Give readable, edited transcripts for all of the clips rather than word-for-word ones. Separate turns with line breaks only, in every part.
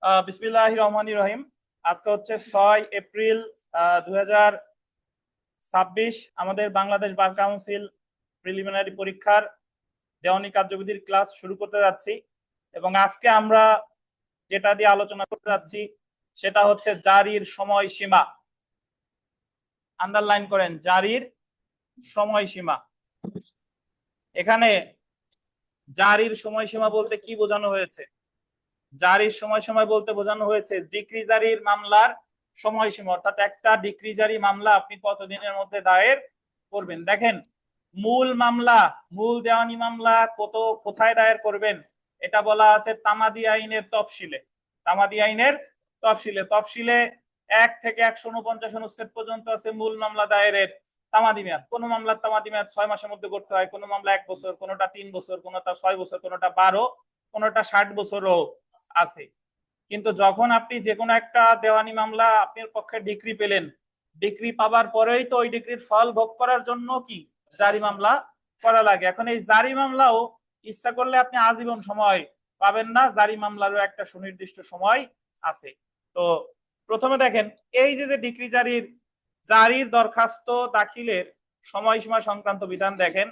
বিসমিল্লাহির রহমানির রহিম। আজকে হচ্ছে 6 এপ্রিল 2026। আমাদের বাংলাদেশ বার কাউন্সিল প্রিলিমিনারি পরীক্ষার দেওয়ানি কার্যবিধির ক্লাস শুরু করতে যাচ্ছি এবং আজকে আমরা যেটা দিয়ে আলোচনা করতে যাচ্ছি সেটা হচ্ছে জারির সময়সীমা। আন্ডারলাইন করেন, জারির সময়সীমা। এখানে জারির সময়সীমা বলতে কি বোঝানো হয়েছে? জারির সময়সীমা বলতে বোঝানো হয়েছে ডিক্রি জারির মামলার সময়সীমা, অর্থাৎ একটা ডিক্রি জারি মামলা আপনি কতদিনের মধ্যে দায়ের করবেন। দেখেন, মূল মামলা, মূল দেওয়ানি মামলা কোথায় দায়ের করবেন এটা বলা আছে তামাদি আইনের তফসিলে। তামাদি আইনের তফসিলে 1 থেকে 149 অনুচ্ছেদ পর্যন্ত আছে মূল মামলা দায়েরের তামাদি মেয়াদ। কোন মামলার তামাদি মেয়াদ 6 মাসের মধ্যে করতে হয়, কোন মামলা 1 বছর, কোনটা 3 বছর, কোনটা 6 বছর, কোনটা 12, কোনটা 60 বছরও আছে। কিন্তু যখন আপনি যে কোনো একটা দেওয়ানি মামলা আপনার পক্ষে ডিক্রি পেলেন, ডিক্রি পাবার পরেই তো ওই ডিক্রির ফল ভোগ করার জন্য কি জারি মামলা করা লাগে। এখন এই জারি মামলাও ইচ্ছা করলে আপনি আজীবন সময় পাবেন না, জারি মামলারও একটা সুনির্দিষ্ট সময় আছে। তো প্রথমে দেখেন, এই যে ডিক্রি জারির দরখাস্ত দাখিলের সময়সীমা সংক্রান্ত বিধান দেখেন।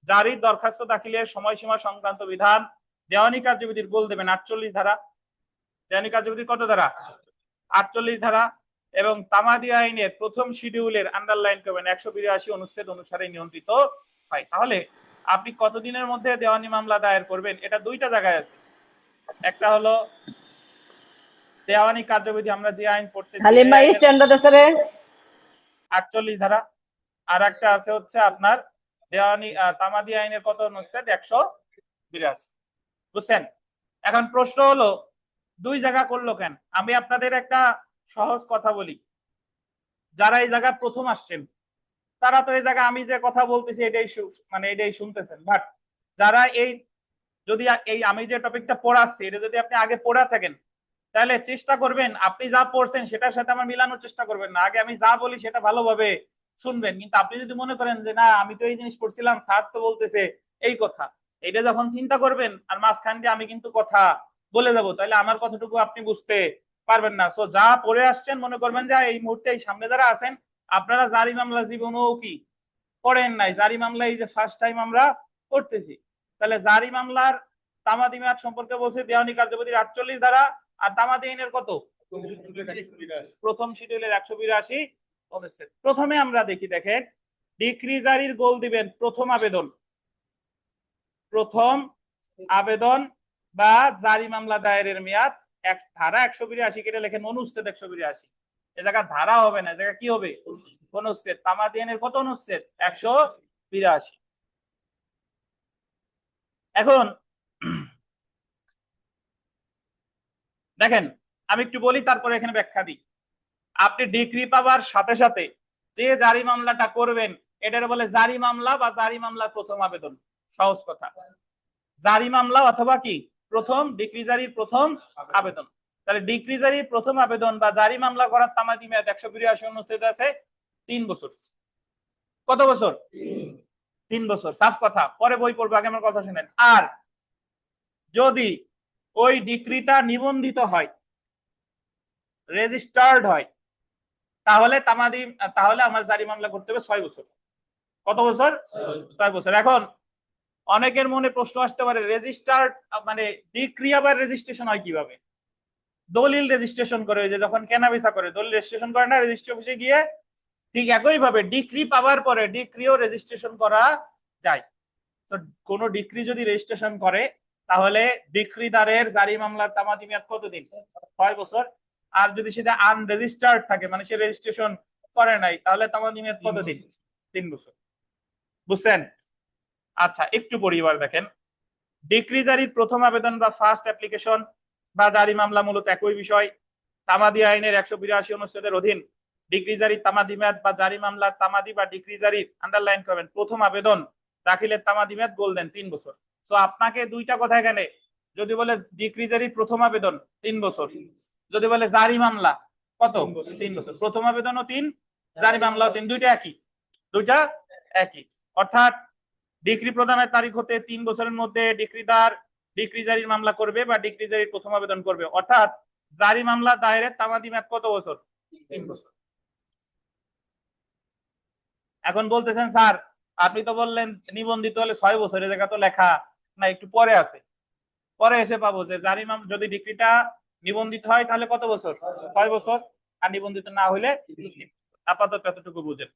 জারির দরখাস্ত দাখিলের সময়সীমা সংক্রান্ত বিধান দেওয়ানি কার্যবিধির গোল দেবেন 48 ধারা। দেওয়ানি কার্যবিধির কত ধারা? 48 ধারা। এবং তামাদি আইনের প্রথম শিডিউলের আন্ডারলাইন করবেন 182 অনুচ্ছেদ অনুসারে নিয়ন্ত্রিত হয়। তাহলে আপনি কতদিনের মধ্যে দেওয়ানি মামলা দায়ের করবেন এটা দুইটা জায়গায় আছে। একটা হলো দেওয়ানি কার্যবিধি, আমরা যে আইন পড়তেছি 48 ধারা, আর একটা আছে হচ্ছে আপনার দেওয়ানি তামাদি আইনের কত অনুচ্ছেদ? 182। বুঝছেন? এখন প্রশ্ন হলো দুই জায়গা করলো কেন? আমি আপনাদের একটা সহজ কথা বলি। যারা এই জায়গা প্রথম আসছেন তারা তো এই জায়গা আমি যে কথা বলতেছি এটাই শুনতেছেন, বাট যারা যদি আমি যে টপিকটা পড়াচ্ছি এটা যদি আপনি আগে পড়া থাকেন তাহলে চেষ্টা করবেন আপনি যা পড়ছেন সেটার সাথে আমার মিলানোর চেষ্টা করবেন না, আগে আমি যা বলি সেটা ভালোভাবে শুনবেন। কিন্তু আপনি যদি মনে করেন যে না আমি তো এই জিনিস পড়ছিলাম, স্যার তো বলতেছে এই কথা, এটা যখন চিন্তা করবেন আর মাঝখান দিয়ে আমি কিন্তু কথা বলে যাব, তাহলে আমার কথাটুকু আপনি বুঝতে পারবেন না। সো যা পড়ে আসছেন মনে করবেন যে এই মুহূর্তে এই সামনে যারা আছেন আপনারা জারি মামলা জীবনেও কি পড়েন নাই, জারি মামলা এই যে ফার্স্ট টাইম আমরা করতেছি। তাহলে জারি মামলার তামাদি মেয়াদ সম্পর্কে বলছে দেওয়ানি কার্যবিধির 48 ধারা, আর তামাদি আইনের কত? প্রথম শিডিউলের 182 অনুচ্ছেদ। প্রথমে আমরা দেখি, দেখেন ডিক্রি জারির গোল দিবেন প্রথম আবেদন বা জারি মামলা দায়েরের মেয়াদ এক ধারা 182 কেটে লেখেন অনুচ্ছেদ 182। এ জায়গা ধারা হবে না, এ জায়গা কি হবে? অনুচ্ছেদ। তামাদি আইনের কত অনুচ্ছেদ? 182। এখন দেখেন আমি একটু বলি তারপরে এখানে ব্যাখ্যা দিই। আপনি ডিগ্রি পাবার সাথে সাথে যে জারি মামলাটা করবেন এটার বলে জারি মামলা বা জারি মামলার প্রথম আবেদন। সহজ কথা, জারি মামলা অথবা কি প্রথম ডিগ্রি জারির প্রথম আবেদন। তাহলে ডিগ্রি জারির প্রথম আবেদন বা জারি মামলা করার তামাদি মেয়াদ 182 অনুচ্ছেদ আছে 3 বছর। কত বছর? 3 বছর। সাফ কথা, পরে বই পড়বো, আগে আমার কথা শুনেন। আর যদি ওই ডিক্রিটা নিবন্ধিত হয়, রেজিস্টার্ড হয়, তাহলে আমার জারি মামলা করতে হবে 6 বছর। কত বছর? 6 বছর। এখন অনেকের মনে প্রশ্ন আসতে পারে রেজিস্টার্ড মানে ডিক্রি আবার রেজিস্ট্রেশন হয় কিভাবে? দলিল রেজিস্ট্রেশন করে, যে যখন কেনাবেচা করে দলিল রেজিস্ট্রেশন করে না রেজিস্ট্রি অফিসে গিয়ে, ঠিক একই ভাবে ডিক্রি পাওয়ার পরে ডিক্রিও রেজিস্ট্রেশন করা যায়। তো কোন ডিক্রি যদি রেজিস্ট্রেশন করে তাহলে ডিক্রিদারের জারি মামলার তামাদি মেয়াদ কতদিন? 6 বছর। আর যদি সেটা আনরেজিস্টার্ড থাকে, মানে সে রেজিস্ট্রেশন করে নাই, তাহলে তামাদি মেয়াদ কতদিন? 3 বছর। বুঝছেন? আচ্ছা, একটু পরিবার দেখেন, ডিক্রি জারির প্রথম আবেদন বা ফার্স্ট অ্যাপ্লিকেশন বা জারি মামলা মূলত একই বিষয়। তামাদি আইনের 182 অনুচ্ছেদের অধীন ডিক্রি জারির তামাদি মেয়াদ বা জারি মামলার তামাদি বা ডিক্রি জারির আন্ডারলাইন করবেন প্রথম আবেদন দাখিলের তামাদি মেয়াদ গোল দেন 3 বছর। তো আপনাকে দুইটা কথা এখানে, যদি বলে ডিক্রি জারির প্রথম আবেদন 3 বছর, যদি বলে জারি মামলা কত? 3 বছর। প্রথম আবেদনও 3, জারি মামলাও 3, দুইটা একই। অর্থাৎ ডিক্রি প্রদানের তারিখ হতে 3 বছরের মধ্যে ডিক্রিদার ডিক্রি জারির মামলা করবে বা ডিক্রি জারির প্রথম আবেদন করবে। অর্থাৎ জারি মামলা দায়েরের তামাদি মেয়াদ কত বছর? 3 বছর। এখন বলতেছেন স্যার আপনি তো বললেন নিবন্ধিত হলে 6 বছর, এই জায়গা তো লেখা না, একটু পরে আছে, পরে এসে পাবো যে জারি মামলা যদি ডিক্রিটা নিবন্ধিত হয় তাহলে কত বছর? 6 বছর। আর নিবন্ধিত না হলে আপাতত এতটুকু বুঝেন।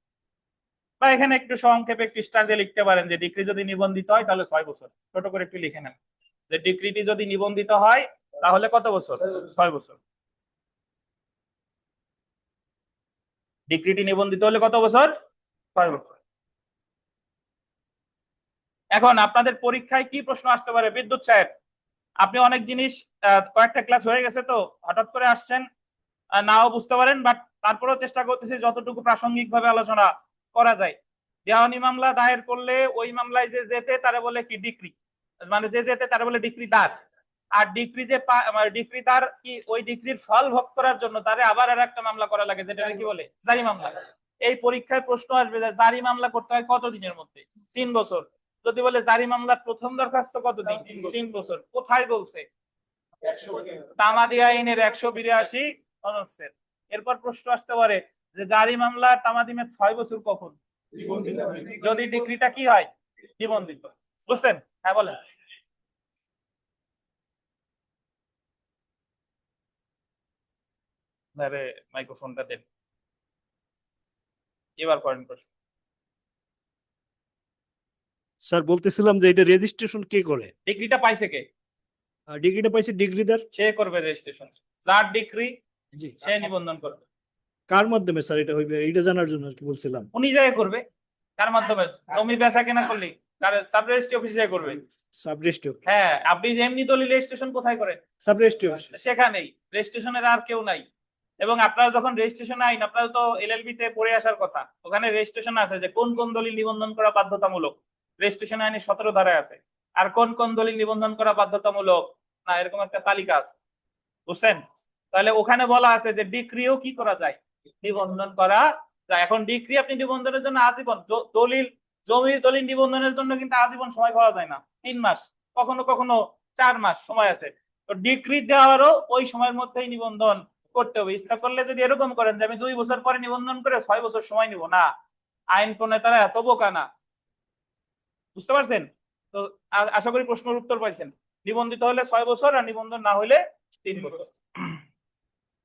বা এখানে একটু সংক্ষেপে একটু স্টার দিয়ে লিখতে পারেন যে ডিক্রি যদি নিবন্ধিত হয় তাহলে 6 বছর, ছোট করে একটু লিখে নেন যে ডিক্রিটি যদি নিবন্ধিত হয় তাহলে কত বছর? 6 বছর। ডিক্রিটি নিবন্ধিত হলে কত বছর? 6 বছর। এখন আপনাদের পরীক্ষায় কি প্রশ্ন আসতে পারে বিদ্যুৎ সাহেব? আপনি অনেক জিনিস কয়েকটা ক্লাস হয়ে গেছে তো হঠাৎ করে আসছেন, নাও বুঝতে পারেন, বাট তারপরেও চেষ্টা করতেছি যতটুকু প্রাসঙ্গিক ভাবে আলোচনা করা যায়। দেওয়ানি মামলা দায়ের করলে ওই মামলায় যে যেতে তারা বলে কি ডিক্রি, মানে যে যেতে তারা বলে ডিক্রিদার। আর ডিক্রি যে ডিক্রিদার কি ওই ডিক্রির ফল ভোগ করার জন্য তারে আবার আর একটা মামলা করা লাগে, যেটা কি বলে জারি মামলা। এই পরীক্ষায় প্রশ্ন আসবে যে জারি মামলা করতে হয় কত দিনের মধ্যে? 3 বছর। যদি বলে জারি মামলার প্রথম দরখাস্ত কতদিন? 3 বছর। কোথায় বলছে? তামাদি আইনের 182 অনুচ্ছেদ। এরপর প্রশ্ন আসতে পারে যে জারি মামলা তামাদি মেয়াদ 6 বছর কখন? যদি ডিক্রিটা কি হয়? নিবন্ধিত। বুঝছেন? হ্যাঁ বলেন। আরে মাইক্রোফোনটা দেন, এবার করেন প্রশ্ন।
স্যার বলতেছিলাম যে এটা রেজিস্ট্রেশন কে করে?
ডিগ্রিটা পাইছে কে?
আর ডিগ্রিটা পাইছে ডিগ্রিদার।
সে করবে রেজিস্ট্রেশন, যার ডিগ্রি
জি।
সে নিবন্ধন করবে।
কার মাধ্যমে স্যার এটা হইবে এটা জানার জন্য আর কি বলছিলাম।
উনি যাই করবে। কার মাধ্যমে? জমি বেচা কেনা করলে তার সাব রেজিস্ট্রি অফিসে যাই করবে।
Sub registry.
হ্যাঁ, আপনি যেমনি দলিল রেজিস্ট্রেশন কোথায় করেন?
Sub registry office.
সেখানেই। রেজিস্ট্রেশনের আর কেউ নাই। এবং আপনারা যখন রেজিস্ট্রেশন আইন, আপনারা তো এলএলবি তে পড়ে আসার কথা, ওখানে রেজিস্ট্রেশন আছে যে কোন কোন দলিল নিবন্ধন করা বাধ্যতামূলক, রেজিস্ট্রেশন আইনে 17 ধারায় আছে। আর কোন কোন দলিল নিবন্ধন করা বাধ্যতামূলক না, এরকম একটা তালিকা আছে। বুঝছেন? তাহলে ওখানে বলা আছে যে ডিক্রিও কি করা যায়? নিবন্ধন করা যায়। এখন ডিক্রি আপনি নিবন্ধনের জন্য আজীবন, দলিল জমির দলিল নিবন্ধনের জন্য কিন্তু আজীবন সময় পাওয়া যায় না, 3 মাস, কখনো কখনো 4 মাস সময় আছে। তো ডিক্রি দেওয়ারও ওই সময়ের মধ্যেই নিবন্ধন করতে হবে। ইচ্ছা করলে যদি এরকম করেন যে আমি 2 বছর পরে নিবন্ধন করে 6 বছর সময় নিব, না, আইন প্রণেতারা এত বোকা না। বুঝতে পারছেন? তো আশা করি প্রশ্নের উত্তর পাইছেন। নিবন্ধিত হলে 6 বছর আর নিবন্ধন না হলে 3 বছর।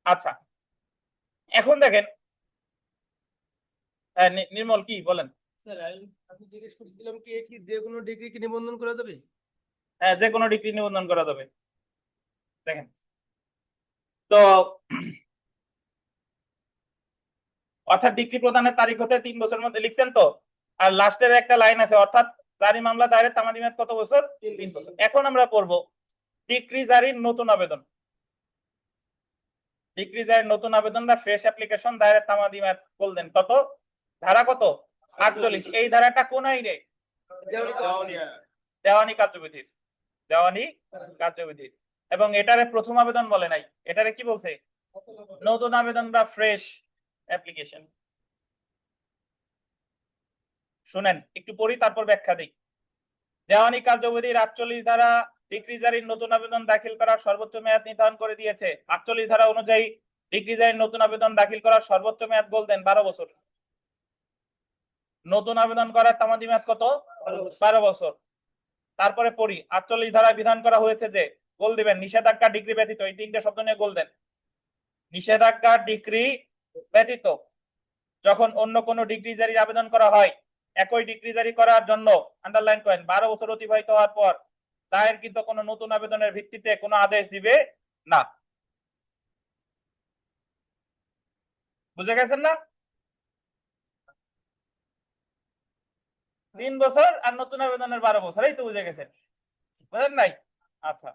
আচ্ছা, এখন দেখেন নির্মল কি বলেন?
স্যার আপনি জিজ্ঞেস করছিলাম কি যে কোনো ডিগ্রি কি নিবন্ধন করা যাবে?
হ্যাঁ, যে কোনো ডিগ্রি নিবন্ধন করা যাবে। দেখেন তো, অর্থাৎ ডিগ্রি প্রদানের তারিখ হতে 3 বছরের মধ্যে, লিখছেন তো? আর লাস্টের একটা লাইন আছে, অর্থাৎ জারি মামলা দায়েরের তামাদি মেয়াদ কত বছর? 3 বছর। এখন আমরা পড়বো ডিগ্রি জারির নতুন আবেদন। ডিগ্রি জারির নতুন আবেদন বা ফ্রেশ অ্যাপ্লিকেশন দায়েরের তামাদি মেয়াদ বললেন কত? ধারা কত? 48। এই ধারাটা কোন আইনে? দেওয়ানি কার্যবিধির। দেওয়ানি কার্যবিধির। এবং এটারে প্রথম আবেদন বলে নাই, এটারে কি বলছে? নতুন আবেদন বা ফ্রেশ অ্যাপ্লিকেশন। শুনেন একটু পড়ি তারপর ব্যাখ্যা দিই। দেওয়ানি কার্যবিধির 48 ধারা ডিগ্রি জারির নতুন আবেদন দাখিল করার সর্বোচ্চ মেয়াদ নির্ধারণ করে দিয়েছে। 48 ধারা অনুযায়ী ডিগ্রি জারির নতুন আবেদন দাখিল করার সর্বোচ্চ মেয়াদ বলতেন 12 বছর। নতুন আবেদন করার তামাদি মেয়াদ কত? 12 বছর। তারপরে পড়ি 48 ধারায় বিধান করা হয়েছে যে, গোল দিবেন, নিষেধাজ্ঞা ডিগ্রি ব্যতীত, এই 3টে শব্দ নিয়ে গোল দেন। নিষেধাজ্ঞা ডিগ্রি ব্যতীত যখন অন্য কোনো ডিগ্রি জারির আবেদন করা হয়, একই ডিগ্রি জারি করার জন্য আন্ডারলাইন করেন 12 বছর অতিবাহিত হওয়ার পর দায়ের কিন্তু কোনো নতুন আবেদনের ভিত্তিতে কোনো আদেশ দিবে না। বুঝে গেছেন না? 3 বছর আর নতুন আবেদনের 12 বছর, এই তো বুঝে গেছেন, বুঝেন নাই? আচ্ছা,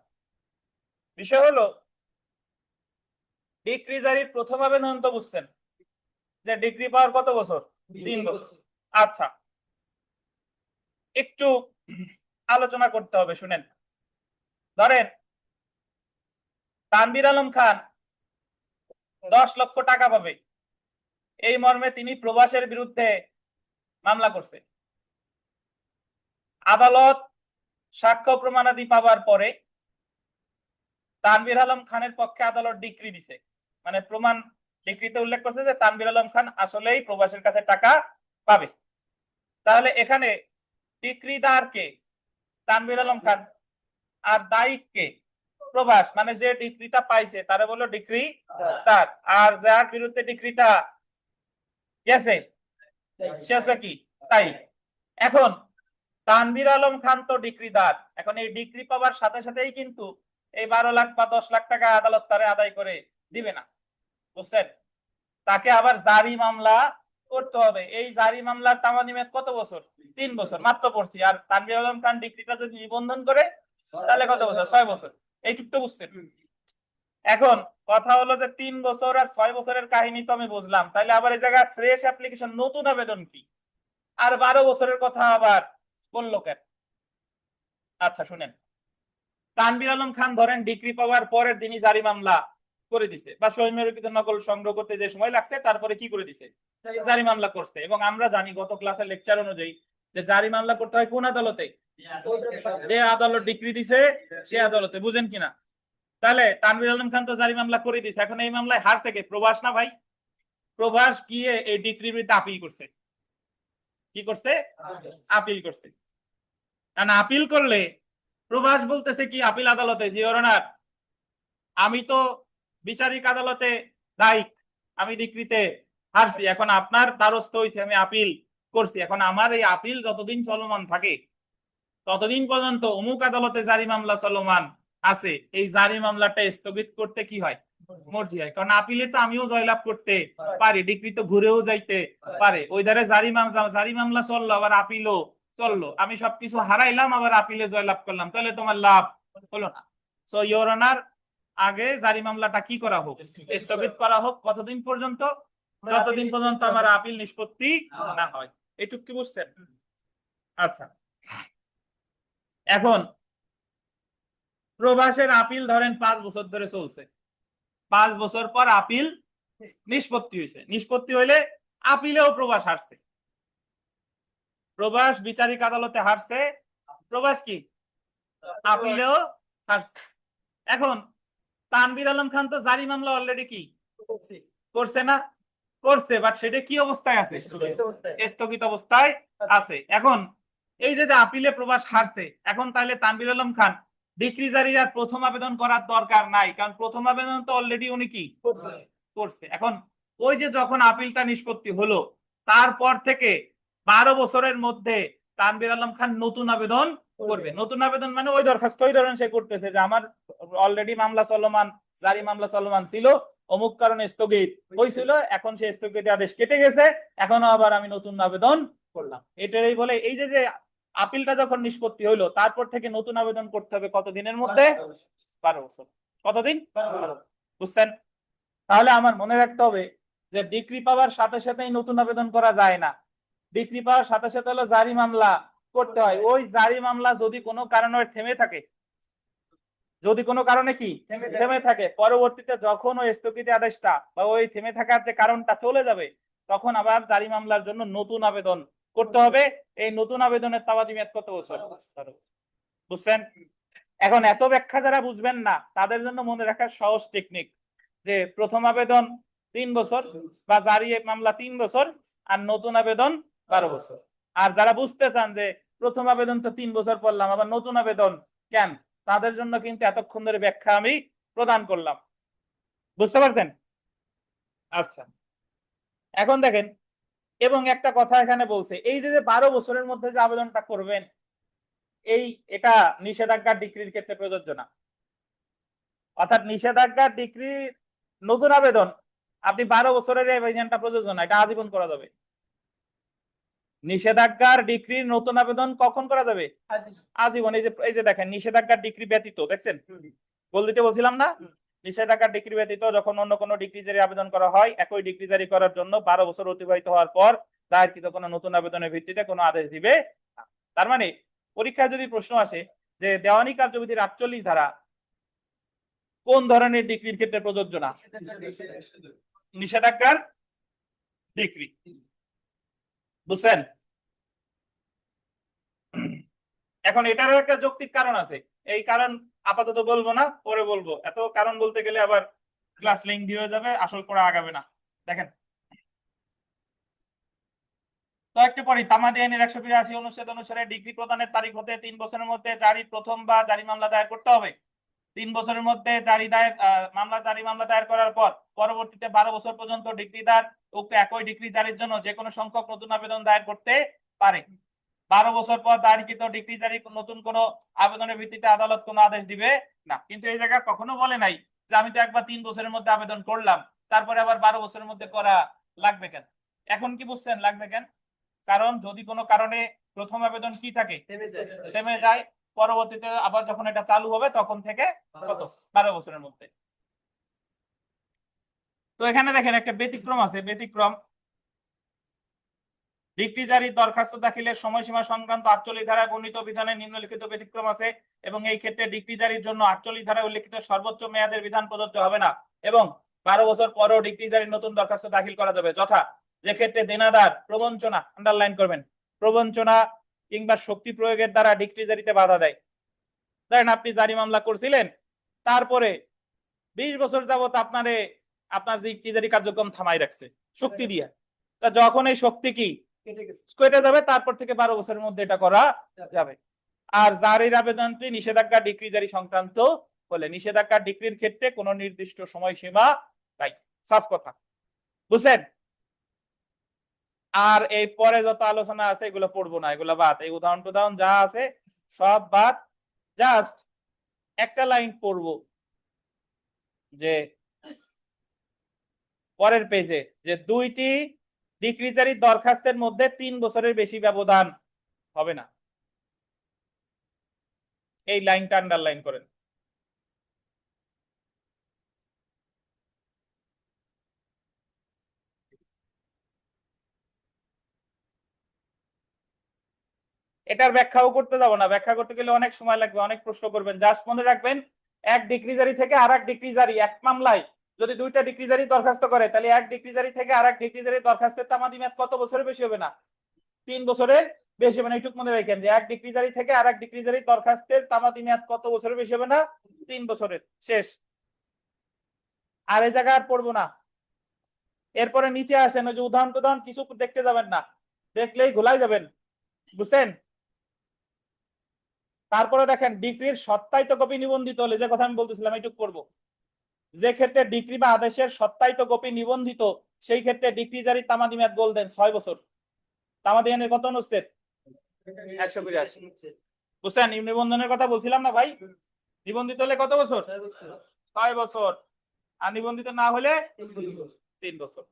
বিষয় হলো ডিগ্রি জারির প্রথম আবেদন তো বুঝছেন যে ডিগ্রি পাওয়ার কত বছর? 3 বছর। আচ্ছা, একটু আলোচনা করতে হবে, শুনেন। ধরেন তানভীর আলম খান 10 লক্ষ টাকা পাবে, এই মর্মে তিনি প্রবাসের বিরুদ্ধে মামলা করছে। আদালত সাক্ষ্য প্রমাণাদি পাওয়ার পরে তানভীর আলম খানের পক্ষে আদালত ডিক্রি দিছে, মানে প্রমাণ ডিক্রিতে উল্লেখ করছে যে তানভীর আলম খান আসলেই প্রবাসীর কাছে টাকা পাবে। তাহলে এখানে ডিক্রিদার কে? তানভীর আলম খান। আর দায়িক কে? প্রবাস, মানে যে ডিক্রিটা পাইছে তারে বললো ডিক্রি তার। আর যার বিরুদ্ধে ডিক্রিটা গেছে সে আছে কি? তাই। এখন তানভীর আলম খান তো ডিক্রিদার, এখন এই ডিক্রি পাওয়ার সাথে সাথেই কিন্তু এই 12 লাখ বা 10 লাখ টাকা আদালত তারে আদায় করে দিবে না, বুঝছেন? তাকে আবার জারি মামলা করতে হবে। এই জারি মামলার তামাদিমেত কত বছর? 3 বছর মাত্র পড়ছি। আর তানভীর আলম খান ডিক্রিটা যদি নিবন্ধন করে তাহলে কত বছর? 6 বছর। এইটুক তো বুঝছেন। এখন কথা হলো যে 3 বছর আর 6 বছরের কাহিনী তো আমি বুঝলাম, তাহলে আবার এই জায়গায় ফ্রেশ অ্যাপ্লিকেশন, নতুন আবেদন কি? আর 12 বছরের কথা আবার বললো কেন? আচ্ছা শুনেন, তানভীর আলম খান ধরেন ডিগ্রি পাওয়ার পরের দিনই জারি মামলা করে দিছে, বা সহিমেরকৃত নকল সংগ্রহ করতে যে সময় লাগছে তারপরে কি করে দিছে? জারি মামলা করছে। এবং আমরা জানি গত ক্লাসের লেকচার অনুযায়ী যে জারি মামলা করতে হয় কোন আদালতে? যে আদালত ডিগ্রি দিছে সে আদালতে, বুঝেন কিনা? তাহলে তানভীর আলম খান তো জারি মামলা করে দিছে, এখন এই মামলায় হারছে কে? প্রবাস না ভাই? প্রবাস গিয়ে এই ডিগ্রির বিরুদ্ধে আপিল করছে। কি করছে? আপিল করছে। কারণ আপিল করলে প্রবাস বলতেছে কি আপিল আদালতে, জি ইওর অনার, আমি তো বিচারিক আদালতে দায়িক, আমি ডিক্রিতে হারছি, এখন আপনার দ্বারস্থ হইছে, আমি আপিল করছি, এখন আমার এই আপিল যতদিন চলমান থাকে ততদিন পর্যন্ত অমুক আদালতে জারি মামলা চলমান আছে, এই জারি মামলাটা স্থগিত করতে কি হয়? মর্জি হয়। কারণ আপিলে তো আমিও জয়লাভ করতে পারি, ডিক্রি তো ঘুরেও যাইতে পারে। ওই ধারে জারি মামলা চললো, আবার আপিলও চললো, আমি সবকিছু হারাইলাম আবার আপিলে জয়লাভ করলাম, তাহলে তোমার লাভ হলো না। সো ইওর অনার, আগে জারি মামলাটা কি করা হোক? স্থগিত করা হোক। কতদিন পর্যন্ত? যতদিন পর্যন্ত আমার আপিল নিষ্পত্তি না হয়। এইটুক কি বুঝছেন? আচ্ছা, এখন প্রবাসের আপিল ধরেন 5 বছর ধরে চলছে, 5 বছর পর আপিল নিষ্পত্তি হয়েছে। নিষ্পত্তি হইলে আপিলেও প্রবাস হারছে, প্রবাস বিচারিক আদালতে হারছে, প্রবাস কি আপিলেও হারছে। এখন তানভীর আলম খান তো জারি মামলা অলরেডি কি করছে না? করছে, বাট সেটা কি অবস্থায় আছে? স্থগিত অবস্থায় আছে। এখন এই যে আপিলে প্রবাস হারছে, এখন তাহলে তানভীর আলম খান ডিক্রি জারির আর প্রথম আবেদন করার দরকার নাই, কারণ প্রথম আবেদন তো অলরেডি উনি কি করছে। এখন ওই যে যখন আপিলটা নিষ্পত্তি হলো তারপর থেকে 12 বছরের মধ্যে তানভীর আলম খান নতুন আবেদন করবে। নতুন আবেদন মানে ওই দরখাস্ত ওই ধরেন সে করতেছে যে আমার অলরেডি মামলা চলমান, জারি মামলা চলমান ছিল, অমুক কারণে স্থগিত হয়েছিল, এখন সে স্থগিত আদেশ কেটে গেছে, এখনো আবার আমি নতুন আবেদন করলাম। এটাই বলে এই যে আপিলটা যখন নিষ্পত্তি হইলো তারপর থেকে নতুন আবেদন করতে হবে কত দিনের মধ্যে? 12 বছর। কতদিন? বুঝছেন? তাহলে আমার মনে রাখতে হবে যে ডিগ্রি পাওয়ার সাথে সাথেই নতুন আবেদন করা যায় না, ডিগ্রি পাওয়ার সাথে সাথে হলো জারি মামলা করতে হয়। ওই জারি মামলা যদি কোনো কারণে থেমে থাকে, যদি কোনো কারণে কি থেমে থাকে, পরবর্তীতে যখন ওই স্থগিত আদেশটা বা ওই থেমে থাকার যে কারণটা চলে যাবে, তখন আবার জারি মামলার জন্য নতুন আবেদন করতে হবে। এই নতুন আবেদনের তাবাদি মেয়াদ কত বছর? বুঝছেন? এখন এত ব্যাখ্যা যারা বুঝবেন না তাদের জন্য মনে রাখার সহজ টেকনিক যে প্রথম আবেদন 3 বছর বা জারি মামলা 3 বছর আর নতুন আবেদন 12 বছর। আর যারা বুঝতে চান যে প্রথম আবেদন তো 3 বছর পড়লাম, আবার নতুন আবেদন কেন, তাদের জন্য কিন্তু এতক্ষণ ধরে ব্যাখ্যা আমি প্রদান করলাম। বুঝতে পারছেন? আচ্ছা, এখন দেখেন, এবং একটা কথা এখানে বলছে, এই যে 12 বছরের মধ্যে যে আবেদনটা করবেন, এটা নিষেধাজ্ঞার ডিক্রির ক্ষেত্রে প্রযোজ্য না। অর্থাৎ নিষেধাজ্ঞার ডিক্রি নতুন আবেদন আপনি 12 বছরের আবেদনটা প্রযোজ্য না, এটা আজীবন করা যাবে। নিষেধাজ্ঞার ডিক্রির নতুন আবেদন কখন করা যাবে? আজীবন। এই যে দেখেন, নিষেধাজ্ঞার ডিক্রি ব্যতীত, দেখছেন বল দিতে বলছিলাম না, নিষেধাজ্ঞার ডিক্রি ব্যতীত যখন অন্য কোনো ডিক্রি জারি আবেদন করা হয়, একই ডিক্রি জারি করার জন্য 12 বছর অতিবাহিত হওয়ার পর দায়েরকৃত কোনো নতুন আবেদনের ভিত্তিতে কোনো আদেশ দিবে। তার মানে পরীক্ষায় যদি প্রশ্ন আসে যে দেওয়ানি কার্যবিধির 48 ধারা কোন ধরনের ডিক্রির ক্ষেত্রে প্রযোজ্য না? নিষেধাজ্ঞার ডিক্রি। বুঝছেন? এখন এটারও একটা যৌক্তিক কারণ আছে। এই কারণ আপাতত বলবো না, পরে বলবো, এত কারণ বলতে গেলে আবার ক্লাস লেংথি হয়ে যাবে, আসল পড়া আগাবে না। দেখেন তো একটু পরে তামাদি আইনের 182 অনুচ্ছেদ অনুসারে ডিগ্রি প্রদানের তারিখ হতে 3 বছরের মধ্যে জারি প্রথম বা জারি মামলা দায়ের করতে হবে। 3 বছরের মধ্যে জারি মামলা দায়ের করার পর পরবর্তীতে 12 বছর পর্যন্ত ডিগ্রিদার উক্ত একই ডিগ্রি জারির জন্য যে কোনো সংখ্যক নতুন আবেদন দায়ের করতে পারে। 12 বছর পর দায়েরকৃত ডিগ্রি জারি নতুন কোনো আবেদনের ভিত্তিতে আদালত কোনো আদেশ দিবে না। কিন্তু এই জায়গা কখনো বলে নাই যে আমি তো একবার 3 বছরের মধ্যে আবেদন করলাম, তারপরে আবার 12 বছরের মধ্যে করা লাগবে কেন। এখন কি বুঝছেন লাগবে কেন? কারণ যদি কোনো কারণে প্রথম আবেদন কি থাকে, থেমে যায়, পরবর্তীতে আবার যখন এটা চালু হবে তখন থেকে কত 12 বছরের মধ্যে। তো এখানে দেখেন একটা ব্যতিক্রম আছে, ব্যতিক্রম ডিগ্রি জারি দরখাস্ত দাখিলের সময়সীমা সংক্রান্ত 48 ধারায় বর্ণিত বিধানে নিম্নলিখিত ব্যতিক্রম আছে এবং এই ক্ষেত্রে ডিগ্রি জারির জন্য 48 ধারায় উল্লেখিত সর্বোচ্চ মেয়াদের বিধান প্রযোজ্য হবে না এবং 12 বছর পরেও ডিগ্রি জারির নতুন দরখাস্ত দাখিল করা যাবে। যথা যে ক্ষেত্রে দেনাদার প্রবঞ্চনা, আন্ডারলাইন করবেন, প্রবঞ্চনা কিংবা শক্তি প্রয়োগের দ্বারা ডিগ্রি জারিতে বাধা দেয়। ধরেন আপনি জারি মামলা করছিলেন, তারপরে 20 বছর যাবত আপনার ডিগ্রি জারি কার্যক্রম থামাই রাখছে শক্তি দিয়ে, তা যখন এই শক্তি কি কেটে যাবে তারপর থেকে 12 বছরের মধ্যে এটা করা যাবে। আর জারির আবেদনটি নিষেধাজ্ঞা ডিগ্রি জারি সংক্রান্ত হলে নিষেধাজ্ঞা ডিগ্রির ক্ষেত্রে কোনো নির্দিষ্ট সময়সীমা নাই। সাফ কথা, বুঝলেন? আর এই পরে যত আলোচনা আছে এগুলো পড়বো না, এগুলো বাদ, এই উদাহরণ যা আছে সব বাদ। জাস্ট একটা লাইন পড়বো যে পরের পেজে যে দুইটি ডিগ্রি জারির দরখাস্তের মধ্যে 3 বছরের বেশি ব্যবধান হবে না, এই লাইনটা আন্ডারলাইন করেন। এটার ব্যাখ্যাও করতে যাব না, ব্যাখ্যা করতে গেলে অনেক সময় লাগবে, অনেক প্রশ্ন করবেন। জাস্ট মনে রাখবেন এক ডিগ্রি জারি থেকে আরেক ডিগ্রি জারি, এক মামলায় যদি দুইটা ডিগ্রি জারি দরখাস্ত করে তাহলে এক ডিগ্রি জারি থেকে আরেক ডিগ্রি জারি দরখাস্তের তামাদি মেয়াদ কত বছরের বেশি হবে না? 3 বছরের বেশি হবে না। এইটুকু মনে রাখেন যে এক ডিগ্রি জারি থেকে আরেক ডিগ্রি জারি দরখাস্তের তামাদি মেয়াদ কত বছরের বেশি হবে না? 3 বছরের। শেষ। আর এই জায়গা আর পড়বো না। এরপরে নিচে আসেন, ওই যে উদাহরণ কিছু দেখতে যাবেন না, দেখলেই ঘোলাই যাবেন, বুঝছেন? তারপরে দেখেন ডিগ্রির সত্যায়িত কপি নিবন্ধিত হলে, যে কথা আমি বলতেছিলাম এইটুকু করবো, যে ক্ষেত্রে ডিগ্রি বা আদেশের সত্যায়িত কপি নিবন্ধিত সেই ক্ষেত্রে ডিগ্রি জারি তামাদি মেয়াদ গোল্ডেন 6 বছর। তামাদি মেয়াদের কত অনুচ্ছেদ? 182। বুঝছেন? নিবন্ধনের কথা বলছিলাম না ভাই, নিবন্ধিত হলে কত বছর? 6 বছর, আর নিবন্ধিত না হলে 3 বছর।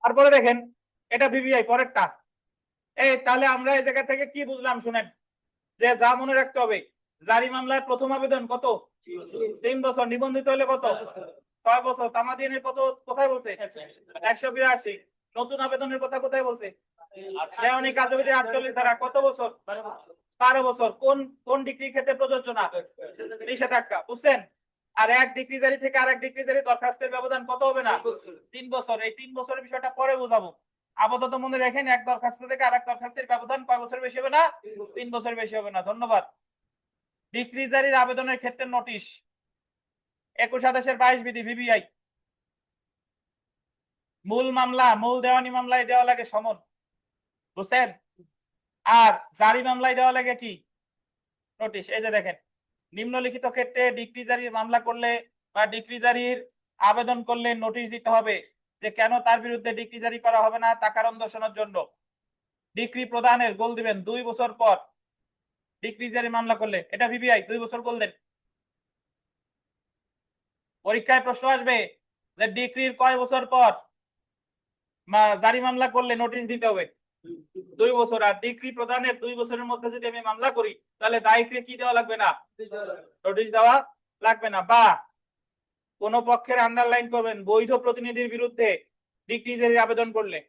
তারপরে দেখেন এটা ভিভিআই পরেরটা। তাহলে আমরা এই জায়গা থেকে কি বুঝলাম শুনেন, যে যা মনে রাখতে হবে, জারি মামলার প্রথম আবেদন কত? 3 বছর, নিবন্ধিত হলে কত? 6 বছর। তামাদিনের কত কোথায় বলছে? 182। নতুন আবেদনের কথা কোথায় বলছে? দেওয়ানি কার্যবিধি 48 ধারা কত বছর? 12 বছর। কোন কোন ডিগ্রির ক্ষেত্রে প্রযোজ্য না? নিষেধাজ্ঞা। বুঝছেন? আর এক ডিগ্রি জারি থেকে আরেক ডিগ্রি জারি দরখাস্তের ব্যবধান কত হবে না? 3 বছর। এই 3 বছরের বিষয়টা পরে বোঝাবো, আপাতত মনে রাখেন এক দরখাস্ত থেকে আরেক দরখাস্তের ব্যবধান কয় বছর বেশি হবে না? 3 বছর বেশি হবে না। ধন্যবাদ। ডিগ্রি জারির আবেদনের ক্ষেত্রে নোটিশ 21 আদেশের 22 বিধি ভিভিআই। মূল মামলা, মূল দেওয়ানি মামলায় দেওয়া লাগে সমন, বুঝছেন? আর জারি মামলায় দেওয়া লাগে কি? নোটিশ। এই যে দেখেন নিম্নলিখিত ক্ষেত্রে ডিগ্রি জারির মামলা করলে বা ডিগ্রি জারির আবেদন করলে নোটিশ দিতে হবে যে কেন তার বিরুদ্ধে ডিগ্রি জারি করা হবে না তা কারণ দর্শানোর জন্য। ডিগ্রি প্রদানের গোল দিবেন 2 বছর পর। ডিগ্রি জারি মামলা করলে এটা ভিভিআই 2 বছর গোল দেন। পরীক্ষায় প্রশ্ন আসবে যে ডিগ্রির কয় বছর পর জারি মামলা করলে নোটিশ দিতে হবে? 2 বছর। আর ডিগ্রি প্রদানের 2 বছরের মধ্যে যদি আমি মামলা করি তাহলে দায়ীকে কি দেওয়া লাগবে না? নোটিশ দেওয়া লাগবে না। বা কোন পক্ষের আন্ডারলাইন করবেন বৈধ প্রতিনিধির বিরুদ্ধে ডিগ্রি জারির আবেদন করলে।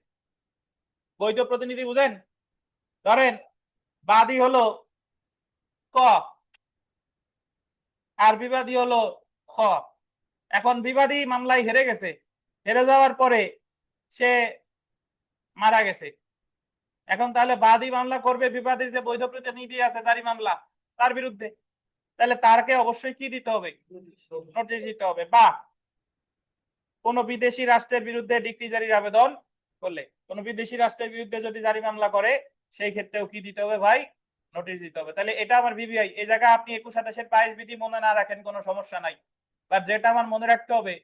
বৈধ প্রতিনিধি বুঝেন? ধরেন বাদী হলো ক, আর বিবাদী হলো খ। এখন বিবাদী মামলায় হেরে গেছে, হেরে যাওয়ার পরে সে মারা গেছে। এখন তাহলে বাদী মামলা করবে বিবাদীর যে বৈধ প্রতিনিধি আছে জারি মামলা তার বিরুদ্ধে, তাহলে তারকে অবশ্যই কি দিতে হবে? নোটিশ দিতে হবে। বা কোন বিদেশি রাষ্ট্রের বিরুদ্ধে ডিক্রি জারির আবেদন করলে, কোন বিদেশি রাষ্ট্রের বিরুদ্ধে যদি জারি মামলা করে সেই ক্ষেত্রেও কি দিতে হবে ভাই? নোটিশ দিতে হবে। তাহলে এটা আমার বিবিআই। এই জায়গায় আপনি 21-27 বিধি মনে না রাখেন কোনো সমস্যা নাই, বাট যেটা আমার মনে রাখতে হবে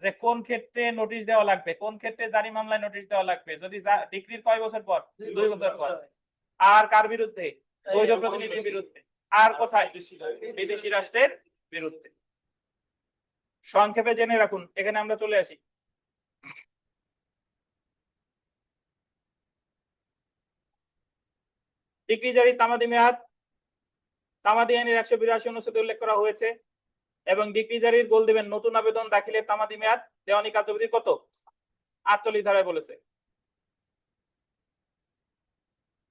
যে কোন ক্ষেত্রে নোটিশ দেওয়া লাগবে, কোন ক্ষেত্রে জারি মামলায় নোটিশ দেওয়া লাগবে। যদি ডিক্রির কয় বছর পর? 2 বছর পর। আর কার বিরুদ্ধে? বৈধ প্রতিনিধির বিরুদ্ধে। আর কোথায়? বিদেশি রাষ্ট্রের বিরুদ্ধে। সংক্ষেপে জেনে রাখুন। এখানে আমরা চলে আসি। ডিক্রি জারি তামাদি মেয়াদ তামাদি আইনের 182 অনুচ্ছেদে উল্লেখ করা হয়েছে এবং ডিক্রি জারির গোল দিবেন নতুন আবেদন দাখিলের তামাদি মেয়াদ দেওয়ানি কার্যবিধি কত? 48 ধারায় বলেছে।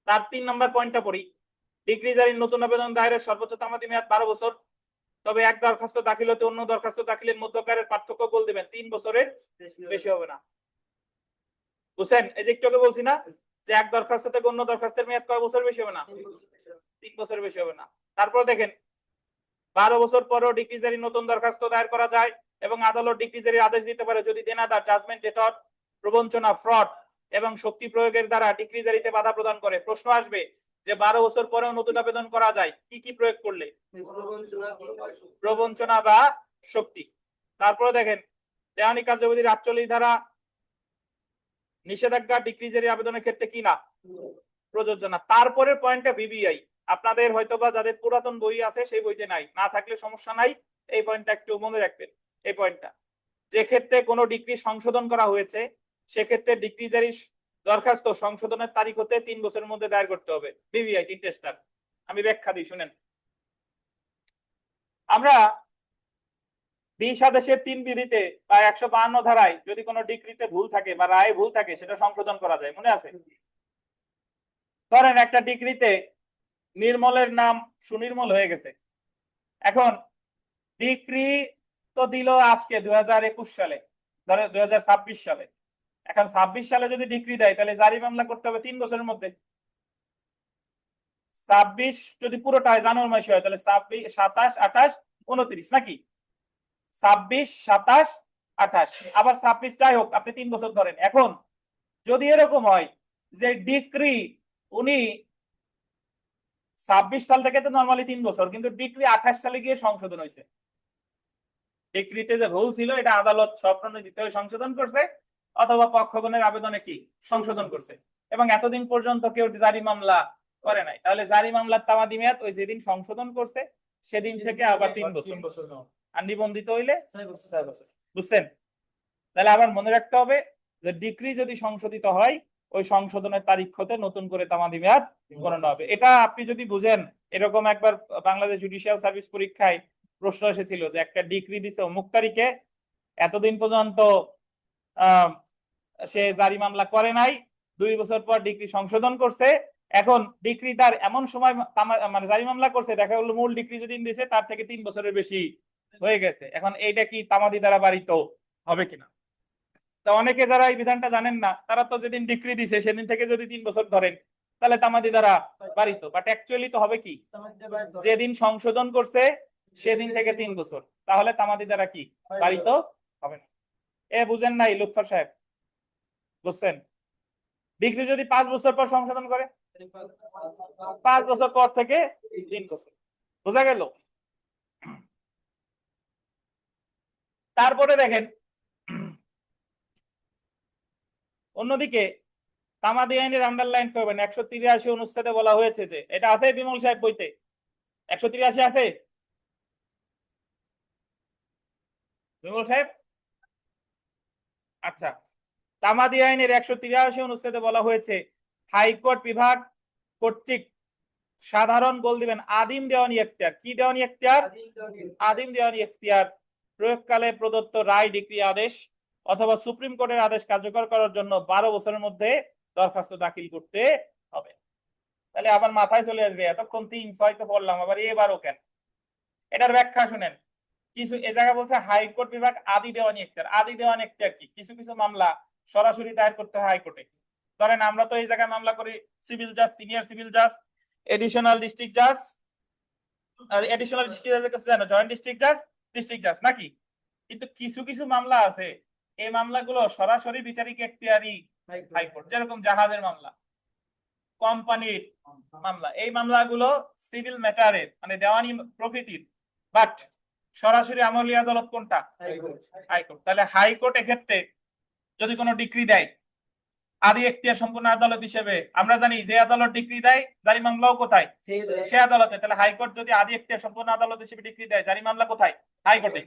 তার 3 নম্বর পয়েন্টটা পড়ি। ডিক্রি জারির নতুন আবেদন দায়েরের সর্বোচ্চ তামাদি মেয়াদ 12 বছর, তবে এক দরখাস্ত দাখিল হতে অন্য দরখাস্ত দাখিলের মধ্যকারের পার্থক্য গোল দিবেন 3 বছরের বেশি হবে না। বুঝছেন? এই যে একটু আগে বলছি না যে এক দরখাস্ত থেকে অন্য দরখাস্তের মেয়াদ কয় বছর বেশি হবে না? 3 বছর বেশি হবে না। তারপর দেখেন 12 বছর পরও ডিক্রি জারি নতুন দরখাস্ত দায়ের করা যায় এবং আদালত ডিক্রি জারির আদেশ দিতে পারে যদি দেনাদার জাজমেন্ট ডেটর, প্রবঞ্চনা, ফ্রড এবং শক্তি প্রয়োগের দ্বারা ডিক্রি জারিতে বাধা প্রদান করে। প্রশ্ন আসবে যে 12 বছর পরেও নতুন আবেদন করা যায় কি কি প্রয়োগ করলে? প্রবঞ্চনা বা শক্তি। তারপরে দেখেন দেওয়ানি কার্যবিধির 48 ধারা নিষেধাজ্ঞা ডিক্রি জারি আবেদনের ক্ষেত্রে কি না? প্রযোজ্য না। তারপরের পয়েন্টটা বিবিআই। আপনাদের হয়তোবা যাদের পুরাতন বই আছে সেই বইতে নাই, না থাকলে সমস্যা নাই, এই পয়েন্টটা একটু মনে রাখবেন। এই পয়েন্টটা, যে ক্ষেত্রে কোনো ডিক্রি সংশোধন করা হয়েছে সেক্ষেত্রে ডিক্রি জারি দরখাস্ত সংশোধনের তারিখ হতে 3 বছরের মধ্যে দায়ের করতে হবে। বিবিআই 3টে স্টার। আমি ব্যাখ্যা দিই শুনেন। আমরা 20 আদেশের 3 বিধিতে বা 152 ধারায় যদি কোনো ডিক্রিতে ভুল থাকে বা রায়ে ভুল থাকে সেটা সংশোধন করা যায়, মনে আছে? ধরেন একটা ডিক্রিতে নির্মলের নাম সুনির্মল হয়ে গেছে। এখন ডিক্রি তো দিল আজকে 2021 সালে, ধরে 2026 সালে। এখন 26 সালে যদি ডিক্রি দেয় তাহলে জারি মামলা করতে হবে 3 বছরের মধ্যে। 26 যদি পুরোটাই জানুয়ারি মাসে হয় তাহলে 26, 27, 28, 29 নাকি? 26, 27, 28, আবার 26 যাই হোক আপনি 3 বছর ধরেন। এখন যদি এরকম হয় যে ডিক্রি উনি 26 সাল থেকে তো নরমালি 3 বছর, কিন্তু ডিক্রি 28 সালে গিয়ে সংশোধন হয়েছে। ডিক্রিতে যে ভুল ছিল এটা আদালত স্বপ্রণোদিত হয়ে সংশোধন করছে অথবা পক্ষগণের আবেদনে কি সংশোধন করছে, এবং এতদিন পর্যন্ত কেউ জারি মামলা করে নাই। তাহলে জারি মামলার তামাদি মেয়াদ ওই যেদিন সংশোধন করছে সেদিন থেকে আবার 3 বছর, আর নিবন্ধিত হইলে 6 বছর। বুঝছেন? তাহলে আবার মনে রাখতে হবে যে ডিক্রি যদি সংশোধিত হয় ওই সংশোধনের তারিখ হতে নতুন করে তামাদি মেয়াদ গণনা হবে। এটা আপনি যদি বুঝেন, এরকম একবার বাংলাদেশ জুডিশিয়াল সার্ভিস পরীক্ষায় প্রশ্ন এসেছিল যে একটা ডিক্রি দিছে অমুক তারিখে, এতদিন পর্যন্ত সে জারি মামলা করে নাই, 2 বছর পর ডিক্রি সংশোধন করছে, এখন ডিক্রি তার এমন সময় মানে জারি মামলা করছে দেখা গেল মূল ডিক্রি যেদিন দিছে তার থেকে 3 বছরের বেশি হয়ে গেছে। এখন এইটা কি তামাদি দ্বারা বাড়িত হবে কিনা? তো অনেকে যারা এই বিধানটা জানেন না তারা তো যেদিন ডিক্রি দিছে সেদিন থেকে যদি 3 বছর ধরেন তাহলে তামাদি দ্বারা বাড়িত, বাট অ্যাকচুয়ালি তো হবে কি যেদিন সংশোধন করছে সেদিন থেকে 3 বছর, তাহলে তামাদি দ্বারা কি বাড়িত হবে না। এ বুঝেন নাই লুৎফর সাহেব? বুঝছেন? ডিগ্রি যদি 5 বছর পর সংশোধন করে 5 বছর পর থেকে 3 বছর। বোঝা গেল? তারপরে দেখেন অন্যদিকে তামাদি আইনের আন্ডারলাইন করবেন 183 অনুচ্ছেদে বলা হয়েছে যে, এটা আছে বিমল সাহেব বইতে? 183 আছে বিমল সাহেব? আচ্ছা, তামাদি আইনের 183 অনুচ্ছেদে বলা হয়েছে হাইকোর্ট বিভাগ কর্তৃক সাধারণ গোল দিবেন আদিম দেওয়ানি এখতিয়ার। কি দেওয়ানি এখতিয়ার? আদিম দেওয়ানি এখতিয়ার প্রয়োগকালে প্রদত্ত রায়, ডিক্রি, আদেশ অথবা সুপ্রিম কোর্টের আদেশ কার্যকর করার জন্য 12 বছরের মধ্যে দরখাস্ত দাখিল করতে হবে। তাহলে আবার মাথায় চলে আসবে এতক্ষণ 3, 6 তো পড়লাম, আবার এবারও কেন? এটার ব্যাখ্যা শুনেন। কিছু এ জায়গায় বলছে হাইকোর্ট বিভাগ আদি দেওয়ানি এখতিয়ার। আদি দেওয়ানি এখতিয়ার কি? কিছু কিছু মামলা সরাসরি দায়ের করতে হয় হাইকোর্টে। ধরেন আমরা তো এই জায়গায় মামলা করি সিভিল জাজ, সিনিয়র সিভিল জাজ, এডিশনাল ডিস্ট্রিক্ট জাজ, এডিশনাল ডিস্ট্রিক্ট জাজের কাছে জানো জয়েন্ট ডিস্ট্রিক্ট জাজ, ডিস্ট্রিক্ট জাজ নাকি? কিন্তু কিছু কিছু মামলা আছে এই মামলাগুলো সরাসরি বিচারিক এখতিয়ারি হাইকোর্ট, যেরকম জাহাজের মামলা, কোম্পানির মামলা, এই মামলাগুলো সিভিল ম্যাটারের মানে দেওয়ানি প্রকৃতির, বাট সরাসরি আমলি আদালত কোনটা? হাইকোর্ট। তাহলে হাইকোর্ট এক্ষেত্রে যদি কোনো ডিক্রি দেয় আদি এখতিয়ার সম্পূর্ণ আদালত হিসেবে, আমরা জানি যে আদালত ডিক্রি দেয় জারি মামলাও কোথায়? সে আদালতে। তাহলে হাইকোর্ট যদি আদি এখতিয়ার সম্পূর্ণ আদালত হিসেবে ডিক্রি দেয় জারি মামলা কোথায়? হাইকোর্টে।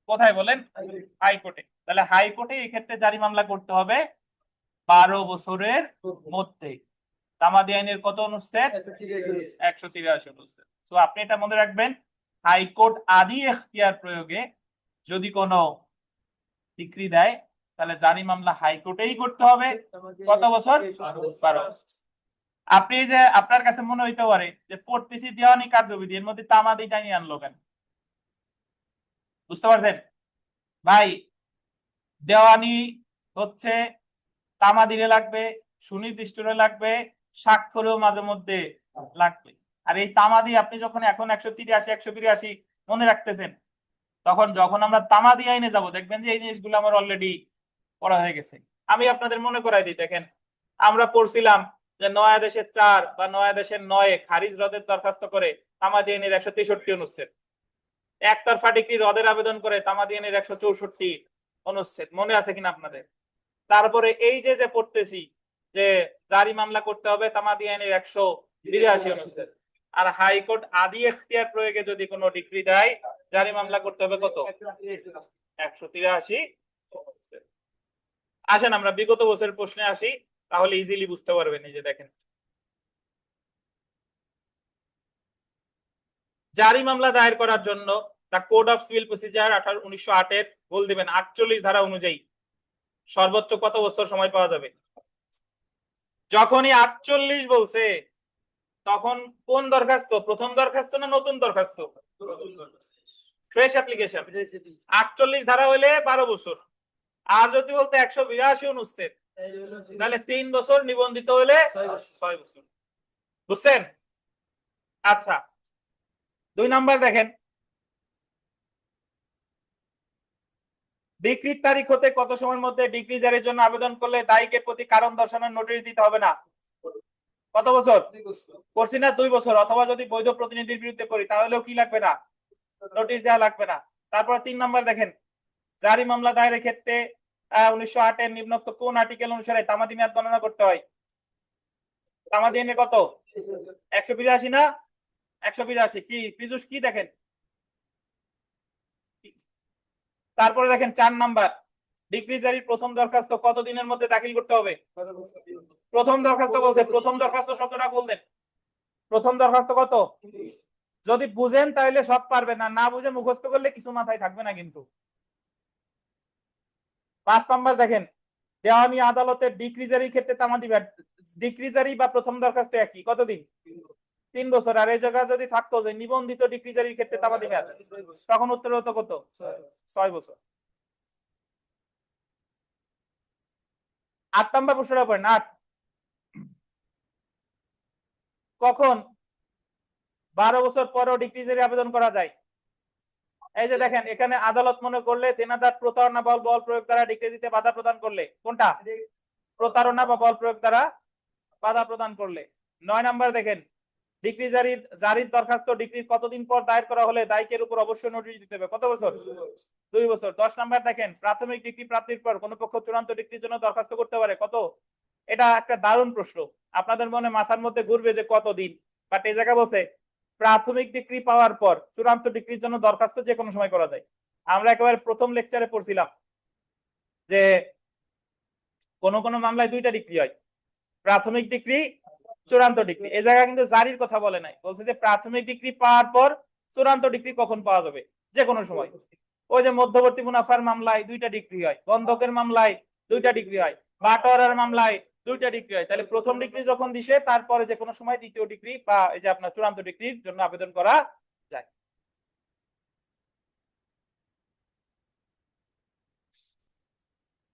কোথায় বলেন? হাইকোর্টে। তাহলে হাইকোর্টে এই ক্ষেত্রে জারি মামলা করতে হবে 12 বছরের মধ্যে। তামাদি আইনের কত অনুচ্ছেদ? 183 অনুচ্ছেদ। তো আপনি এটা মনে রাখবেন, হাইকোর্ট আদি এখতিয়ার প্রয়োগে যদি কোনো ডিক্রি দেয় তাহলে জারি মামলা হাইকোর্টেই করতে হবে। কত বছর? 12 বছর। আপনি যে আপনার কাছে মনে হইতে পারে যে পড়তেছি দেওয়ানি কার্যবিধি, এর মধ্যে তামাদিটা নিয়ে আনলো কেন? বুঝতে পারছেন ভাই? দেওয়ানি হচ্ছে তামাদিরে লাগবে, সুনির্দিষ্টরে লাগবে, স্বাক্ষরেও মাঝে মধ্যে লাগবে। আর এই তামাদি আপনি যখন এখন 183 182 মনে রাখতেছেন, তখন যখন আমরা তামাদি আইনে যাব দেখবেন যে এই জিনিসগুলো আমার অলরেডি পড়া হয়ে গেছে। আমি আপনাদের মনে করাই দিই, দেখেন আমরা পড়ছিলাম যে নয় আদেশের 4 বা নয় আদেশের 9 খারিজ রদের দরখাস্ত করে তামাদি আইনের 163 অনুচ্ছেদ, একতরফা ডিক্রি রদের আবেদন করে তামাদি আইনের 164 অনুচ্ছেদ, মনে আছে কিনা আপনাদের? তারপরে এই যে যে পড়তেছি যে জারি মামলা করতে হবে তামাদি আইনের 182 অনুচ্ছেদ, আর হাইকোর্ট আদি এখতিয়ার প্রয়োগে যদি কোনো ডিক্রি দেয় জারি মামলা করতে হবে কত? 183 অনুচ্ছেদ। আসেন আমরা বিগত বছরের প্রশ্নে আসি, তাহলে ইজিলি বুঝতে পারবেন। এই যে দেখেন, জারি মামলা দায়ের করার জন্য the code of civil procedure 1908 এর বল দিবেন 48 ধারা অনুযায়ী সর্বোচ্চ কত বছর সময় পাওয়া যাবে? যখনই 48 বলছে তখন কোন দরখাস্ত? প্রথম দরখাস্ত না নতুন দরখাস্ত? Fresh application. 48 ধারা হইলে 12 বছর। আর যদি বলতে 182 অনুচ্ছেদ তাহলে 3 বছর, নিবন্ধিত হলে 6 বছর। বুঝছেন? আচ্ছা, 2 নাম্বার দেখেন, ডিক্রির তারিখ হতে কত সময়ের মধ্যে ডিক্রি জারির জন্য আবেদন করলে দায়ীকের প্রতি কারণ দর্শানোর নোটিশ দিতে হবে না? কত বছর? করছি না 2 বছর। অথবা যদি বৈধ প্রতিনিধির বিরুদ্ধে করি তাহলেও কি লাগবে না? নোটিশ দেওয়া লাগবে না। তারপর 3 নাম্বার দেখেন, জারি মামলা দায়েরের ক্ষেত্রে 1908 এর নিম্নোক্ত কোন আর্টিকেল অনুসারে তামাদি মেয়াদ গণনা করতে হয়? তামাদি আইনে কত? 182 না 182? কি পীযূষ কি দেখেন? তারপরে দেখেন 4 নাম্বার, ডিক্রি জারির প্রথম দরখাস্ত কত দিনের মধ্যে দাখিল করতে হবে? প্রথম দরখাস্ত বলছে, প্রথম দরখাস্ত শব্দটা বললেন। প্রথম দরখাস্ত কত? যদি বুঝেন তাহলে সব পারবেন, না না বুঝে মুখস্থ করলে কিছু মাথায় থাকবে না কিন্তু। 5 নাম্বার দেখেন, দেওয়ানি আদালতের ডিক্রি জারির ক্ষেত্রে তামাদি ডিক্রি জারি বা প্রথম দরখাস্ত একই, কতদিন? 3 বছর। আর এই জায়গা যদি থাকতো যে নিবন্ধিত ডিক্রি জারির ক্ষেত্রে তামাদি মেয়াদ, তখন উত্তর হতো কত? 6 বছর। 8 নাম্বার প্রশ্নটা পড়েন। 8, কখন 12 বছর পরও ডিক্রি জারি আবেদন করা যায়? এই যে দেখেন, এখানে আদালত মনে করলে দেনাদার প্রতারণা বা বল প্রয়োগ দ্বারা ডিক্রি দিতে বাধা প্রদান করলে, কোনটা? প্রতারণা বা বল প্রয়োগ দ্বারা বাধা প্রদান করলে। 9 নাম্বার দেখেন, ডিক্রি জারির দরখাস্ত ডিক্রির কতদিন পর দায়ের করা হলে দায়ীকের উপর অবশ্যই নোটিশ দিতে হবে? কত বছর? 2 বছর। 10 নাম্বার দেখেন, প্রাথমিক ডিক্রি প্রাপ্তির পর কোন পক্ষ চূড়ান্ত ডিক্রির জন্য দরখাস্ত করতে পারে কত? এটা একটা দারুণ প্রশ্ন, আপনাদের মনে মাথার মধ্যে ঘুরবে যে কতদিন, বাট এই জায়গা বলছে প্রাথমিক ডিক্রি পাওয়ার পর চূড়ান্ত ডিক্রির জন্য দরখাস্ত যে কোনো সময় করা যায়। আমরা একেবারে প্রথম লেকচারে পড়ছিলাম যে কোন কোন মামলায় 2টা ডিক্রি হয়, প্রাথমিক ডিক্রি, চূড়ান্ত ডিক্রি। এই জায়গা কিন্তু জারির কথা বলে নাই, বলছে যে প্রাথমিক ডিক্রি পাওয়ার পর চূড়ান্ত ডিক্রি কখন পাওয়া যাবে? যে কোনো সময়। ওই যে মধ্যবর্তী মুনাফার মামলায় 2টা ডিক্রি হয়, বন্ধকের মামলায় 2টা ডিক্রি হয়, বাটোয়ারার মামলায় 2টা ডিক্রি হয়। তাহলে প্রথম ডিক্রি যখন দিছে তারপরে যে কোনো সময় দ্বিতীয় ডিক্রি বা এই যে আপনার চূড়ান্ত ডিক্রির জন্য আবেদন করা যায়।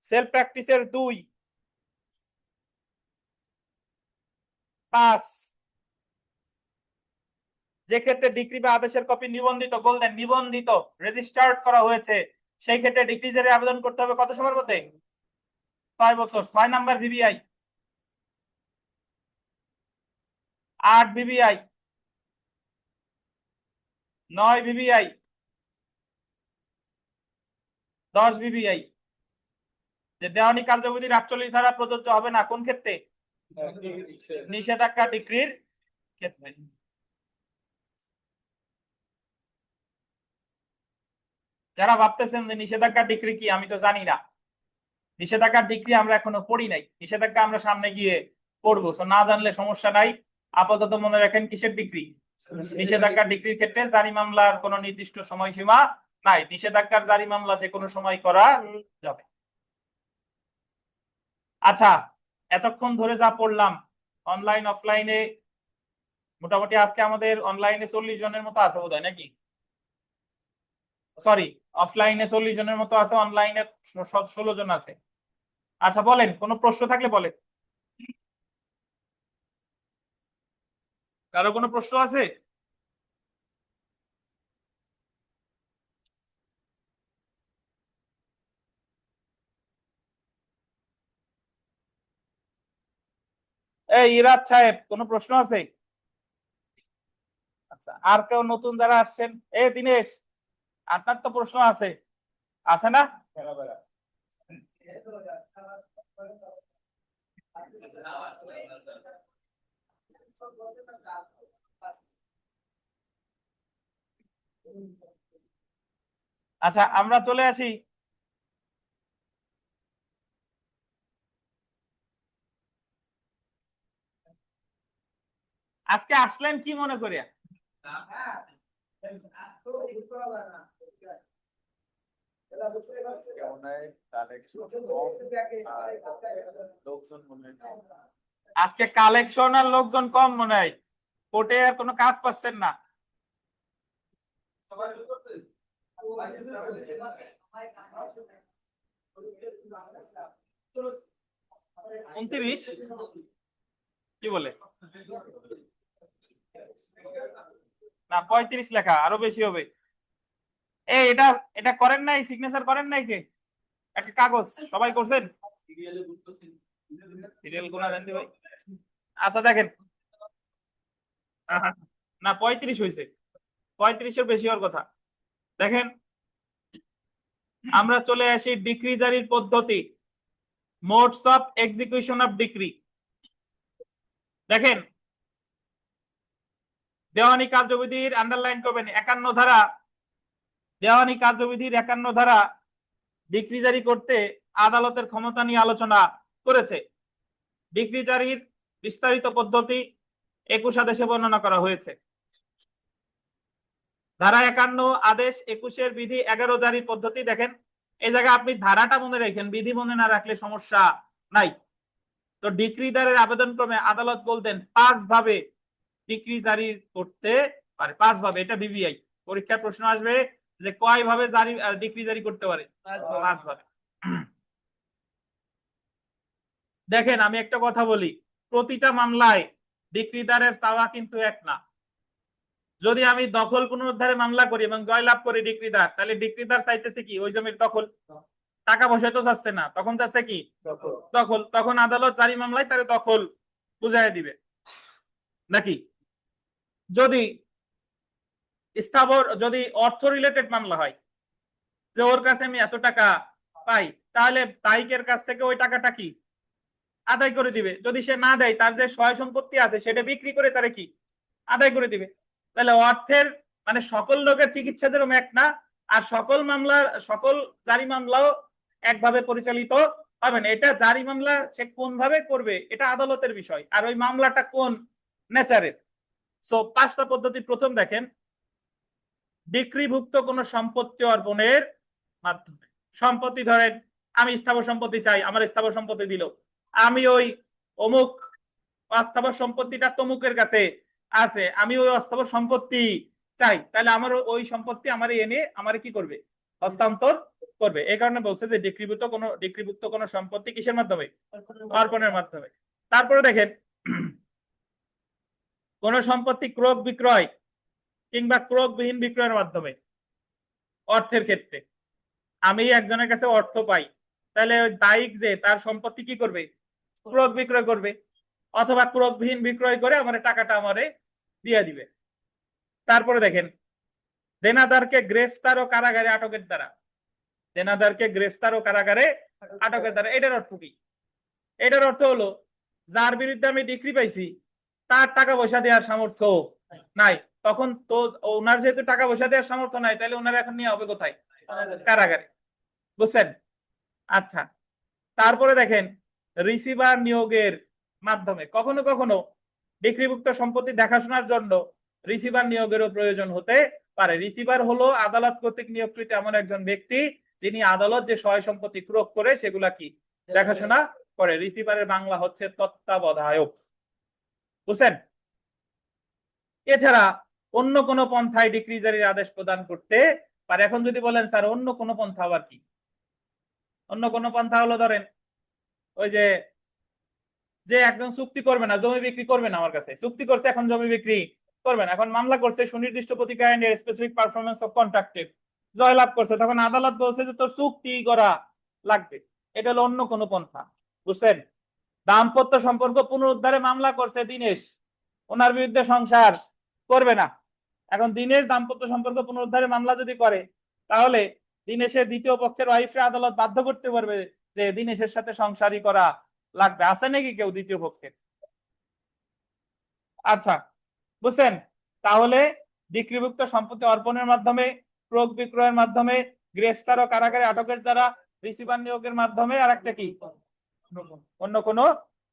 সেলফ প্র্যাকটিসের 2, 5 যে ক্ষেত্রে ডিক্রি বা আদেশের কপি নিবন্ধিত গোল্ডেন নিবন্ধিত রেজিস্টার্ড করা হয়েছে সেই ক্ষেত্রে ডিক্রি জারি আবেদন করতে হবে কত সময়ের মধ্যে? 6 বছর। 6 number VVI, 8 VVI, 9 VVI, 10 VVI. যে দেওয়ানি কার্যবিধির 48 ধারা প্রযোজ্য হবে না কোন ক্ষেত্রে? নিষেধাজ্ঞা ডিক্রির ক্ষেত্রে। যারা ভাবতেছেন যে নিষেধাজ্ঞা ডিক্রি কি, আমি তো জানি না, নিষেধাজ্ঞার ডিক্রি আমরা এখনো পড়ি নাই, নিষেধাজ্ঞা আমরা সামনে গিয়ে পড়বো, না জানলে সমস্যা নাই। আপাতত মনে রাখেন কিসের ডিক্রি? নিষেধাজ্ঞার ডিক্রির ক্ষেত্রে জারি মামলার কোনো নির্দিষ্ট সময়সীমা নাই, নিষেধাজ্ঞার জারি মামলা যে কোনো সময় করা যাবে। আচ্ছা, এতক্ষণ ধরে যা পড়লাম অনলাইন অফলাইনে মোটামুটি আজকে আমাদের অনলাইনে 40 জনের মতো আছে বোধহয়, নাকি? সরি, অফলাইনে 40 জনের মতো আছে, অনলাইনে 16 জন আছে। আচ্ছা বলেন, কোনো প্রশ্ন থাকলে বলেন। কারো কোনো প্রশ্ন আছে? এই ইরাজ সাহেব, কোনো প্রশ্ন আছে? আচ্ছা, আর কেউ নতুন যারা আসছেন? দিনেশ, আপনার তো প্রশ্ন আছে, আছে না? আচ্ছা, আমরা চলে আসি আজকে আসলেন কি মনে করে? আজকে কালেকশন আর লোকজন কম মনে হয়, কোর্টে আর কোনো কাজ পাচ্ছেন না। উনত্রিশ কি বলে না, 35 লেখা, আরো বেশি হবে। এটা এটা করেন নাই, সিগনেচার করেন নাই কে? একটা কাগজ সবাই করছেন? সিরিয়াল কোনা জানতে ভাই। আচ্ছা দেখেন, না 35 হয়েছে, 35-এর বেশি হওয়ার কথা। দেখেন, আমরা চলে আসি ডিক্রি জারির পদ্ধতি, modes of execution of decree. দেখেন, দেওয়ানি কার্যবিধির আন্ডারলাইন করবেন 51 ধারা, দেওয়ানি কার্যবিধির 51 ধারা ডিক্রি জারি করতে আদালতের ক্ষমতা নিয়ে আলোচনা করেছে। ডিক্রি জারির বিস্তারিত পদ্ধতি 21 আদেশে বর্ণনা করা হয়েছে। ধারা 51 আদেশ 21-এর বিধি 11 জারির পদ্ধতি। দেখেন, এই জায়গায় আপনি ধারাটা মনে রাখেন, বিধি মনে না রাখলে সমস্যা নাই। তো ডিক্রিদারের আবেদন ক্রমে আদালত বলতেন 5 ভাবে ডিক্রি জারি করতে পারে, 5 ভাবে। এটা বিবিআই পরীক্ষার প্রশ্ন আসবে যে কয় ভাবে জারি ডিক্রি জারি করতে পারে? 5 ভাবে। দেখেন, আমি একটা কথা বলি, প্রতিটা মামলায় ডিক্রিদারের চাওয়া কিন্তু এক না। যদি আমি দখল পুনরুদ্ধারে মামলা করি এবং জয়লাভ করি ডিক্রিদার, তাহলে ডিক্রিদার চাইতেছে কি? ওই জমির দখল। টাকা পয়সা তো চাচ্ছে না, তখন চাচ্ছে কি? দখল। তখন আদালত জারি মামলায় তার দখল বুঝাই দিবে, নাকি? যদি স্থাবর, যদি অর্থ রিলেটেড মামলা হয়, যে ওর কাছে আমি এত টাকা পাই, তাহলে দায়িকের কাছ থেকে ওই টাকাটা কি আদায় করে দিবে। যদি সে না দেয়, তার যে সয় সম্পত্তি আছে সেটা বিক্রি করে তারে কি আদায় করে দিবে। তাহলে অর্থের মানে সকল লোকের চিকিৎসা যেরকম এক না, আর সকল মামলার সকল জারি মামলাও একভাবে পরিচালিত হবে না। এটা জারি মামলা সে কোন ভাবে করবে এটা আদালতের বিষয়, আর ওই মামলাটা কোন নেচারের। সো 5টা পদ্ধতি। প্রথম দেখেন, ডিক্রিভুক্ত কোন সম্পত্তি অর্পণের মাধ্যমে। সম্পত্তি ধরেন আমি স্থাবর সম্পত্তি চাই, আমার স্থাবর সম্পত্তি দিল, আমি ওই অমুক অস্থাবর সম্পত্তিটা তমুকের কাছে আছে, আমি ওই অস্থাবর সম্পত্তি চাই, তাহলে আমার ওই সম্পত্তি আমার এনে আমার কি করবে? হস্তান্তর করবে। এই কারণে বলছে যে ডিক্রিভুক্ত কোনো সম্পত্তি কিসের মাধ্যমে? অর্পণের মাধ্যমে। তারপরে দেখেন কোন সম্পত্তি ক্রয় বিক্রয় কিংবা ক্রয়বিহীন বিক্রয়ের মাধ্যমে। অর্থের ক্ষেত্রে আমি একজনের কাছে অর্থ পাই, তাহলে ওই দায়িক যে তার সম্পত্তি কি করবে? ক্রয় বিক্রয় করবে, অথবা ক্রয়বিহীন বিক্রয় করে আমার টাকাটা আমারে দিয়ে দিবে। তারপরে দেখেন দেনাদারকে গ্রেফতার ও কারাগারে আটকের দ্বারা। দেনাদারকে গ্রেফতার ও কারাগারে আটকের দ্বারা এটার অর্থ কি? এটার অর্থ হলো যার বিরুদ্ধে আমি ডিক্রি পাইছি তার টাকা পয়সা দেওয়ার সামর্থ্য নাই, তখন তো ওনার যেহেতু টাকা পয়সা দেওয়ার সামর্থ্য নাই, তাহলে ওনার এখন নিয়ে হবে কোথায়? কারাগারে। বুঝছেন? আচ্ছা, তারপরে দেখেন রিসিভার নিয়োগের মাধ্যমে কখনো কখনো ডিক্রিভুক্ত সম্পত্তি দেখাশোনার জন্য রিসিভার নিয়োগেরও প্রয়োজন হতে পারে। রিসিভার হলো আদালত কর্তৃক নিয়োগকৃত এমন একজন ব্যক্তি যিনি আদালত যে সহায় সম্পত্তি ক্রয় করে সেগুলা কি দেখাশোনা করে। রিসিভারের বাংলা হচ্ছে তত্ত্বাবধায়ক। বুঝছেন? এছাড়া অন্য কোনো পন্থায় ডিক্রি জারির আদেশ প্রদান করতে পারে। এখন যদি বলেন স্যার অন্য কোনো পন্থা আবার কি? অন্য কোনো পন্থা হলো ধরেন ওই যে যে একজন চুক্তি করবে না, জমি বিক্রি করবে না, আমার কাছে চুক্তি করছে এখন জমি বিক্রি করবে না, এখন মামলা করছে সুনির্দিষ্ট প্রতিকার স্পেসিফিক পারফরমেন্স অফ কন্ট্রাক্টের, জয়লাভ করছে, তখন আদালত বলছে যে তোর চুক্তি করা লাগবে। এটা হলো অন্য কোনো পন্থা। বুঝছেন? দাম্পত্য সম্পর্ক পুনরুদ্ধারে মামলা করছে দীনেশ, ওনার বিরুদ্ধে সংসার করবে না। এখন দীনেশ দাম্পত্য সম্পর্ক পুনরুদ্ধারে মামলা যদি করে, তাহলে দীনেশের দ্বিতীয় পক্ষের ওয়াইফে আদালত বাধ্য করতে পারবে যে দীনেশের সাথে সংসারই করা লাগবে। আছে নাকি কেউ দ্বিতীয় পক্ষের? আচ্ছা, বুঝছেন? তাহলে ডিক্রিভুক্ত সম্পত্তি অর্পণের মাধ্যমে, ক্রয় বিক্রয়ের মাধ্যমে, গ্রেফতার ও কারাগারে আটকের দ্বারা, রিসিভার নিয়োগের মাধ্যমে, আর একটা কি অন্য কোনো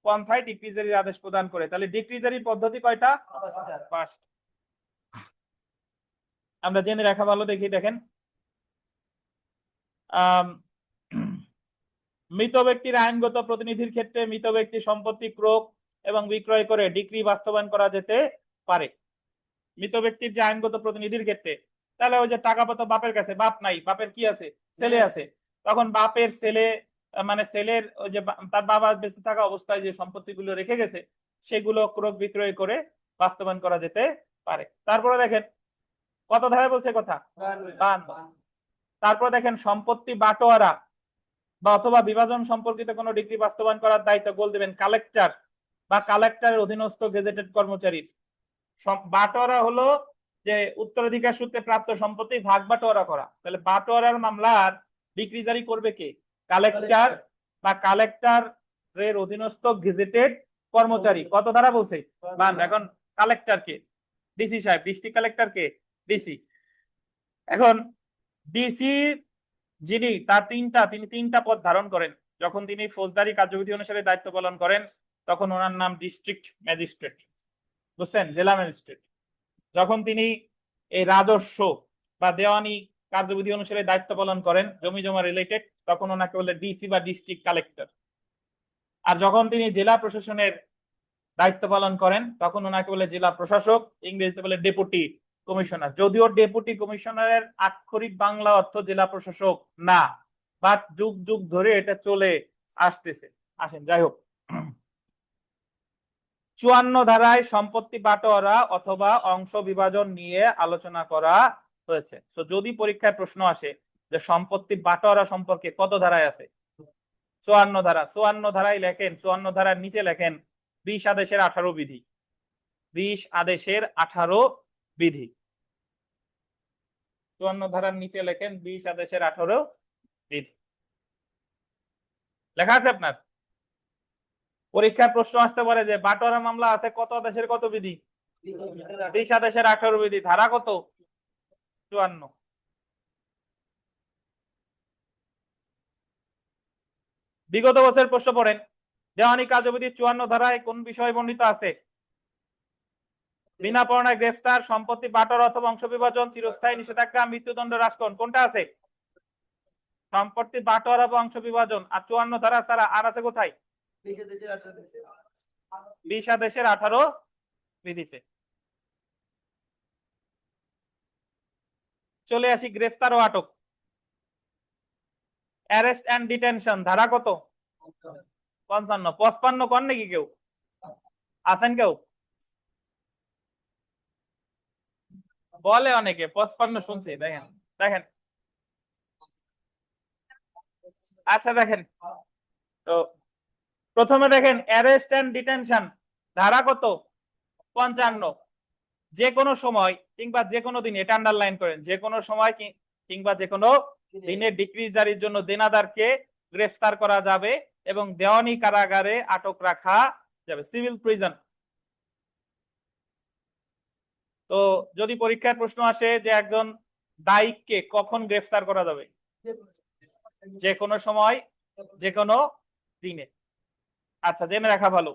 পন্থায় ডিক্রি জারির আদেশ প্রদান করে। তাহলে ডিক্রি জারির পদ্ধতি কয়টা? 5। আমরা জেনে রাখা ভালো। দেখি দেখেন মৃত ব্যক্তির আইনগত প্রতিনিধির ক্ষেত্রে মৃত ব্যক্তি সম্পত্তি ক্রয় এবং বিক্রয় করে ডিক্রি বাস্তবায়ন করা যেতে পারে। মৃত ব্যক্তির যে আইনগত প্রতিনিধির ক্ষেত্রে, তাহলে ওই যে টাকা পয়সা বাপের কাছে, বাপ নাই, বাপের কি আছে? ছেলে আছে, তখন বাপের ছেলে মানে ছেলের ওই যে তার বাবা বেঁচে থাকা অবস্থায় যে সম্পত্তিগুলো রেখে গেছে সেগুলো ক্রয় বিক্রয় করে বাস্তবায়ন করা যেতে পারে। তারপরে দেখেন কত ধারায় বলছে কথা? 52। তারপর দেখেন সম্পত্তি বাটোয়ারা বা অথবা বিভাজন সম্পর্কিত কোনো ডিগ্রি বাস্তবায়ন করার দায়িত্ব গোল দেবেন কালেক্টর বা কালেক্টরের অধীনস্থ গেজেটেড কর্মচারীর। বাটোয়ারা হলো যে উত্তরাধিকার সূত্রে প্রাপ্ত সম্পত্তি ভাগ বাটোয়ারা করা। তাহলে বাটোয়ারার মামলার ডিক্রি জারি করবে কে? কালেক্টর বা কালেক্টরের অধীনস্থ গেজেটেড কর্মচারী। কত ধারা বলছে? এখন কালেক্টর কে? ডিসি সাহেব। ডিস্ট্রিক্ট কালেক্টর কে? ডিসি। এখন ডিসি যিনি তিনি তিনটা পদ ধারণ করেন। যখন তিনি ফৌজদারি কার্যবিধি অনুসারে দায়িত্ব পালন করেন তখন ওনার নাম ডিস্ট্রিক্ট ম্যাজিস্ট্রেট। বুঝছেন? জেলা ম্যাজিস্ট্রেট। যখন তিনি এই রাজস্ব বা দেওয়ানি কার্যবিধি অনুসারে দায়িত্ব পালন করেন জমি জমা রিলেটেড, তখন ওনাকে বলে ডিসি বা ডিস্ট্রিক্ট কালেক্টর। আর যখন তিনি জেলা প্রশাসনের দায়িত্ব পালন করেন তখন ওনাকে বলে জেলা প্রশাসক, ইংরেজিতে বলে ডেপুটি কমিশনার। যদিও ডেপুটি কমিশনারের আক্ষরিক বাংলা অর্থ জেলা প্রশাসক না, বাট যুগ যুগ ধরে এটা চলে আসতেছে। আসেন, যাই হোক, 54 ধারায় সম্পত্তি বাটোয়ারা অথবা অংশ বিভাজন নিয়ে আলোচনা করা হয়েছে। তো যদি পরীক্ষায় প্রশ্ন আসে যে সম্পত্তি বাটোয়ারা সম্পর্কে কত ধারায় আছে? 54 ধারা। 54 ধারায় লেখেন, 54 ধারার নিচে লেখেন 20 আদেশের 18 বিধি। 20 আদেশের 18 বিধি। 54 ধারার নিচে লেখেন 20 আদেশের 18 বিধি। লেখা আছে আপনার? পরীক্ষার প্রশ্ন আসতে পারে যে বাটোয়ারা মামলা আছে কত আদেশের কত বিধি? 20 আদেশের 18 বিধি। ধারা কত? 54। বিগত বছর প্রশ্ন পড়েন দেওয়ানি কার্যবিধি 54 ধারায় কোন বিষয় বর্ণিত আছে? বিনা পরোয়ানায় গ্রেফতার, সম্পত্তি বাটোয়ারা অথবা অংশ বিভাজন, চিরস্থায়ী নিষেধাজ্ঞা, মৃত্যুদণ্ড, রাজকোণ। কোনটা আছে? সম্পত্তি বাটোয়ারা বা অংশ বিভাজন। আর 54 ধারা ছাড়া আর আছে কোথায়? 20 আদেশের 18 বিধিতে। চলে আসি গ্রেফতার ও আটক। অ্যারেস্ট এন্ড ডিটেনশন ধারা কত? 55। 55 কর নাকি কেউ আছেন? কেউ বলে অনেকে 55 শুনছি। দেখেন দেখেন, আচ্ছা দেখেন তো প্রথমে দেখেন অ্যারেস্ট এন্ড ডিটেনশন ধারা কত? 55। যে কোনো সময় কিংবা যে কোনো দিন, এটা আন্ডারলাইন করেন, যে কোনো সময় কিংবা যে কোনো দিনে ডিক্রি জারির জন্য দেনাদারকে গ্রেফতার করা যাবে এবং দেওয়ানি কারাগারে আটক রাখা যাবে, সিভিল প্রিজন। তো যদি পরীক্ষার প্রশ্ন আসে যে একজন দায়ীকে কখন গ্রেফতার করা যাবে, যে কোনো সময় যে কোনো দিনে। আচ্ছা, জেনে রাখা ভালো।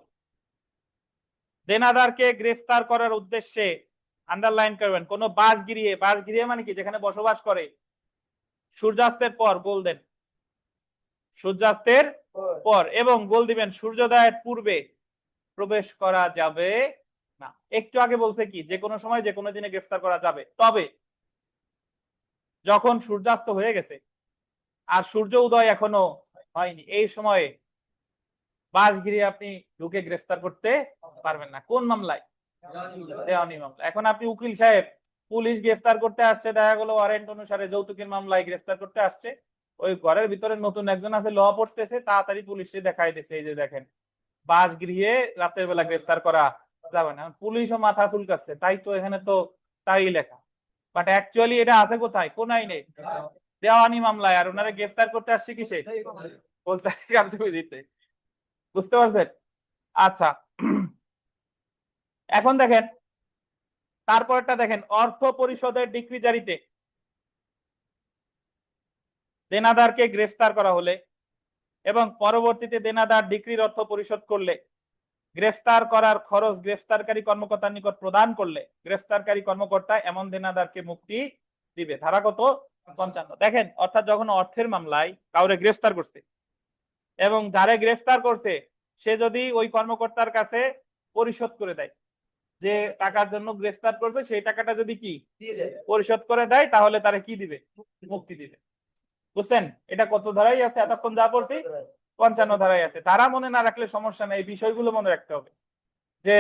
দেনাদারকে গ্রেফতার করার উদ্দেশ্যে আন্ডারলাইন করবেন কোন বাসগৃহে, বাসগৃহে মানে কি যেখানে বসবাস করে, সূর্যাস্তের পর গোল দেন, সূর্যাস্তের পর, এবং গোল দিবেন সূর্যোদয়ের পূর্বে প্রবেশ করা যাবে না। একটু আগে বলছে কি যে কোনো সময় যে কোনো দিনে গ্রেফতার করা যাবে, তবে যখন সূর্যাস্ত হয়ে গেছে আর সূর্য উদয় এখনো হয়নি, এই সময়ে বাসগৃহে আপনি ঢুকে গ্রেফতার করতে পারবেন না। কোন মামলায়? দেওয়ানি মামলা। এখন আপনি উকিল সাহেব, পুলিশ গ্রেফতার করতে আসছে, দেখা গেলো ওয়ারেন্ট অনুসারে যৌতুকের মামলায় গ্রেফতার করতে আসছে, ওই ঘরের ভিতরে নতুন একজন আছে ল পড়তেছে, তাড়াতাড়ি পুলিশে দেখাই দিছে এই যে দেখেন বাসগৃহে রাতের বেলা গ্রেফতার করা যাবে না। পুলিশও মাথা চুলকাচ্ছে, তাই তো এখানে তো তাই লেখা, বাট অ্যাকচুয়ালি এটা আছে কোথায়? কোন আইনে? দেওয়ানি মামলায়। আর ওনারা গ্রেফতার করতে আসছে কিসে? বলতে দিতে। বুঝতে পারছেন? আচ্ছা, এখন দেখেন তারপরটা দেখেন, অর্থ পরিশোধের ডিক্রি জারিতে দেনাদারকে গ্রেফতার করা হলে এবং পরবর্তীতে দেনাদার ডিক্রির অর্থ পরিশোধ করলে গ্রেফতার করার খরচ গ্রেফতারকারী কর্মকর্তার নিকট প্রদান করলে গ্রেফতারকারী কর্মকর্তা এমন দেনাদারকে মুক্তি দিবে। ধারা কত? 55। দেখেন, অর্থাৎ যখন অর্থের মামলায় কাউরে গ্রেফতার করছে এবং যারে গ্রেফতার করছে সে যদি ওই কর্মকর্তার কাছে পরিশোধ করে দেয়, যে টাকার জন্য গ্রেফতার করছে সেই টাকাটা যদি কি পরিশোধ করে দেয়, তাহলে তারে কি দিবে? মুক্তি দিবে। বুঝছেন? এটা কত ধারাই আছে? এতক্ষণ যা পড়ছি 55 ধারাই আছে। তারা মনে না রাখলে সমস্যা নেই, এই বিষয়গুলো মনে রাখতে হবে যে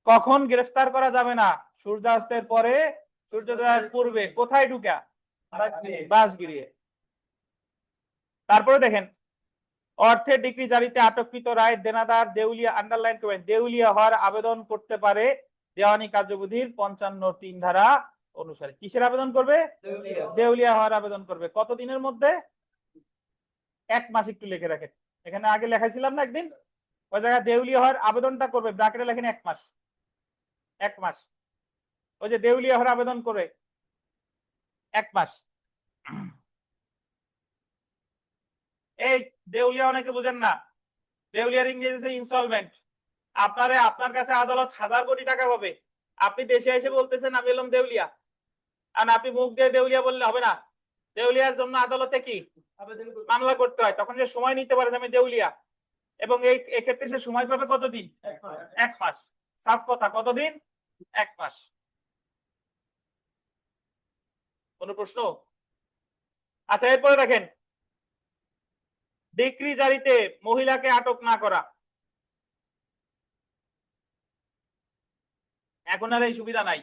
কখন গ্রেফতার করা যাবে না, সূর্যাস্তের পরে, সূর্যোদয়ের পূর্বে। কোথায় ঢুকা? বাসগৃহে। তারপরে দেখেন, অর্থের ডিক্রি জারিতে আটককৃত রায়ের দেনাদার দেউলিয়া, আন্ডারলাইন করবেন, দেউলিয়া হওয়ার আবেদন করতে পারে দেওয়ানি কার্যবিধির 55(3) ধারা অনুসারে। কিসের আবেদন করবে? দেউলিয়া হওয়ার আবেদন করবে। কত দিনের মধ্যে? 1 মাস। একটু লিখে রাখেন, এখানে আগে লেখাইছিলাম না একদিন, ওই জায়গায় দেউলিয়া হওয়ার আবেদনটা করবে, ব্র্যাকেটে লেখেন 1 মাস। 1 মাস। ওই যে দেউলিয়া হওয়ার আবেদন করে 1 মাস। এই দেউলিয়া অনেকে বুঝেন না, দেউলিয়ার ইংরেজি ইনসলভেন্ট। আপনার কাছে আদালত 1000 কোটি টাকা পাবে, আপনি দেশে এসে বলতেছেন আমি এলাম দেউলিয়া, আর আপনি মুখ দিয়ে দেউলিয়া বললে হবে না। দেউলিয়ার জন্য আদালতে কি মামলা করতে হয়, তখন যে সময় নিতে পারে আমি দেউলিয়া, এবং এই ক্ষেত্রে সে সময় পাবে কতদিন? 1 মাস। সাফ কথা, কতদিন? 1 মাস। কোন প্রশ্ন? আচ্ছা, এরপরে দেখেন, ডিক্রি জারিতে মহিলাকে আটক না করা। এখন আর এই সুবিধা নাই।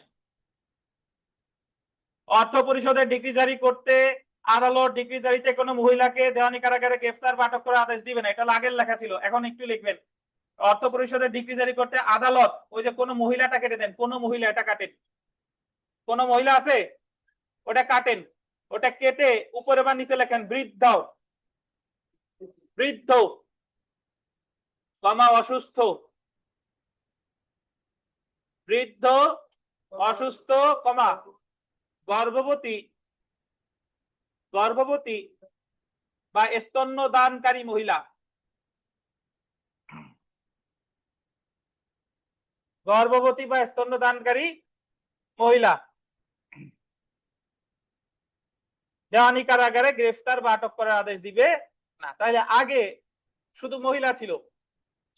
অর্থ পরিশোধের ডিক্রি জারি করতে আদালত ডিক্রি জারিতে কোনো মহিলাকে দেওয়ানি কারাগারে গ্রেফতার বা আটক করার আদেশ দিবে না। এটা আগের লেখা ছিল, এখন একটু লিখবেন। অর্থ পরিশোধের ডিক্রি জারি করতে আদালত, ওই যে কোনো মহিলাটা কেটে দেন, কোনো মহিলা, এটা কাটেন, কোন মহিলা আছে ওটা কাটেন, ওটা কেটে উপরে বা নিচে লেখেন বৃদ্ধ, বৃদ্ধ কমা অসুস্থ, বৃদ্ধ অসুস্থ কমা গর্ভবতী, গর্ভবতী বা স্তন্যদানকারী মহিলা, গর্ভবতী বা স্তন্যদানকারী মহিলা দেওয়ানি কারাগারে গ্রেফতার বা আটক করার আদেশ দিবে না। তাহলে আগে শুধু মহিলা ছিল,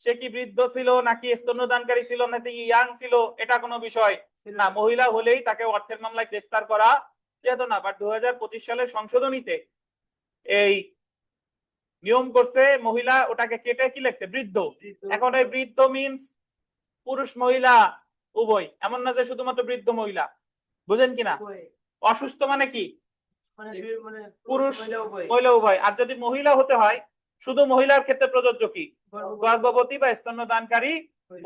সে কি বৃদ্ধ ছিল নাকি স্তন্যদানকারী ছিল নাকি ইয়াং ছিল, এটা কোনো বিষয় না। মহিলা হলেই তাকে অর্থের মামলায় গ্রেফতার করা যেত না। বাট 2025 সালের সংশোধনীতে এই নিয়ম করছে মহিলা, ওটাকে কেটে কি লিখছে বৃদ্ধ। এখন এই বৃদ্ধ মিন্স পুরুষ মহিলা উভয়, এমন না যে শুধুমাত্র বৃদ্ধ মহিলা, বুঝেন কিনা। অসুস্থ মানে কি পুরুষ মহিলা উভয়। আর যদি মহিলা হতে হয় শুধু মহিলার ক্ষেত্রে প্রযোজ্য কি গর্ভবতী বা স্তন্যদানকারী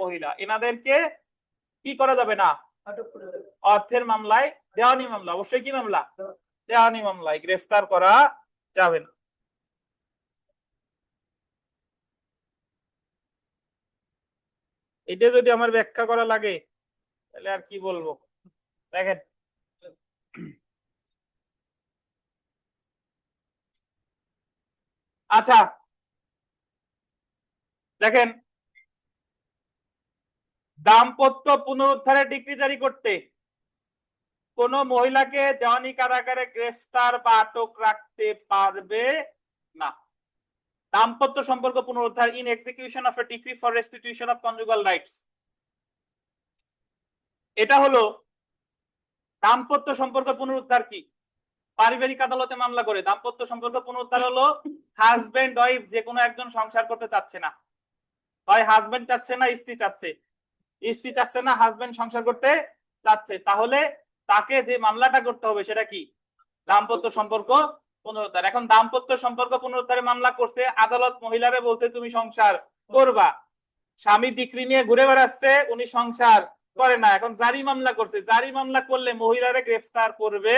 মহিলা, এনাদেরকে কি করা যাবে না, অর্থের মামলায়, দেওয়ানি মামলা, অবশ্যই কি মামলা, দেওয়ানি মামলায় গ্রেফতার করা যাবে না। এটা যদি আমার ব্যাখ্যা করা লাগে তাহলে আর কি বলবো। দেখেন আচ্ছা দেখেন, দাম্পত্য পুনরুদ্ধারের ডিক্রি জারি করতে কোন মহিলাকে দেওয়ানি কারাগারে গ্রেফতার বা আটক রাখতে পারবে না। দাম্পত্য সম্পর্ক পুনরুদ্ধার in execution of A decree for restitution of conjugal rights, এটা হলো দাম্পত্য সম্পর্ক পুনরুদ্ধার কি পারিবারিক আদালতে মামলা করে। দাম্পত্য সম্পর্ক পুনরুদ্ধার হলো হাজবেন্ড ওয়াইফ যে কোনো একজন সংসার করতে চাচ্ছে না, হয় হাজবেন্ড চাচ্ছে না স্ত্রী চাচ্ছে, স্ত্রী চাচ্ছে না হাজবেন্ড সংসার করতে চাচ্ছে, তাহলে তাকে যে মামলাটা করতে হবে সেটা কি দাম্পত্য সম্পর্ক পুনরুদ্ধার। এখন দাম্পত্য সম্পর্ক পুনরুদ্ধারে মামলা করছে, আদালত মহিলারে বলছে তুমি সংসার করবা, স্বামী ডিক্রি নিয়ে ঘুরে বেড়াচ্ছে, উনি সংসার করে না, এখন জারি মামলা করছে, জারি মামলা করলে মহিলারে গ্রেফতার করবে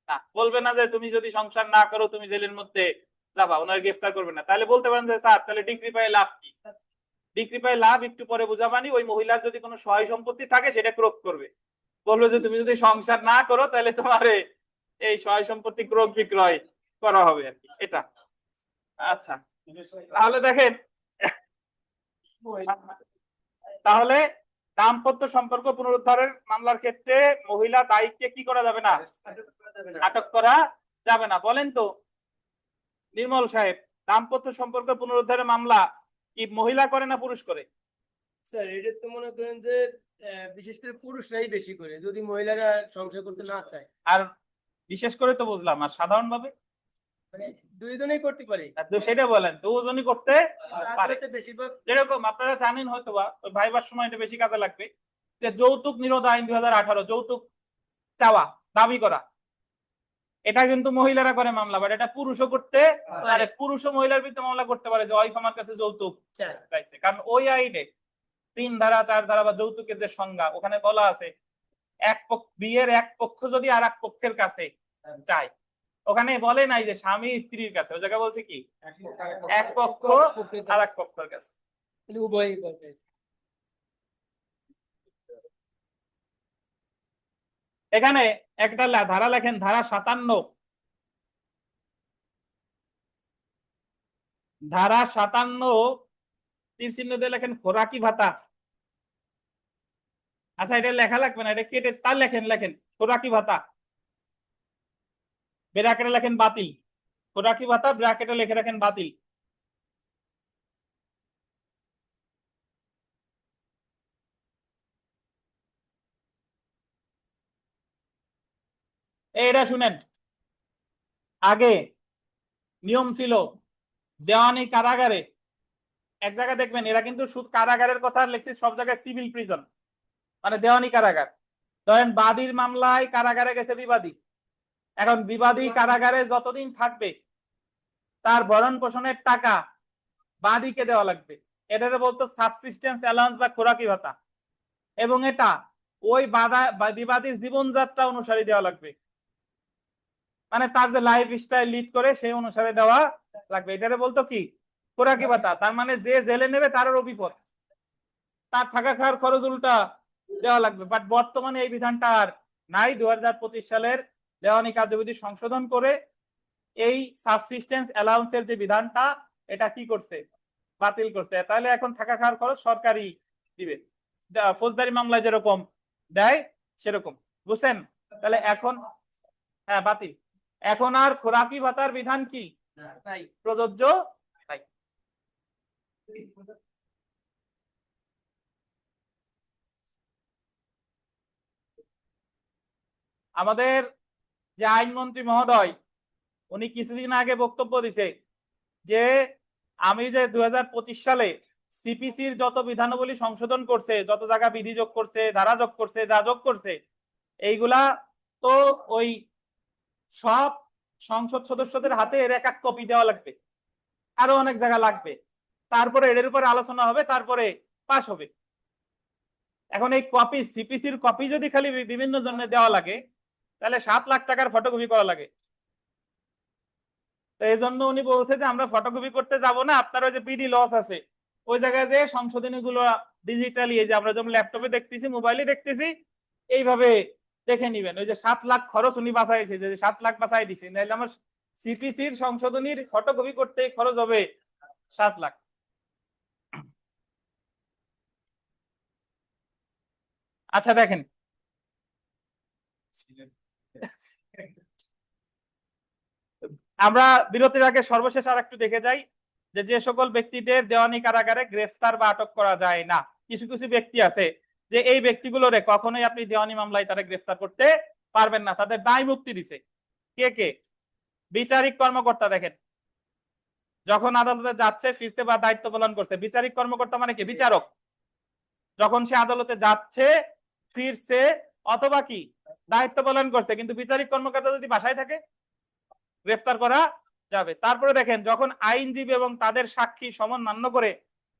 না, বলবে না যে তুমি যদি সংসার না করো তুমি জেলের মধ্যে যাবা, ওনার গ্রেফতার করবে না। তাহলে বলতে পারেন যে স্যার তাহলে ডিগ্রি পায় লাভ কি, ডিগ্রি পায় লাভ একটু পরে বুঝাবানি, ওই মহিলার যদি কোনো সহায় সম্পত্তি থাকে সেটা ক্রোক করবে, বলবে যে তুমি যদি সংসার না করো তাহলে তোমার এই সহায় সম্পত্তি ক্রোক বিক্রয় করা হবে আর কি, এটা। আচ্ছা তাহলে দেখেন, তাহলে দাম্পত্য সম্পর্ক পুনরুদ্ধারের মামলার ক্ষেত্রে মহিলা দায়ীকে কি করা যাবে না, আটক করা যাবে না। বলেন তো নির্মল সাহেব, দাম্পত্য সম্পর্ক পুনরুদ্ধারের মামলা কি মহিলা করে না পুরুষ করে?
স্যার এটা তো মনে করেন যে বিশেষ করে পুরুষরাই বেশি করে, যদি মহিলারা সংসার করতে না চায়।
আর বিশেষ করে তো বুঝলাম, আর সাধারণভাবে
মানে দুইজনেই করতে পারে।
তো সেটা বলেন, দুজনই করতে পারে।
তারপরে বেশিরভাগ
যেরকম আপনারা জানেন হয়তো বা ওই ভাইবার সময় এটা বেশি কাজে লাগবে, যে যৌতুক নিরোধ আইন 2018, যৌতুক চাওয়া দাবি করা, এটা কিন্তু মহিলারা করে মামলা, বাট এটা পুরুষও করতে পারে, পুরুষও মহিলার বিরুদ্ধে মামলা করতে পারে যে ওয়াইফ আমার কাছে যৌতুক চাইছে, কারণ ওই আইনে 3 ধারা 4 ধারা বা যৌতুকের যে সংজ্ঞা ওখানে বলা আছে, এক পক্ষ বিয়ের এক পক্ষ যদি আর এক পক্ষের কাছে চায়, ওখানে বলে নাই যে স্বামী স্ত্রীর কাছে, ওই জায়গায় বলছে কি এক পক্ষ আর এক পক্ষের কাছে।
উভয়ই করবে।
এখানে একটা ধারা লেখেন, ধারা 57, ধারা 57 তীর চিহ্ন দিয়ে লেখেন খোরাকি ভাতা। আচ্ছা এটা লেখা লাগবে না, এটা কেটে তার লেখেন, লেখেন খোরাকি ভাতা, ব্র্যাকেটে লেখেন বাতিল, খোরাকি ভাতা ব্র্যাকেটে লিখে রাখেন বাতিল। এটা শুনেন, আগে নিয়ম ছিল দেওয়ানি কারাগারে, এক জায়গায় দেখবেন এরা কিন্তু শুধু কারাগারের কথা লিখছে, সব জায়গায় সিভিল প্রিজন মানে দেওয়ানি কারাগার। ধরেন বাদীর মামলায় কারাগারে গেছে বিবাদী, এখন বিবাদী কারাগারে যতদিন থাকবে তার ভরণ পোষণের টাকা বাদীকে দেওয়া লাগবে, এটারে বলতো সাবসিস্টেন্স অ্যালাউন্স বা খোরাকি ভাতা, এবং এটা ওই বিবাদীর জীবনযাত্রা অনুসারে দেওয়া লাগবে, মানে তার যে লাইফ স্টাইল লিড করে সেই অনুসারে দেওয়া লাগবে, এটারে বলতো কি খোরাকি ভাতা। তার মানে যে জেলে নেবে তারও বিপদ, তার থাকা খাওয়ার খরচ উল্টা দেওয়া লাগবে। বাট বর্তমানে এই বিধানটা আর নাই, 2025 সালের দেওয়ানি কার্যবিধি সংশোধন করে এই সাবসিস্টেন্স অ্যালাউন্সের যে বিধানটা এটা কি করছে, বাতিল করছে। তাহলে এখন থাকা খাওয়ার খরচ সরকারি দিবে, ফৌজদারি মামলায় যেরকম দেয় সেরকম, বুঝছেন? তাহলে এখন হ্যাঁ বাতিল, এখন আর খোরাকি ভাতার বিধান কি প্রযোজ্য নাই। আমাদের যে আইনমন্ত্রী মহোদয় উনি কিছুদিন আগে বক্তব্য দিছে যে আমি যে 2025 সালে সিপিসির যত বিধানাবলী সংশোধন করছে, যত জায়গা বিধি যোগ করছে, ধারা যোগ করছে, যা যোগ করছে, এইগুলা তো ওই সব সংসদ সদস্যদের হাতে এর এক এক কপি দেওয়া লাগবে, আরো অনেক জায়গা লাগবে, তারপরে এর উপরে আলোচনা হবে, তারপরে পাস হবে। এখন এই কপি, সিপিসির কপি যদি খালি বিভিন্ন জনের দেওয়া লাগে, তাহলে 7 লাখ টাকার ফটোকপি করা লাগে। তো এই জন্য উনি বলছে যে আমরা ফটোকপি করতে যাব না, আপনার ওই যে পিডি লস আছে ওই জায়গায় যে সংশোধনী গুলো ডিজিটালি, এই যে আমরা যেমন ল্যাপটপে দেখতেছি, মোবাইলে দেখতেছি, এইভাবে দেখে নিবেন। ওই যে 7 লাখ খরচ উনি বাঁচাইছে, যে 7 লাখ বাঁচাই দিছে, নাহলে আমার সিপিসির সংশোধনীর ফটোকপি করতে খরচ হবে 7 লাখ। আচ্ছা দেখেন, আমরা বিরতির আগে সর্বশেষ আর একটু দেখে যাই যে যে সকল ব্যক্তিদের দেওয়ানি কারাগারে গ্রেফতার বা আটক করা যায় না। কিছু কিছু ব্যক্তি আছে যে এই ব্যক্তিগুলোরে কখনোই আপনি দেওয়ানি মামলায় তারা গ্রেফতার করতে পারবেন না, তাদের দায় মুক্তি দিছে। কে কে? বিচারিক কর্মকর্তা। দেখেন, যখন আদালতে যাচ্ছে, ফিরছে বা দায়িত্ব পালন করছে, বিচারিক কর্মকর্তা মানে কি? বিচারক। যখন সে আদালতে যাচ্ছে, ফিরছে, অথবা কি দায়িত্ব পালন করছে, কিন্তু বিচারিক কর্মকর্তা যদি বাসায় থাকে, গ্রেফতার করা যাবে। তারপরে দেখেন, যখন আইনজীবী এবং তাদের সাক্ষী সমন মান্য করে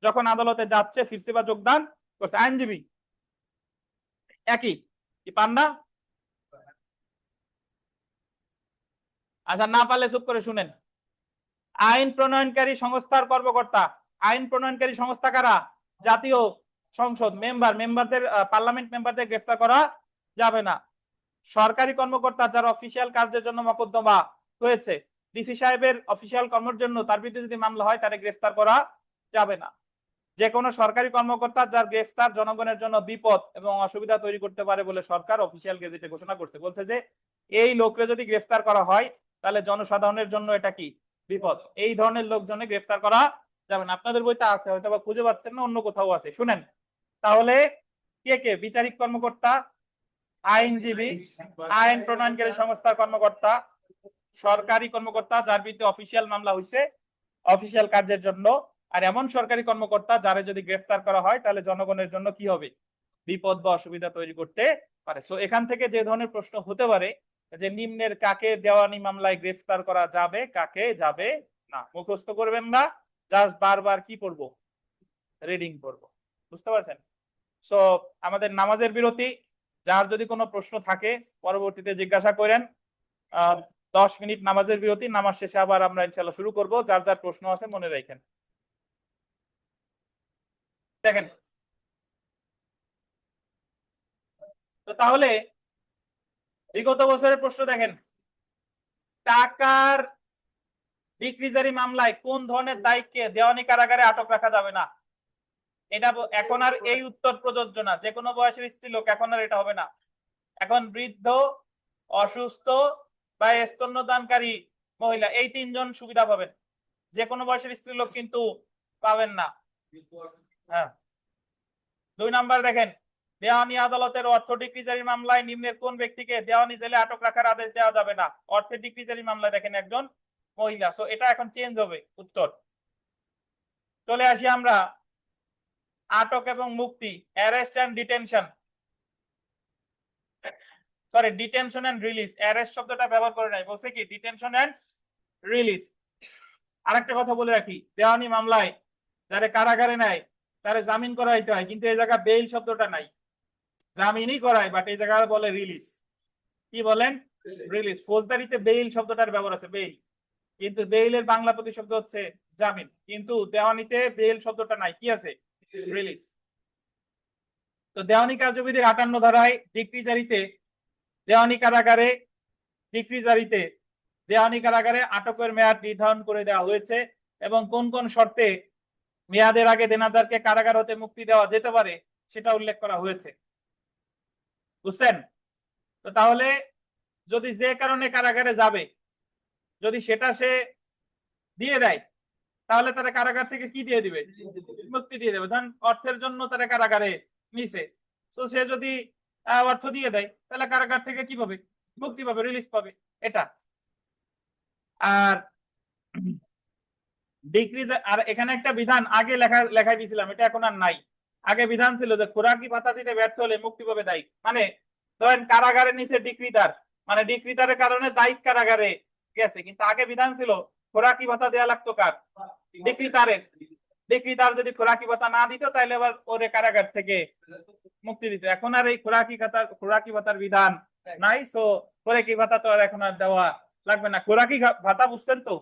যখন আদালতে যাচ্ছে, ফিরছে বা যোগদান করছে, আইনজীবী একই কি পান না? আচ্ছা, না পারলে চুপ করে শুনেন। আইন প্রণয়নকারী সংস্থার কর্মকর্তা, আইন প্রণয়নকারী সংস্থা কারা? জাতীয় সংসদ, মেম্বারদের, পার্লামেন্ট মেম্বারদের গ্রেফতার করা যাবে না। সরকারি কর্মকর্তা যার অফিসিয়াল কার্যের জন্য মকদ্দমা হয়েছে, ডিসি সাহেবের অফিসিয়াল কর্মের জন্য তার বিরুদ্ধে যদি মামলা হয়, তারে গ্রেফতার করা যাবে না। যে কোনো সরকারি কর্মকর্তা যার গ্রেফতার জনগণের জন্য বিপদ এবং অসুবিধা তৈরি করতে পারে বলে সরকার অফিসিয়াল গেজেটে ঘোষণা করছে, বলছে যে এই লোকরে যদি গ্রেফতার করা হয়, তাহলে জনসাধারণের জন্য এটা কি? বিপদ। এই ধরনের লোকজনে গ্রেফতার করা যাবে না। আপনাদের বইতে আছে, হয়তো বা খুঁজে পাচ্ছেন না, অন্য কোথাও আছে, শুনেন। তাহলে কে কে? বিচারিক কর্মকর্তা, আইনজীবী, আইন প্রণয়নকারী সংস্থার কর্মকর্তা, সরকারি কর্মকর্তা যার বিরুদ্ধে অফিসিয়াল মামলা হয়েছে অফিসিয়াল কাজের জন্য, আর এমন সরকারি কর্মকর্তা যারা যদি গ্রেফতার করা হয়, তাহলে জনগণের জন্য কি হবে? বিপদ বা অসুবিধা তৈরি করতে পারে। সো এখান থেকে যে ধরনের প্রশ্ন হতে পারে যে নিম্নের কাকে দেওয়ানি মামলায় গ্রেফতার করা যাবে, কাকে যাবে না, মুখস্থ করবেন না, জাস্ট বারবার কি করব? রিডিং করব। বুঝতে পারছেন? সো আমাদের নামাজের বিরতি, যার যদি কোনো প্রশ্ন থাকে পরবর্তীতে জিজ্ঞাসা করেন। 10 মিনিট নামাজের বিরতি, নামাজ শেষে আবার আমরা ইনশাআল্লাহ শুরু করব। যার যার প্রশ্ন আছে মনে রাখেন। দেখেন, তো তাহলে বিগত বছরের প্রশ্ন দেখেন, টাকার বিক্রিজারি মামলায় কোন ধরনের দায়ীকে দেওয়ানি কারাগারে আটক রাখা যাবে না? এটা এখন আর এই উত্তর প্রযোজ্য না। যে কোনো বয়সের স্ত্রী লোক এখন আর এটা হবে না। এখন বৃদ্ধ, অসুস্থ বা স্তন্যদানকারী মহিলা, এই 3 জন সুবিধা পাবেন। যে কোনো বয়সের স্ত্রী লোক কিন্তু পাবেন না। হ্যাঁ। 2 নাম্বার দেখেন, দেওয়ানি আদালতের অর্থ ডিক্রিজারি মামলায় নিম্নের কোন ব্যক্তিকে দেওয়ানি জেলে আটক রাখার আদেশ দেওয়া যাবে না? অর্থের ডিক্রিজারি মামলায় দেখেন একজন মহিলা। সো এটা এখন চেঞ্জ হবে উত্তর। চলে আসি আমরা আটক এবং মুক্তি, arrest and detention, sorry detention and release. Arrest শব্দটা ব্যবহার করে নাই, বলছে কি ডিটেনশন এন্ড রিলিজ। আরেকটা কথা বলে রাখি, দেওয়ানি মামলায় যারা কারাগারে নেয় তারা জামিন করাইতে হয়, কিন্তু এই জায়গায় বেইল শব্দটা নাই, জামিনই করায়, বাট এই জায়গায় বলে রিলিজ। কি বলেন? রিলিজ। ফৌজদারিতে বেইল শব্দটার ব্যবহার আছে, বেইল, কিন্তু বেইলের বাংলা প্রতিশব্দ হচ্ছে জামিন, কিন্তু দেওয়ানিতে বেইল শব্দটা নাই, কি আছে? রিলিজ। তো দেওয়ানি কার্যবিধির 58 ধারায় ডিক্রি জারিতে দেওয়ানি কারাগারে দেওয়ানি কারাগারে আটকের মেয়াদ নির্ধারণ করে দেওয়া হয়েছে এবং কোন কোন শর্তে মেয়াদের আগে দেনাদারকে কারাগার হতে মুক্তি দেওয়া যেতে পারে সেটা উল্লেখ করা হয়েছে। বুঝছেন? তো তাহলে যদি যে কারণে কারাগারে যাবে, যদি সেটা সে দিয়ে দেয়, তাহলে তারা কারাগার থেকে কি দিয়ে দিবে? মুক্তি দিয়ে দেবে। ধরেন অর্থের জন্য তারা কারাগারে নিছে, তো সে যদি অর্থ দিয়ে দেয়, তাহলে কারাগার থেকে কি পাবে? মুক্তি পাবে, রিলিজ পাবে। এটা আর ডিক্রিজ, আর এখানে একটা বিধান আগে লেখাই দিয়েছিলাম, এটা এখন আর নাই। আগে বিধান ছিল যে খোরাকি ভাতা দিতে ব্যর্থ হলে মুক্তি পাবে দায়ী। মানে ধরেন কারাগারের নিচে ডিক্রিদার, মানে ডিক্রিদারের কারণে দায়ী কারাগারে গেছে, কিন্তু আগে বিধান ছিল খোরাকি ভাতা দেওয়া লাগতো কার? ডিক্রিদারের। ডিক্রিদার যদি খোরাকি ভাতা না দিত তাহলে আবার ওরে কারাগার থেকে মুক্তি দিত। এখন আর এই খোরাকি ভাতার বিধান নাই, সো খোরাকি ভাতা তো আর এখন আর দেওয়া লাগবে না। খোরাকি ভাতা বুঝছেন তো,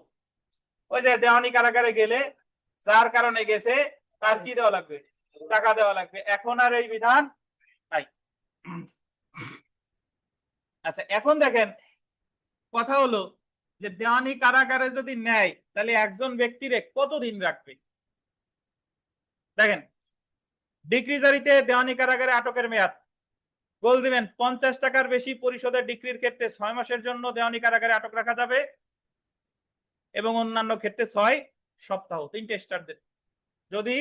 ওই যে দেওয়ানি কারাগারে গেলে যার কারণে গেছে তার কি দেওয়া লাগবে? টাকা দেওয়া লাগবে। এখন আর এই বিধান নাই। আচ্ছা, এখন দেখেন কথা হলো যে দেওয়ানি কারাগারে যদি নেয় তাহলে একজন ব্যক্তিরে কতদিন রাখবে? দেখেন, ডিক্রি জারিতে দেওয়ানি কারাগারে আটকের মেয়াদ গোল দিবেন 50 টাকার বেশি পরিশোধের ডিক্রির ক্ষেত্রে 6 মাসের জন্য দেওয়ানি কারাগারে আটক রাখা যাবে, এবং অন্যান্য ক্ষেত্রে 6 সপ্তাহ। 3টে স্টার দেন। যদি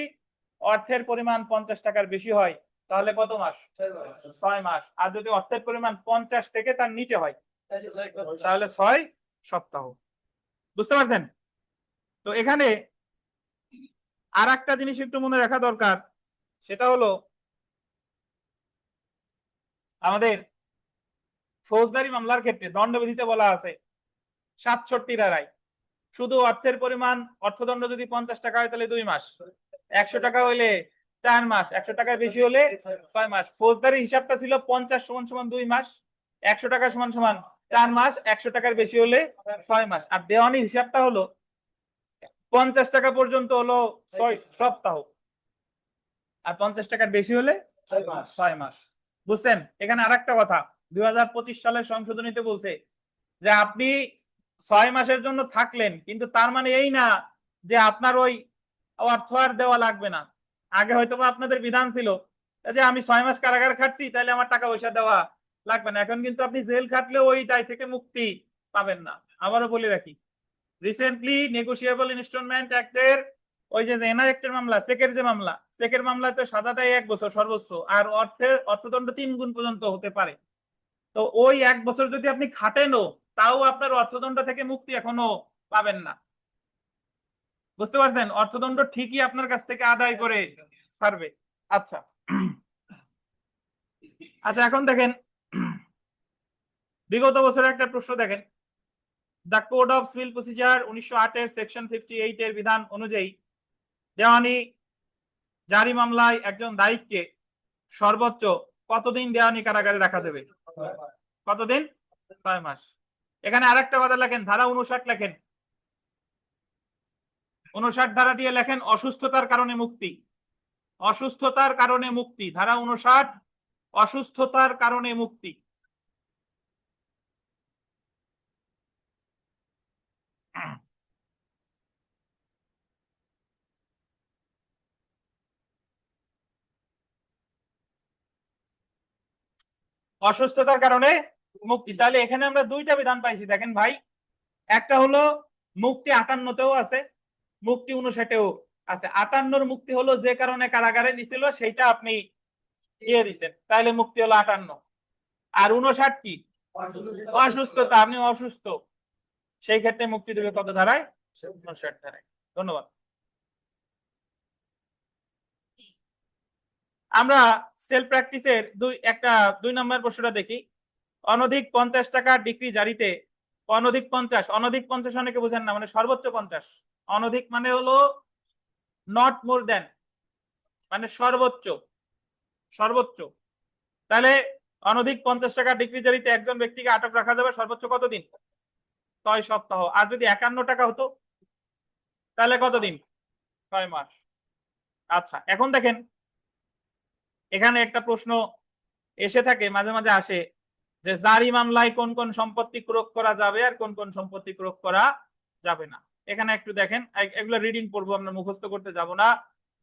অর্থের পরিমাণ 50 টাকার বেশি হয় তাহলে কত মাস? 6 মাস। আর যদি অর্থের পরিমাণ 50 থেকে তার নিচে হয় তাহলে 6 সপ্তাহ। বুঝতে পারছেন? তো এখানে আর একটা জিনিস একটু মনে রাখা দরকার, সেটা হলো আমাদের ফৌজদারি মামলার ক্ষেত্রে দণ্ডবিধিতে বলা আছে 67 রায়। শুধু অর্থের পরিমাণ, অর্থদণ্ড যদি 50 টাকা হয় তাহলে 2 মাস, 100 টাকা হইলে 4 মাস, 100 টাকার বেশি হলে 6 মাস। ফৌজদারি হিসাবটা ছিল 50 = 2 মাস, 100 টাকা = 4 মাস, 100 টাকার বেশি হলে 6 মাস। আর দেওয়ানির হিসাবটা হলো 50 টাকা পর্যন্ত হলো 6 সপ্তাহ, আর 50 টাকার বেশি হলে 6 মাস। বুঝছেন? এখানে আরেকটা কথা, 2025 সালের সংশোধনীতে বলছে যে আপনি 6 মাসের জন্য থাকলেন, কিন্তু তার মানে এই না যে আপনার ওই অর্থ আর দেওয়া লাগবে না। আগে হয়তো আপনাদের বিধান ছিল যে আমি 6 মাস কারাগার খাটছি তাহলে আমার টাকা পয়সা দেওয়া লাগবে না। এখন কিন্তু আপনি জেল খাটলে ওই দায় থেকে মুক্তি পাবেন না। আবারও বলে রাখি, রিসেন্টলি নেগোশিয়েবল ইনস্টলমেন্ট অ্যাক্টের ওই যে এনআই অ্যাক্টের মামলা, চেকের মামলায় তো সাজা দেয় 1 বছর সর্বোচ্চ, আর অর্থদণ্ড 3 গুণ পর্যন্ত হতে পারে। তো ওই 1 বছর যদি আপনি খাটেনও তাও আপনার অর্থদণ্ড থেকে মুক্তি এখনো পাবেন না। বুঝতে পারছেন? অর্থদণ্ড ঠিকই আপনার কাছ থেকে আদায় করে পারবে। আচ্ছা আচ্ছা, এখন দেখেন বিগত বছরের একটা প্রশ্ন দেখেন। The code of civil procedure 1908 এর সেকশন 58 এর বিধান অনুযায়ী দেওয়ানি জারি মামলায় একজন দায়ীকে সর্বোচ্চ কতদিন দেওয়ানি কারাগারে রাখা যাবে? কতদিন? 6 মাস। এখানে আরেকটা কথা লেখেন, ধারা 59 লেখেন। 59 ধারা দিয়ে লেখেন অসুস্থতার কারণে মুক্তি। অসুস্থতার কারণে মুক্তি, ধারা 59, অসুস্থতার কারণে মুক্তি। অসুস্থতার কারণে মুক্তি। তাহলে এখানে আমরা 2টা বিধান পাইছি দেখেন ভাই। একটা হলো মুক্তি 58তেও আছে, মুক্তি 59তেও আছে। 58 মুক্তি হলো যে কারণে কারাগারে নিছিল সেইটা আপনি দিয়ে দিচ্ছেন, তাহলে মুক্তি হলো 58। আর 59 কি? অসুস্থতা, আপনি অসুস্থ, সেই ক্ষেত্রে মুক্তি দেবে কত ধারায়? 59 ধারায়। ধন্যবাদ। আমরা সেলফ প্র্যাকটিসের 2 নম্বর প্রশ্নটা দেখি। অনধিক 50 টাকা ডিক্রি জারিতে অনধিক 50 অনেকে বুঝেন না, মানে সর্বোচ্চ 50। অনধিক মানে হলো নট মোর দেন, মানে সর্বোচ্চ। তাহলে অনধিক 50 টাকা ডিক্রি জারিতে একজন ব্যক্তিকে আটক রাখা যাবে সর্বোচ্চ কতদিন? 6 সপ্তাহ। আর যদি 51 টাকা হতো তাহলে কতদিন? 6 মাস। আচ্ছা, এখন দেখেন এখানে একটা প্রশ্ন এসে থাকে, মাঝে মাঝে আসে যে জারি মামলায় কোন কোন সম্পত্তি ক্রোক করা যাবে আর কোন কোন সম্পত্তি ক্রোক করা যাবে না। এখানে একটু দেখেন, এগুলো রিডিং পড়বো, আমরা মুখস্থ করতে যাব না।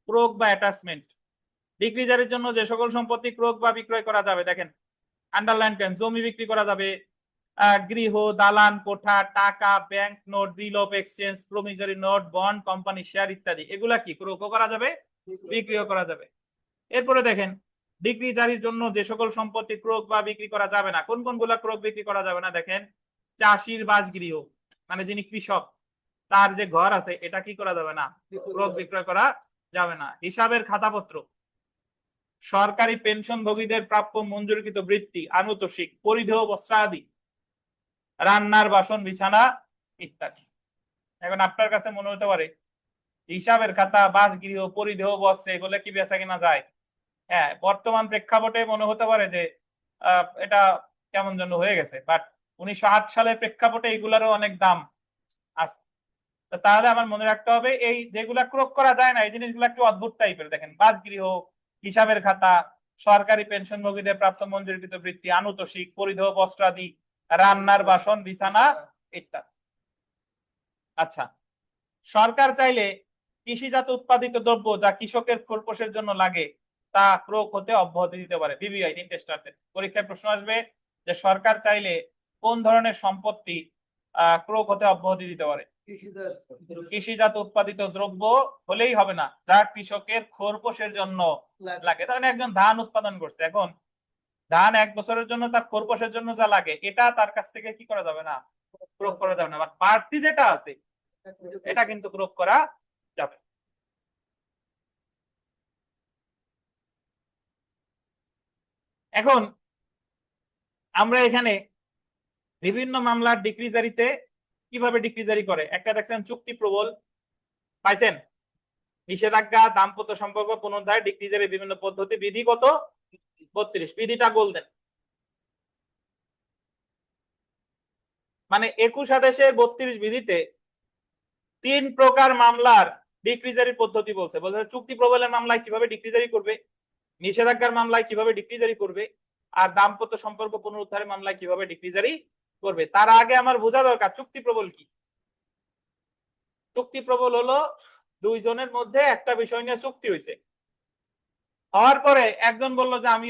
ক্রোক বা অ্যাটাচমেন্ট, ডিক্রি জারির জন্য যে সকল সম্পত্তি ক্রোক বা বিক্রয় করা যাবে, দেখেন আন্ডারলাইন করেন। জমি বিক্রি করা যাবে, গৃহ, দালান, কোঠা, টাকা, bank note, bill of exchange, promissory note, bond, company share ইত্যাদি। এগুলা কি ক্রোকও করা যাবে, বিক্রিও করা যাবে। এরপরে দেখেন ডিক্রি জারির জন্য যে সকল সম্পত্তি ক্রোক বা বিক্রি করা যাবে না, কোন কোনগুলা ক্রোক বিক্রি করা যাবে না। দেখেন চাষির বাসগৃহ, মানে যিনি কৃষক, তার যে ঘর আছে এটা কি করা যাবে না, ক্রয় বিক্রয় করা যাবে না। হিসাবের খাতাপত্র, সরকারি পেনশনভোগীদের প্রাপ্য মঞ্জুরকৃত বৃত্তি, আনুতোষিক, পরিধেয় বস্ত্রাদি, রান্নার বাসন, বিছানা ইত্যাদি। এখন আপনার কাছে মনে হতে পারে হিসাবের খাতা, বাসগৃহ, পরিধেয় বস্ত্র এগুলো কি বেচা কিনা যায়? হ্যাঁ, বর্তমান প্রেক্ষাপটে মনে হতে পারে যে এটা কেমন যেন হয়ে গেছে, বাট 1908 সালের প্রেক্ষাপটে এগুলারও অনেক দাম আছে। তাহলে আমার মনে রাখতে হবে এই যেগুলা ক্রয় করা যায় না এই জিনিসগুলো একটু অদ্ভুত টাইপের। দেখেন, বাসগৃহ, হিসাবের খাতা, সরকারি পেনশনভোগীদের প্রাপ্ত মঞ্জুরকৃত বৃত্তি, আনুতোষিক, পরিধেয় বস্ত্রাদি, রান্নার বাসন, বিছানা ইত্যাদি। আচ্ছা, সরকার চাইলে কৃষিজাত উৎপাদিত দ্রব্য যা কৃষকের খরপোশের জন্য লাগে তা ক্রয় হতে অব্যাহতি দিতে পারে। বিবিআই 3 টেস্টারতে পরীক্ষায় প্রশ্ন আসবে যে সরকার চাইলে কোন ধরনের সম্পত্তি ক্রয় হতে অব্যাহতি দিতে পারে। কৃষিজাত উৎপাদিত দ্রব্য হলেই হবে না, যা কৃষকের খরপোশের জন্য লাগে। তার মানে একজন ধান উৎপাদন করছে, এখন ধান 1 বছরের জন্য তার খরপোশের জন্য যা লাগে এটা তার কাছ থেকে কি করা যাবে না, ক্রয় করা যাবে না। বাট বাড়তি যেটা আছে এটা কিন্তু ক্রয় করা যাবে। এখন আমরা এখানে বিভিন্ন মামলার ডিক্রি জারিতে কিভাবে ডিক্রি জারি করে, একটা দেখছেন চুক্তি প্রবল, পাইছেন? নিষেধাজ্ঞা, দাম্পত্য সম্পর্ক পুনরুদ্ধার, ডিক্রি জারির বিভিন্ন পদ্ধতি, বিধিগত 32, বিধিটা গোল্ডেন। মানে 21 আদেশের 32 বিধিতে 3 প্রকার মামলার ডিক্রি জারির পদ্ধতি বলছে। চুক্তি প্রবলের মামলায় কিভাবে ডিক্রি জারি করবে, নিষেধাজ্ঞার মামলায় কিভাবে ডিক্রি জারি করবে, আর দাম্পত্য সম্পর্ক পুনরুদ্ধারের মামলায় কিভাবে ডিক্রি জারি করবে। তার আগে আমার বোঝা দরকার চুক্তি প্রবল কি। চুক্তি প্রবল হলো দুইজনের মধ্যে একটা বিষয় নিয়ে চুক্তি হয়েছে, হওয়ার পরে একজন বললো যে আমি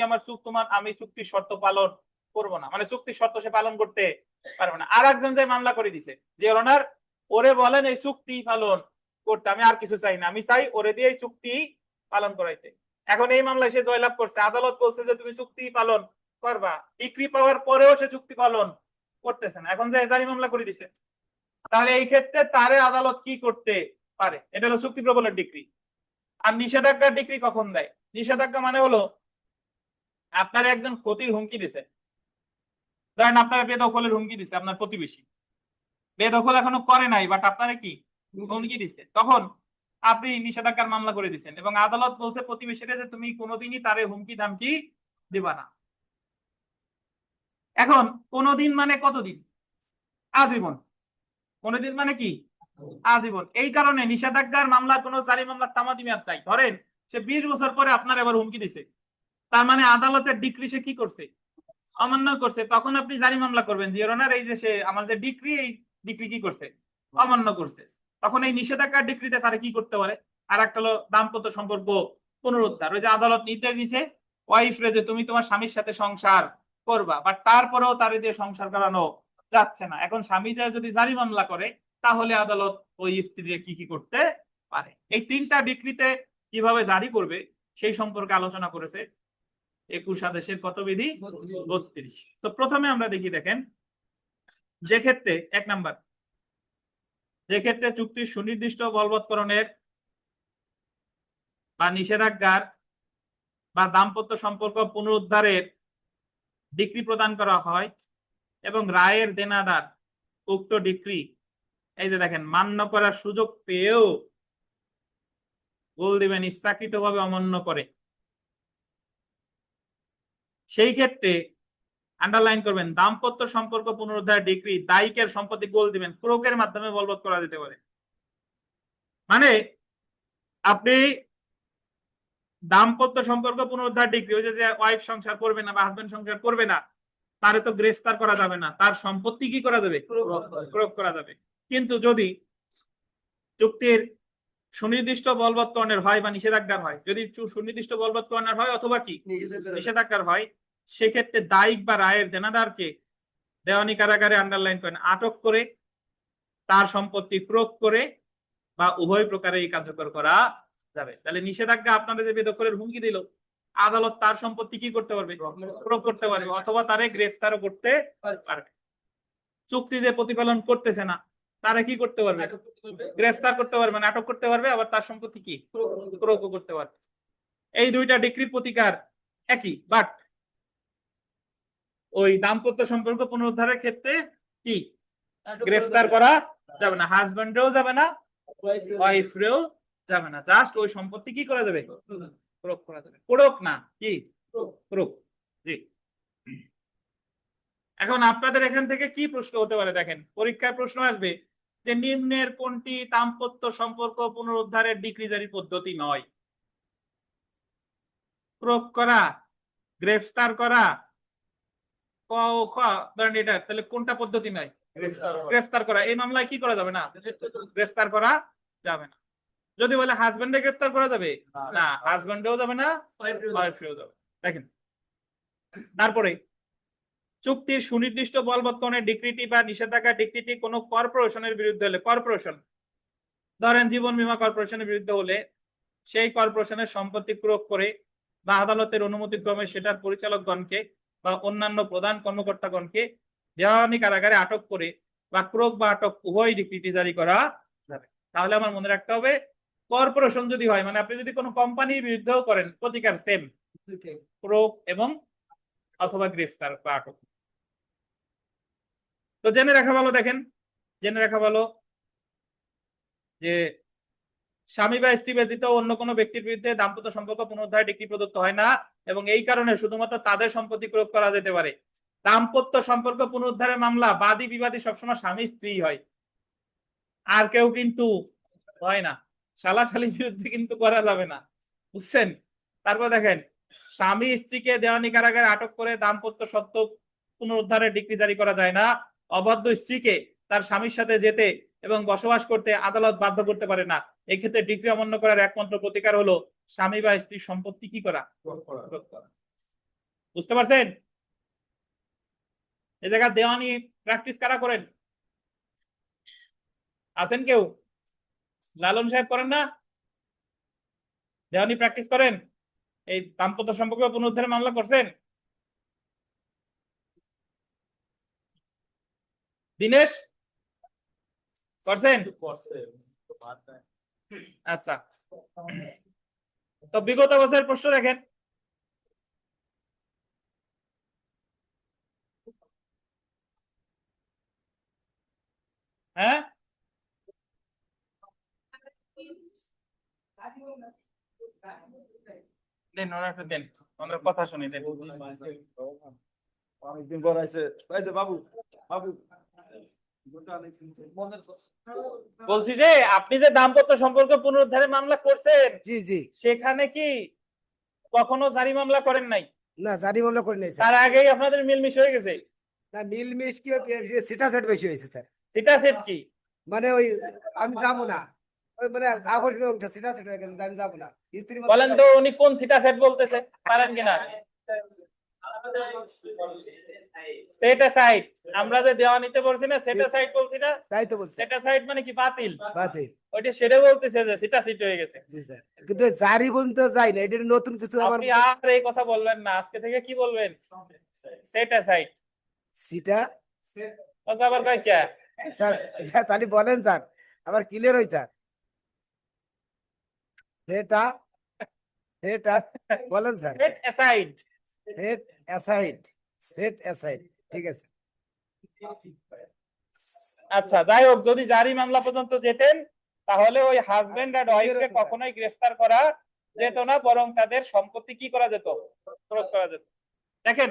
আমি চুক্তির শর্ত পালন করব না, মানে চুক্তির শর্ত সে পালন করতে পারবে না। আর একজন যে মামলা করে দিছে যে ওনার ওরে বলেন এই চুক্তি পালন করতে, আমি আর কিছু চাই না, আমি চাই ওরে দিয়ে এই চুক্তি পালন করাইতে। এখন এই মামলায় সে জয়লাভ করছে, আদালত বলছে যে তুমি চুক্তি পালন করবা, ডিক্রি পাওয়ার পরেও সে চুক্তি পালন করতেছে না, এখন যে জারি মামলা করে দিছে। তাহলে এই ক্ষেত্রে তারে আদালত কি করতে পারে, এটা হলো চুক্তি প্রবলের ডিক্রি। আর নিষেধাজ্ঞার ডিক্রি কখন দেয়? নিষেধাজ্ঞা মানে হলো আপনার একজন ক্ষতির হুমকি দিছে, ধরেন আপনার বেদখলের হুমকি দিছে আপনার প্রতিবেশী, বেদখল এখনো করে নাই বাট আপনারা কি হুমকি দিছে, তখন আপনি নিষেধাজ্ঞার মামলা করে দিচ্ছেন এবং আদালত বলছে প্রতিবেশীরা যে তুমি কোনোদিনই তারে হুমকি ধামকি দিবা না। এখন কোনদিন মানে কতদিন? আজীবন। কোনদিন মানে কি? আজীবন। এই কারণে নিষেধাজ্ঞার মামলার কোনো জারি মামলার তামাদি মেয়াদ চাই। ধরেন সে 20 বছর পরে আপনার এবার হুমকি দিছে, তার মানে আদালতের ডিক্রি সে কি করছে, অমান্য করছে। তখন আপনি জারি মামলা করবেন যে ওনার এই যে সে আমার যে ডিক্রি, এই ডিক্রি কি করছে, অমান্য করছে। তখন এই নিষেধাজ্ঞার ডিক্রিতে তারা কি করতে পারে। আর একটা হলো দাম্পত্য সম্পর্ক পুনরুদ্ধার, ওই যে আদালত নির্দেশ দিছে ওয়াইফ রে যে তুমি তোমার স্বামীর সাথে সংসার করবা, বাট তারপরেও তারে দিয়ে সংসার করানো যাচ্ছে না। এখন স্বামী যদি জারি মামলা করে তাহলে আদালত ওই স্ত্রীকে কি কি করতে পারে। এই 3টা ডিক্রিতে কিভাবে জারি করবে সেই সম্পর্কে আলোচনা করেছে 21 আদেশের কত বিধি? 32। তো প্রথমে আমরা দেখি, দেখেন যে ক্ষেত্রে 1 নাম্বার, যে ক্ষেত্রে চুক্তির সুনির্দিষ্ট বলবৎকরণের বা নিষেধাজ্ঞার বা দাম্পত্য সম্পর্ক পুনরুদ্ধারের ডিক্রি প্রদান করা হয় এবং রায়ের দেনাদার উক্ত ডিক্রি এই যে দেখেন মান্য করার সুযোগ পেয়েও গোল দিবেন ইচ্ছাকৃতভাবে অমান্য করে, সেই ক্ষেত্রে আন্ডারলাইন করবেন দাম্পত্য সম্পর্ক পুনরুদ্ধার ডিক্রি দায়িকের সম্পত্তি গোল দিবেন ক্রোকের মাধ্যমে বলবৎ করা যেতে পারে। মানে আপনি দাম্পত্য সম্পর্ক পুনরুদ্ধার ডিক্রি, ওই যে ওয়াইফ সংসার করবে না বা হাজবেন্ড সংসার করবে না, তারে তো গ্রেফতার করা যাবে না, তার সম্পত্তি কি করা যাবে, ক্রোক করা যাবে। কিন্তু যদি চুক্তির সুনির্দিষ্ট বলবৎকরণের হয় বা নিষেধাজ্ঞার হয়, যদি সুনির্দিষ্ট বলবৎকরণের হয় অথবা কি নিষেধাজ্ঞার হয়, সেক্ষেত্রে দায়িক বা রায়ের দেনাদারকে দেওয়ানি কারাগারে আন্ডারলাইন করেন আটক করে তার সম্পত্তি ক্রোক করে বা উভয় প্রকারে এই কার্যকর করা যাবে। তাহলে নিষেধাজ্ঞা আপনাদের যে বেদখলের হুমকি দিল, আদালত তার সম্পত্তি কি করতে পারবে, ক্রোক করতে পারবে অথবা তারে গ্রেফতারও করতে পারবে। চুক্তি যে প্রতিপালন করতেছে না তারা কি করতে পারবে?
আটক করতে পারবে,
গ্রেফতার করতে পারবে, মানে আটক করতে পারবে, আবার তার সম্পত্তি কি ক্রয় করতে পারবে। এই দুইটা ডিক্রির প্রতিকার একই, বাট ওই দাম্পত্য সম্পর্ক পুনরুদ্ধারের ক্ষেত্রে কি
আটক
গ্রেফতার করা যাবে না, হাজবেন্ডেও যাবে না,
করা
ওয়াইফরেও যাবে না, জাস্ট ওই সম্পত্তি কি করা যাবে?
যাবে।
ক্রয় করা যাবে। ক্রয় না, কি ক্রয়। জি। এখন আপনাদের এখান থেকে কি প্রশ্ন হতে পারে দেখেন, পরীক্ষায় প্রশ্ন আসবে যে নিম্নের কোনটি দাম্পত্য সম্পর্ক পুনরুদ্ধারের ডিক্রি জারি পদ্ধতি নয়? ক্রয় করা, গ্রেফতার করা, ক ও খ, ধরেন এটা, তাহলে কোনটা পদ্ধতি নয়? গ্রেফতার করা। এই মামলায় কি করা যাবে না? গ্রেফতার করা যাবে না। যদি বলে হাজবেন্ডে গ্রেফতার করা যাবে, না, হাজবেন্ডেও যাবে না, ওয়াইফেও যাবে। দেখেন তারপরে চুক্তির সুনির্দিষ্ট বলবৎকরণের ডিক্রিটি বা নিষেধাজ্ঞা ডিক্রিটি কোনো কর্পোরেশনের বিরুদ্ধে হলে, কর্পোরেশন ধরেন জীবন বীমা কর্পোরেশনের বিরুদ্ধে হলে, সেই কর্পোরেশনের সম্পত্তি ক্রয় করে বা আদালতের অনুমতি ক্রমে সেটার পরিচালকগণকে বা অন্যান্য প্রধান কর্মকর্তাগণকে দেওয়ানি কারাগারে আটক করে বা ক্রয় বা আটক উভয় ডিক্রিটি জারি করা যাবে। তাহলে আমার মনে রাখতে হবে, কর্পোরেশন যদি হয়, মানে আপনি যদি কোনো কোম্পানির বিরুদ্ধেও করেন, প্রতিকার সেম, ক্রয় এবং অথবা গ্রেফতার বা আটক। তো জেনে রাখা ভালো, দেখেন জেনে রাখা ভালো যে স্বামী বা স্ত্রী ব্যতীত অন্য কোনো ব্যক্তির বিরুদ্ধে দাম্পত্য সম্পর্ক পুনরুদ্ধার ডিক্রি প্রদত্ত হয় না, এবং এই কারণে শুধুমাত্র তাদের সম্পত্তি প্রয়োগ করা যেতে পারে। দাম্পত্য সম্পর্ক পুনরুদ্ধারের মামলা বাদী বিবাদী সবসময় স্বামী স্ত্রী হয়, আর কেউ কিন্তু হয় না। শালাশালির বিরুদ্ধে কিন্তু করা যাবে না, বুঝছেন? তারপর দেখেন, স্বামী স্ত্রীকে দেওয়ানি কারাগারে আটক করে দাম্পত্য সত্ত্ব পুনরুদ্ধারের ডিক্রি জারি করা যায় না। অবাধ্য স্ত্রীকে তার স্বামীর সাথে যেতে এবং বসবাস করতে আদালত বাধ্য করতে পারে না। এক্ষেত্রে ডিক্রি অমান্য করার একমাত্র প্রতিকার হলো স্বামী বা স্ত্রীর সম্পত্তি কি করা? বুঝতে পারছেন? এই জায়গা দেওয়ানি প্র্যাকটিস কারা করেন? আছেন কেউ? লালন সাহেব করেন না? দেওয়ানি প্র্যাকটিস করেন? এই দাম্পত্য সম্পর্ক পুনরুদ্ধারের মামলা করছেন? দিনেশ করছেন? আচ্ছা, তো বিগত বছরের প্রশ্ন দেখেন। হ্যাঁ, দেন ওরা একটু দেন, আমরা কথা শুনি, দেন।
অনেকদিন পর আইছে বাবু বাবু
বলছি যে আপনি যে দাম্পত্য সম্পর্ক পুনরুদ্ধারের মামলা করছেন,
জি জি
সেখানে কি কখনো জারি মামলা করেন নাই?
না জারি মামলা করে নাই স্যার।
তার আগেই আপনাদের মিলমিশ হয়ে গেছে?
না মিলমিশ কি সেটা সেট বেশি হয়েছে স্যার।
সেটা সেট কি?
মানে ওই আমি যাবো না, ওই মানে আকর্ষণীয় সেটা সেট হয়ে গেছে, আমি যাবো না। স্ত্রী
বলেন তো উনি কোন সিটা সেট বলতেছে, পারেন কিনা? সেটা সাইড, আমরা যে দেওয়ানিতে বলছি না সেটা সাইড বলছি না,
তাই তো বলছি
সেটা সাইড মানে কি বাতিল,
বাতিল।
ওইটা সেটা বলতেছে যে সেটা সিট হয়ে গেছে।
জি স্যার, কিন্তু জারি পর্যন্ত যাই না, এটা নতুন কিছু আমার।
আপনি আর এই কথা বলবেন না, আজকে থেকে কি বলবেন? সেটা সাইড।
সেটা
কথা আবার কয় কে?
স্যার স্যার তাহলে বলেন স্যার, আবার ক্লিয়ার হই স্যার। সেটা সেটা বলেন sir.
Set aside.
Set aside, set aside, ঠিক আছে।
আচ্ছা, যাই হোক, যদি জারি মামলা পর্যন্ত যেতেন তাহলে ওই হাজবেন্ড আর ওয়াইফকে কখনোই গ্রেফতার করা যেত না, বরং তাদের সম্পত্তি কি করা যেত? ক্রয় করা যেত। দেখেন,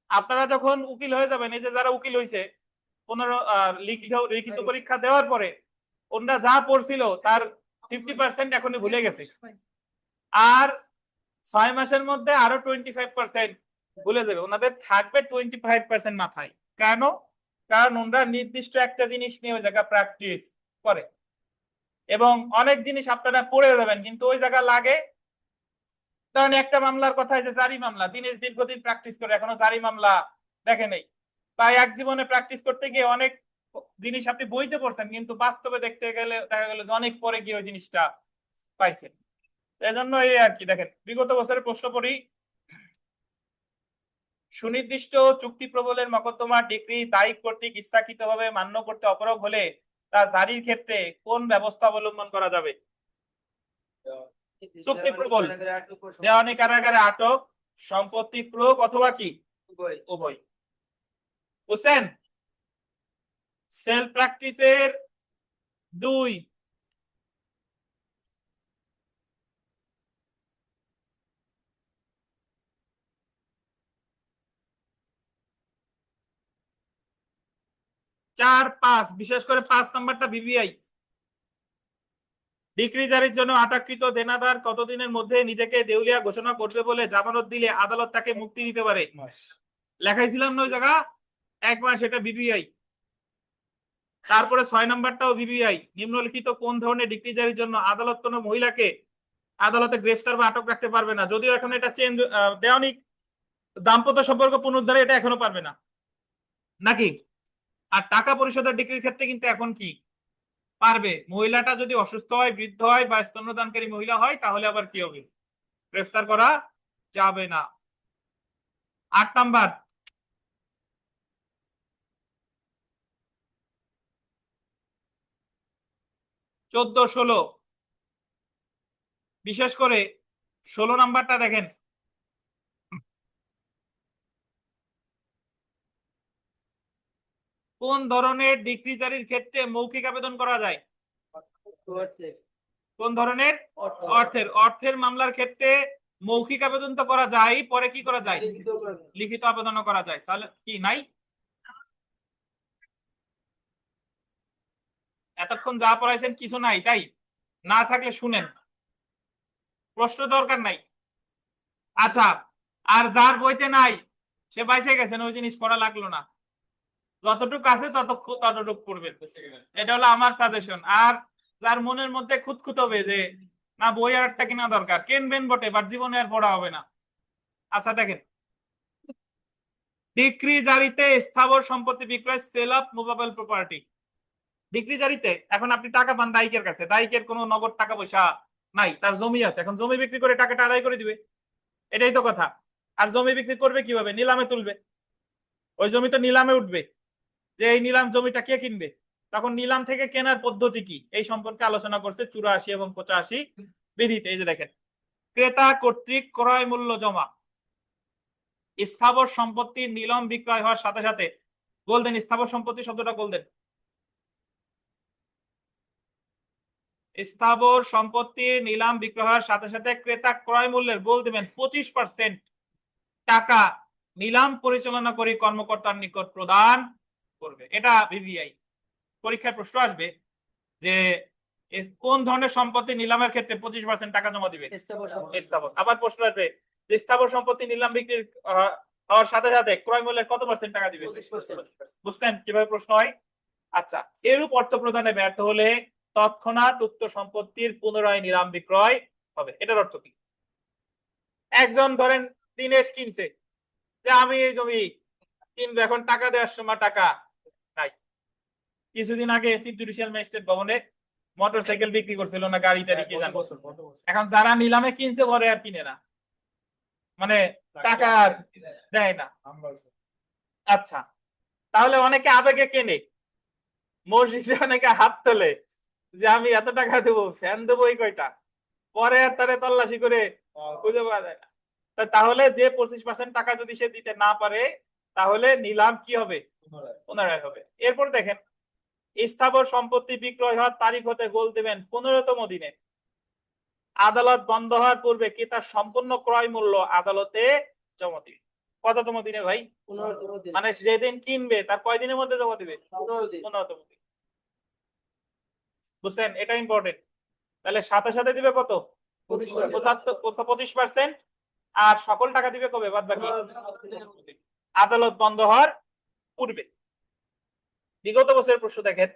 আপনারা যখন উকিল হয়ে যাবেন, এই যে যারা উকিল হয়েছে 15 লিখিত পরীক্ষা দেওয়ার পরে ওনারা যা পড়ছিল তার 50% এখনই ভুলে গেছে, আর 6 মাসের মধ্যে আরো 25% ভুলে যাবে। ওনাদের থাকবে 25% মাথায়। কেন? কারণ ওনারা নির্দিষ্ট একটা জিনিস নিয়ে ওই জায়গা প্র্যাকটিস করে, এবং অনেক জিনিস আপনারা পড়ে যাবেন কিন্তু ওই জায়গা লাগে। কারণ একটা মামলার কথা, যে জারি মামলা, দিনেশ দীর্ঘদিন প্র্যাকটিস করে এখনো জারি মামলা দেখে নেই, তাই এক জীবনে প্র্যাকটিস করতে গিয়ে অনেক জিনিস আপনি বইতে পড়ছেন কিন্তু বাস্তবে দেখতে গেলে দেখা গেল যে অনেক পরে গিয়ে ওই জিনিসটা পাইছেন। এজন্য এই আর কি, দেখেন বিগত বছরের প্রশ্ন পড়ি। সুনির্দিষ্ট চুক্তি প্রবলের মকদ্দমা ডিগ্রি দায়ী কর্তৃক ইচ্ছাকৃতভাবে মান্য করতে অপারগ হলে তা জারির ক্ষেত্রে কোন ব্যবস্থা অবলম্বন করা যাবে? চুক্তি প্রবল, দেওয়ানি কারাগারে আটক, সম্পত্তি প্রয়োগ অথবা কি উভয়। বুঝছেন? সেলফ প্র্যাকটিসের 2, চার, 5, বিশেষ করে 5 নাম্বারটা ভিভিআই। ডিক্রি জারির জন্য আটককৃত দেনাদার কতদিনের মধ্যে নিজেকে দেউলিয়া ঘোষণা করবে বলে জামানত দিলে আদালত তাকে মুক্তি দিতে পারে? লেখাইছিলাম না ওই জায়গা 1 মাস, এটা ভিভিআই। তারপরে 6 নাম্বারটাও ভিভিআই। নিম্নলিখিত কোন ধরনের ডিক্রি জারির জন্য আদালত কোনো মহিলাকে আদালতে গ্রেফতার বা আটক রাখতে পারবে না? যদিও এখন এটা চেঞ্জ, দেওয়ানি দাম্পত্য সম্পর্ক পুনরুদ্ধারে এটা এখনো পারবে না নাকি? আর টাকা পরিশোধের ডিক্রির ক্ষেত্রে কিন্তু এখন কি পারবে। মহিলাটা যদি অসুস্থ হয়, বৃদ্ধ হয় বা স্তন্যদানকারী মহিলা হয় তাহলে আবার কি হবে? গ্রেফতার করা যাবে না। 8 নাম্বার, চোদ্দ, 16, বিশেষ করে 16 নাম্বারটা দেখেন। কোন ধরনের ডিক্রি জারির ক্ষেত্রে মৌখিক আবেদন করা যায়? কোন ধরনের? অর্থের মামলার ক্ষেত্রে মৌখিক আবেদন তো করা যায়, পরে কি করা যায়? লিখিত আবেদনও করা যায়। তাহলে কি নাই? এতক্ষণ যা পড়াইছেন কিছু নাই, তাই না থাকলে শুনেন, প্রশ্ন দরকার নাই। আচ্ছা, আর যার বইতে নাই সে বাইসে গেছেন, ওই জিনিস পড়া লাগলো না, যতটুকু আছে ততটুকু পড়বেন। এটা হলো আমার সাজেশন। আর যার মনের মধ্যে খুঁতখুত হবে যে না বই আর একটা কিনা দরকার, কিনবেন বটে, বাট জীবনে আর পড়া হবে না। আচ্ছা দেখেন, ডিক্রি জারিতে স্থাবর সম্পত্তি বিক্রয়, sale of movable property. Decree জারিতে এখন আপনি টাকা পান দায়িকের কাছে, দায়িকের কোনো নগদ টাকা পয়সা নাই, তার জমি আছে, এখন জমি বিক্রি করে টাকাটা আদায় করে দিবে, এটাই তো কথা। আর জমি বিক্রি করবে কিভাবে? নিলামে তুলবে। ওই জমি তো নিলামে উঠবে, যে এই নিলাম জমিটা কে কিনবে, তখন নিলাম থেকে কেনার পদ্ধতি কি এই সম্পর্কে আলোচনা করছে 84 এবং 85 বিধিতে। এই যে দেখেন, ক্রেতা কর্তৃক ক্রয় মূল্য জমা, স্থাবর সম্পত্তির নিলাম বিক্রয় হওয়ার সাথে সাথে, গোল্ডেন স্থাবর সম্পত্তি শব্দটা গোল্ডেন, স্থাবর সম্পত্তির নিলাম বিক্রয় হওয়ার সাথে সাথে ক্রেতা ক্রয় মূল্যের গোল দেবেন 25% টাকা নিলাম পরিচালনা করে কর্মকর্তার নিকট প্রদান করবে। এটা ভিভিআই। পরীক্ষায় প্রশ্ন আসবে যে কোন ধরনের সম্পত্তি নিলামের ক্ষেত্রে 25% টাকা জমা দিবে? স্থাবর। আবার প্রশ্ন আসবে যে স্থাবর সম্পত্তি নিলাম বিক্রির হওয়ার সাথে সাথে ক্রয় মূল্যের কত পার্সেন্ট টাকা দিবে? বুঝছেন কিভাবে প্রশ্ন হয়? আচ্ছা, এরূপ অর্থ প্রদানে ব্যর্থ হলে তৎক্ষণাৎ উক্ত সম্পত্তির পুনরায় নিলাম বিক্রয় হবে। এটার অর্থ কি? একজন ধরেন দিনেশ কিনছে যে আমি এই জমি কিনবো, এখন টাকা দেওয়ার সময় টাকা নাই। কিছুদিন আগে চিফ জুডিশিয়াল ম্যাজিস্ট্রেট ভবনে মোটরসাইকেল বিক্রি করছিল না, গাড়ি টাড়ি কি জানো, এখন যারা নিলামে কিনছে পরে আর কিনে না, মানে টাকা আর দেয় না। আচ্ছা, তাহলে অনেকে আবেগে কেনে, মসজিদে অনেকে হাত তোলে যে আমি এত টাকা দেবো, ফ্যান দেবো এই কয়টা, পরে আর তারে তল্লাশি করে খুঁজে পাওয়া যায় না। তাহলে যে 25% টাকা যদি সে দিতে না পারে তাহলে নিলাম কি হবে? পুনরায় হবে। এরপর দেখেন, স্থাবর সম্পত্তি বিক্রয় হওয়ার তারিখ হতে গোল দেবেন 15তম দিনে। আদালত বন্ধ হওয়ার পূর্বে ক্রেতার সম্পূর্ণ ক্রয় মূল্য আদালতে জমা দিবে। কততম দিনে ভাই?
15তম দিন।
মানে যেদিন কিনবে তার কয় দিনের মধ্যে জমা দিবে? 15তম দিন। বুঝছেন? এটা ইম্পর্টেন্ট। তাহলে সাথে সাথে দিবে কত? 25%। আর সকল টাকা দিবে কবে? বাদ বাকি আদালত বন্ধ হওয়ার পূর্বে। বিগত বছরের প্রশ্ন দেখেন,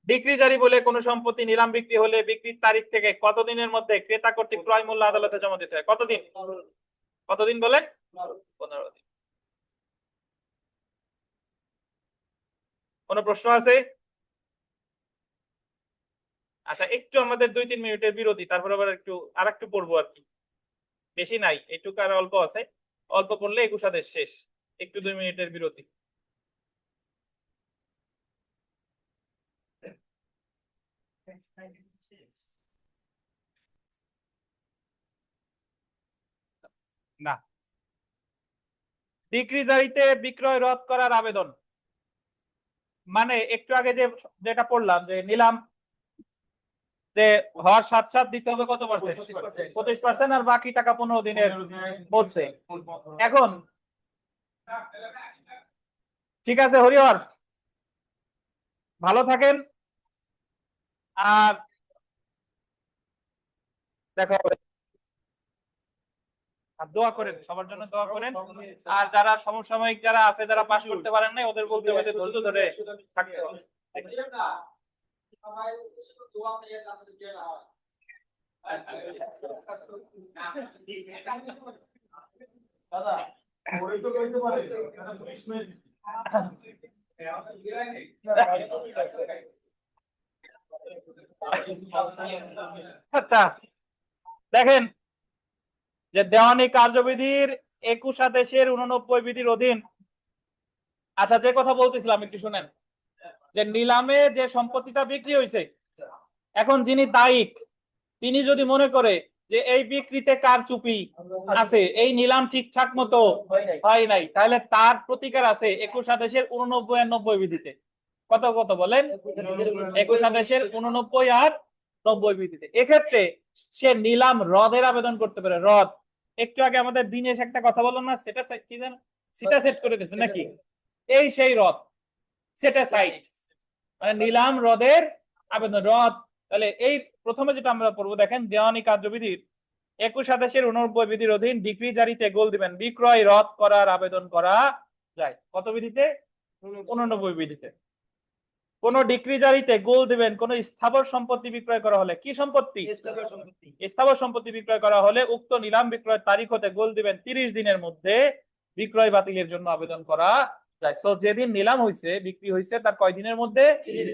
ডিক্রি জারি বলে কোন সম্পত্তি নিলাম বিক্রি হলে বিক্রির তারিখ থেকে কতদিনের মধ্যে ক্রেতা কর্তৃক ক্রয় মূল্য আদালতে জমা দিতে হয়? কতদিন? কতদিন বলেন? 15 দিন। কোন প্রশ্ন আছে? আচ্ছা, একটু আমাদের 2-3 মিনিটের বিরতি, তারপর আবার আরেকটু পড়বো আর কি, বেশি নাই, একটু আর অল্প আছে, অল্প পড়লে 21 আদেশ শেষ। একটু 2 মিনিটের বিরতি। না, ডিক্রি জারিতে বিক্রয় রদ করার আবেদন মানে একটু আগে যেটা পড়লাম যে নিলাম যে হওয়ার সাথে সাথে দিতে হবে কত পার্সেন্ট, 25%, আর বাকি টাকা 15 দিনের মধ্যে। এখন ঠিক আছে হরিহর, ভালো থাকেন, আর দেখা হবে। আর দোয়া করেন, সবার জন্য দোয়া করেন। আর যারা সমসাময়িক যারা আছে, যারা পাস করতে পারেন না, ওদের বলতে হবে ধৈর্য ধরে থাকতে হবে।
দাদা ওরে তো কইতে পারে
আচ্ছা দেখেন যে দেওয়ানি কার্যবিধির 21 আদেশের 89 বিধির অধীন, আচ্ছা যে কথা বলতেছিলাম একটু শুনেন, যে নিলামে যে সম্পত্তিটা বিক্রি হয়েছে, এখন যিনি দায়িক তিনি যদি মনে করে যে এই বিক্রিতে কারচুপি আছে, এই নিলাম ঠিকঠাক মতো হয় নাই, তাহলে তার প্রতিকার আছে 21 আদেশের 89 আর 90 বিধিতে। কত কত বলেন? 21 আদেশের 89 আর 90 বিধিতে। এক্ষেত্রে সে নিলাম রদের আবেদন করতে পারে। রদ, একটু আগে আমাদের দিনেশ একটা কথা বললাম না, সেটা কি জানো, সেটা সেট করে দিয়েছে নাকি, এই সেই রদ, সেটা সাইট মানে নিলাম রদের আবেদন রদ। তাহলে এই প্রথমে যেটা আমরা পড়বো, দেখেন দেওয়ানি কার্যবিধির 21 আদেশের 89 বিধির অধীন ডিক্রি জারিতে গোল দিবেন বিক্রয় রদ করার আবেদন করা যায়। কত বিধিতে? 89 বিধিতে। কোন ডিক্রি জারিতে গোল দিবেন কোন স্থাবর সম্পত্তি বিক্রয় করা হলে, কি সম্পত্তি? স্থাবর সম্পত্তি বিক্রয় করা হলে উক্ত নিলাম বিক্রয় তারিখ হতে গোল দিবেন 30 দিনের মধ্যে বিক্রয় বাতিলের জন্য আবেদন করা যায়। সো যেদিন নিলাম হইছে, বিক্রি হইছে, তার কয় দিনের মধ্যে?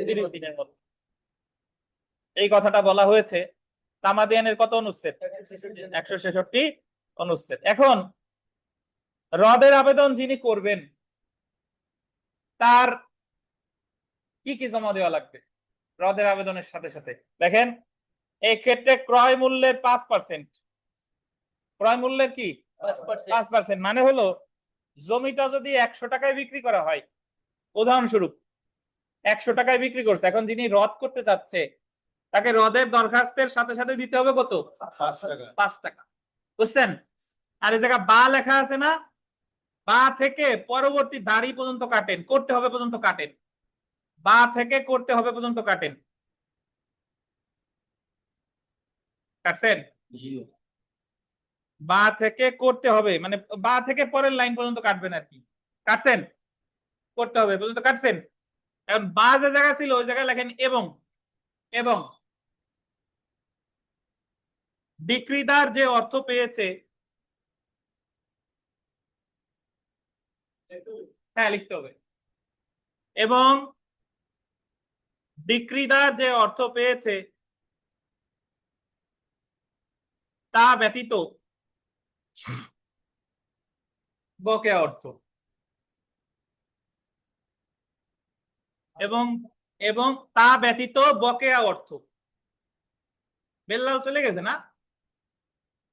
30 দিনের মধ্যে। এই কথাটা বলা হয়েছে তামাদিয়ানের কত অনুচ্ছেদ? 166 অনুচ্ছেদ। এখন রদের আবেদন যিনি করবেন তার কি কি জমা দেওয়া লাগবে রদের আবেদনের সাথে সাথে? দেখেন এই ক্ষেত্রে ক্রয় মূল্যের 5%, ক্রয় মূল্যের কি 5%, মানে হলো জমিটা যদি 100 টাকায় বিক্রি করা হয়, উদাহরণস্বরূপ 100 টাকায় বিক্রি করছে, এখন যিনি রদ করতে চাচ্ছে তাকে রদের দরখাস্তের সাথে সাথে দিতে হবে কত? 5 টাকা। বুঝছেন? আর এই জায়গা বা লেখা আছে না, বা থেকে পরবর্তী দাড়ি পর্যন্ত কাটেন, করতে হবে পর্যন্ত কাটেন, বা থেকে করতে হবে পর্যন্ত কাটেন, কাটছেন? বা থেকে করতে হবে মানে বা থেকে পরের লাইন পর্যন্ত কাটবেন আর কি, কাটছেন? করতে হবে পর্যন্ত কাটছেন। এখন বা যে জায়গা ছিল ওই জায়গায় লেখেন এবং, এবং বিক্রিদার যে অর্থ পেয়েছে, হ্যাঁ লিখতে হবে, এবং বিক্রিদার যে অর্থ পেয়েছে তা ব্যতীত বকেয়া অর্থ, এবং এবং তা ব্যতীত বকেয়া অর্থ। বেল্লাল চলে গেছে না?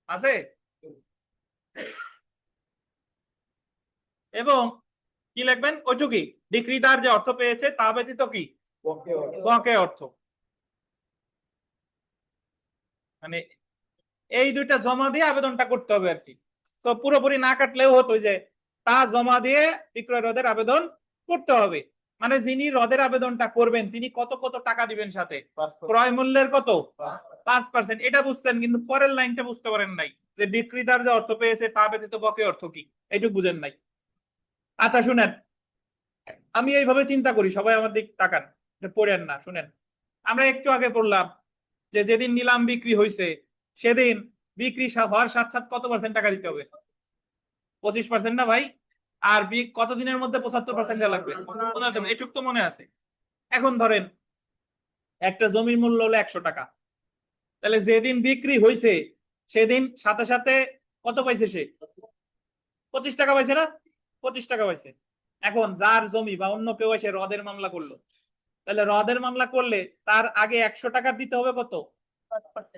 আছে? এবং কি লিখবেন? ওইটুকি, বিক্রিদার যে অর্থ পেয়েছে তা ব্যতীত কি বকেয়া অর্থ। মানে এই দুইটা জমা দিয়ে আবেদনটা করতে হবে আর কি। তো পুরোপুরি না কাটলেও হতো যে তা জমা দিয়ে বিক্রয় রদের আবেদন করতে হবে। মানে যিনি রদের আবেদনটা করবেন তিনি কত কত টাকা দিবেন সাথে? ক্রয় মূল্যের কত? 5%। এটা বুঝতেন, কিন্তু পরের লাইনটা বুঝতে পারেন নাই, যে বিক্রেতার যে অর্থ পেয়েছে তা ব্যতীত বকেয়া অর্থ কি, এইটুকু বুঝেন নাই। আচ্ছা শুনেন, আমি এইভাবে চিন্তা করি, সবাই আমার দিক তাকান, পড়েন না, শুনেন। আমরা একটু আগে পড়লাম যে যেদিন নিলাম বিক্রি হয়েছে সেদিন বিক্রি হওয়ার সাথে সাথে কত পার্সেন্ট টাকা দিতে হবে? 25% না ভাই? আর কত দিনের মধ্যে 75% দেওয়া লাগবে? এটুক তো মনে আছে। এখন ধরেন একটা জমির মূল্য হলো 100 টাকা, তাহলে যেদিন বিক্রি হয়েছে সেদিন সাথে সাথে কত পাইছে সে? 25 টাকা পাইছে না? 25 টাকা পাইছে। এখন যার জমি বা অন্য কেউ এসে রদের মামলা করলো, তাহলে রদের মামলা করলে তার আগে 100 টাকা দিতে হবে কত?